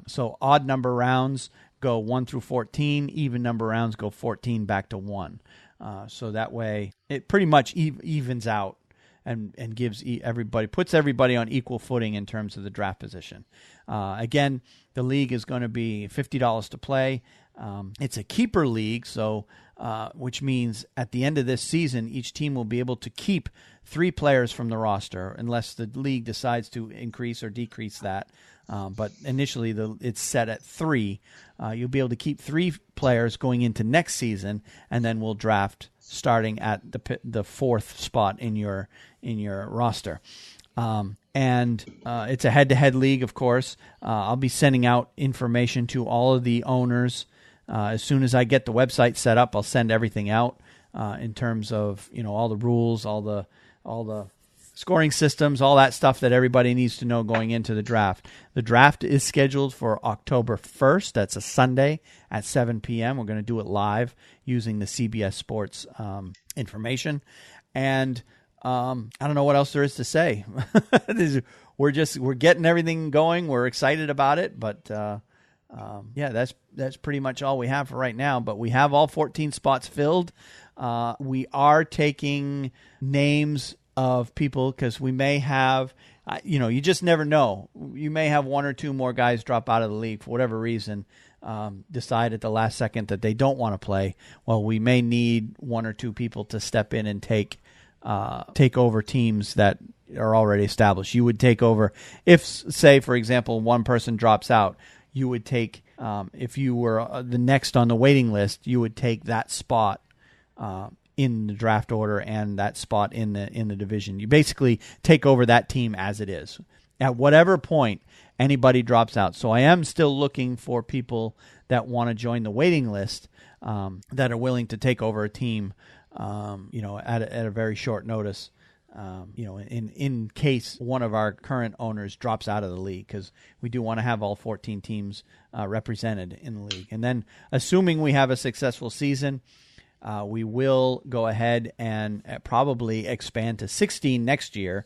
So odd number rounds go 1 through 14. Even number rounds go 14 back to 1. So that way it pretty much evens out and gives everybody, puts everybody on equal footing in terms of the draft position. Again, the league is going to be $50 to play. It's a keeper league, so which means at the end of this season, each team will be able to keep 3 players from the roster unless the league decides to increase or decrease that. But initially, it's set at 3. You'll be able to keep 3 players going into next season, and then we'll draft starting at the 4th spot in your roster. And it's a head-to-head league, of course. I'll be sending out information to all of the owners. As soon as I get the website set up, I'll send everything out in terms of all the rules, all the scoring systems, all that stuff that everybody needs to know going into the draft. The draft is scheduled for October 1st. That's a Sunday at 7 p.m. We're going to do it live using the CBS Sports information. And I don't know what else there is to say. We're getting everything going. We're excited about it, but that's pretty much all we have for right now. But we have all 14 spots filled. We are taking names of people because we may have, you just never know. You may have 1 or 2 more guys drop out of the league for whatever reason, decide at the last second that they don't want to play. Well, we may need 1 or 2 people to step in and take over teams that are already established. You would take over if, say, for example, 1 person drops out. You would take, if you were the next on the waiting list, you would take that spot in the draft order and that spot in the division. You basically take over that team as it is. At whatever point anybody drops out. So I am still looking for people that want to join the waiting list, that are willing to take over a team, at a very short notice. In case one of our current owners drops out of the league, because we do want to have all 14 teams represented in the league. And then, assuming we have a successful season, we will go ahead and probably expand to 16 next year.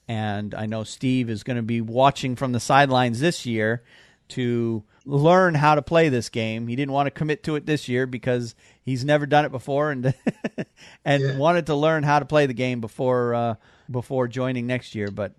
And I know Steve is going to be watching from the sidelines this year to learn how to play this game. He didn't want to commit to it this year because he's never done it before and wanted to learn how to play the game before joining next year. But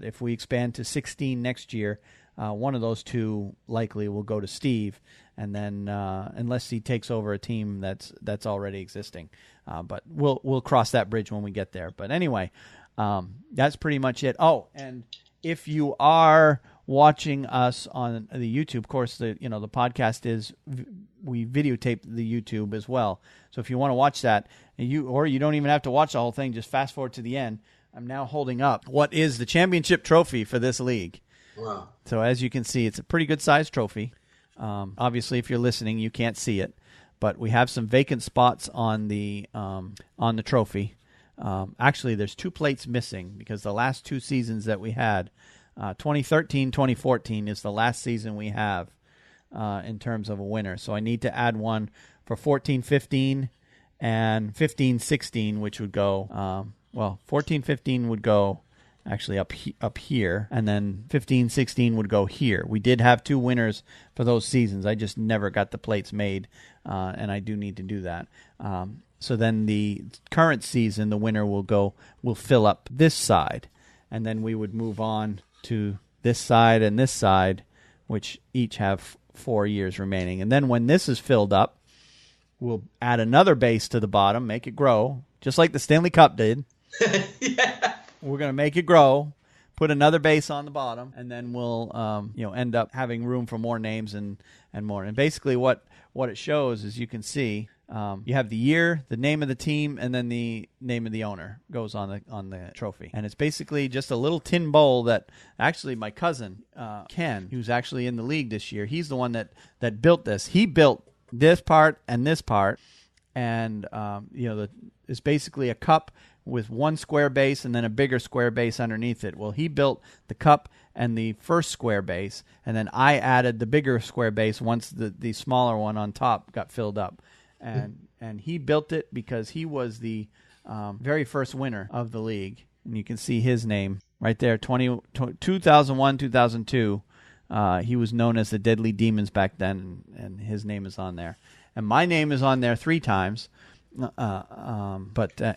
if we expand to 16 next year, one of those 2 likely will go to Steve, and then unless he takes over a team that's already existing. But we'll cross that bridge when we get there. But anyway, that's pretty much it. Oh, and if you are watching us on the YouTube, of course, the podcast is, we videotape the YouTube as well. So if you want to watch that, or you don't even have to watch the whole thing, just fast forward to the end. I'm now holding up what is the championship trophy for this league. Wow. So as you can see, it's a pretty good sized trophy. Obviously, if you're listening, you can't see it, but we have some vacant spots on the trophy. Actually, there's 2 plates missing because the last 2 seasons that we had, 2013, 2014 is the last season we have in terms of a winner. So I need to add one for 14-15 and 15-16, which would go, 14-15 would go actually up here, and then 15-16 would go here. We did have 2 winners for those seasons. I just never got the plates made, and I do need to do that. So then the current season, the winner will fill up this side, and then we would move on to this side and this side, which each have 4 years remaining. And then when this is filled up, we'll add another base to the bottom, make it grow, just like the Stanley Cup did. Yeah. We're going to make it grow, put another base on the bottom, and then we'll end up having room for more names and more. And basically what it shows is, you can see, you have the year, the name of the team, and then the name of the owner goes on the trophy. And it's basically just a little tin bowl that actually my cousin, Ken, who's actually in the league this year, he's the one that built this. He built this part and this part, and it's basically a cup with one square base and then a bigger square base underneath it. Well, he built the cup and the first square base, and then I added the bigger square base once the smaller one on top got filled up. And he built it because he was the very first winner of the league. And you can see his name right there, 2001, 2002. He was known as the Deadly Demons back then, and his name is on there. And my name is on there 3 times.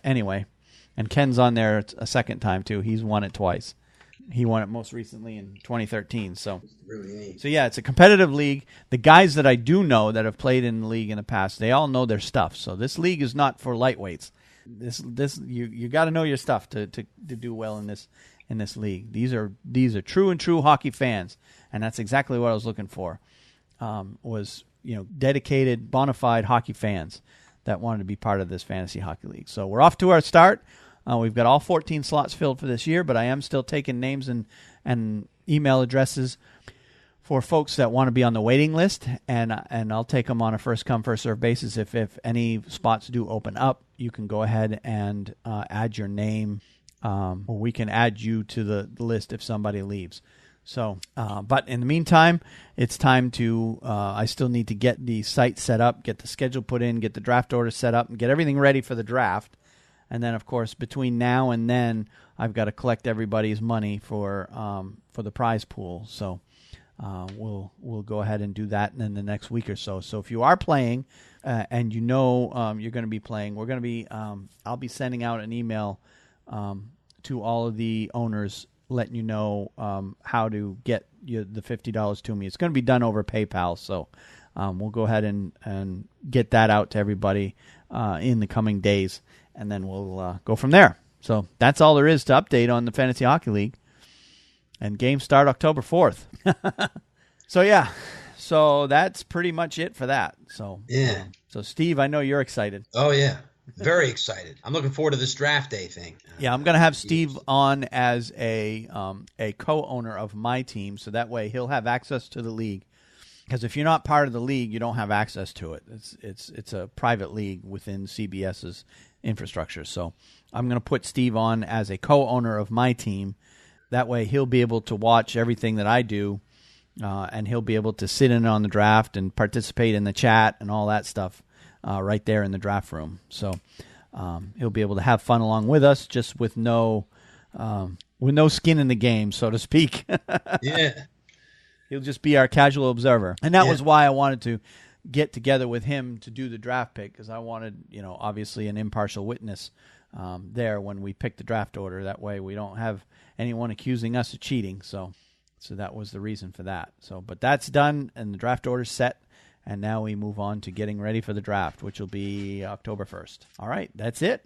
Anyway, and Ken's on there a second time too. He's won it twice. He won it most recently in 2013. So yeah, it's a competitive league. The guys that I do know that have played in the league in the past, they all know their stuff. So this league is not for lightweights. You got to know your stuff to do well in this league. These are true hockey fans, and that's exactly what I was looking for. Was dedicated, bona fide hockey fans that wanted to be part of this fantasy hockey league. So we're off to our start. We've got all 14 slots filled for this year, but I am still taking names and email addresses for folks that want to be on the waiting list, and I'll take them on a first-come, first-served basis. If any spots do open up, you can go ahead and add your name, or we can add you to the list if somebody leaves. So, but in the meantime, it's time to, I still need to get the site set up, get the schedule put in, get the draft order set up, and get everything ready for the draft. And then, of course, between now and then, I've got to collect everybody's money for the prize pool. So we'll go ahead and do that in the next week or so. So if you are playing, and you're going to be playing, we're going to be, I'll be sending out an email to all of the owners, letting you know how to get the $50 to me. It's going to be done over PayPal, so we'll go ahead and get that out to everybody in the coming days, and then we'll go from there. So that's all there is to update on the Fantasy Hockey League. And games start October 4th. So that's pretty much it for that. So yeah. So Steve, I know you're excited. Oh yeah. Very excited. I'm looking forward to this draft day thing. Yeah, I'm going to have Steve on as a co-owner of my team, so that way he'll have access to the league. Because if you're not part of the league, you don't have access to it. It's a private league within CBS's infrastructure. So I'm going to put Steve on as a co-owner of my team. That way he'll be able to watch everything that I do, and he'll be able to sit in on the draft and participate in the chat and all that stuff. Right there in the draft room. So he'll be able to have fun along with us, just with no skin in the game, so to speak. Yeah. He'll just be our casual observer. And that was why I wanted to get together with him to do the draft pick, because I wanted, obviously an impartial witness there when we pick the draft order. That way we don't have anyone accusing us of cheating. So that was the reason for that. So, but that's done, and the draft order's set. And now we move on to getting ready for the draft, which will be October 1st. All right, that's it.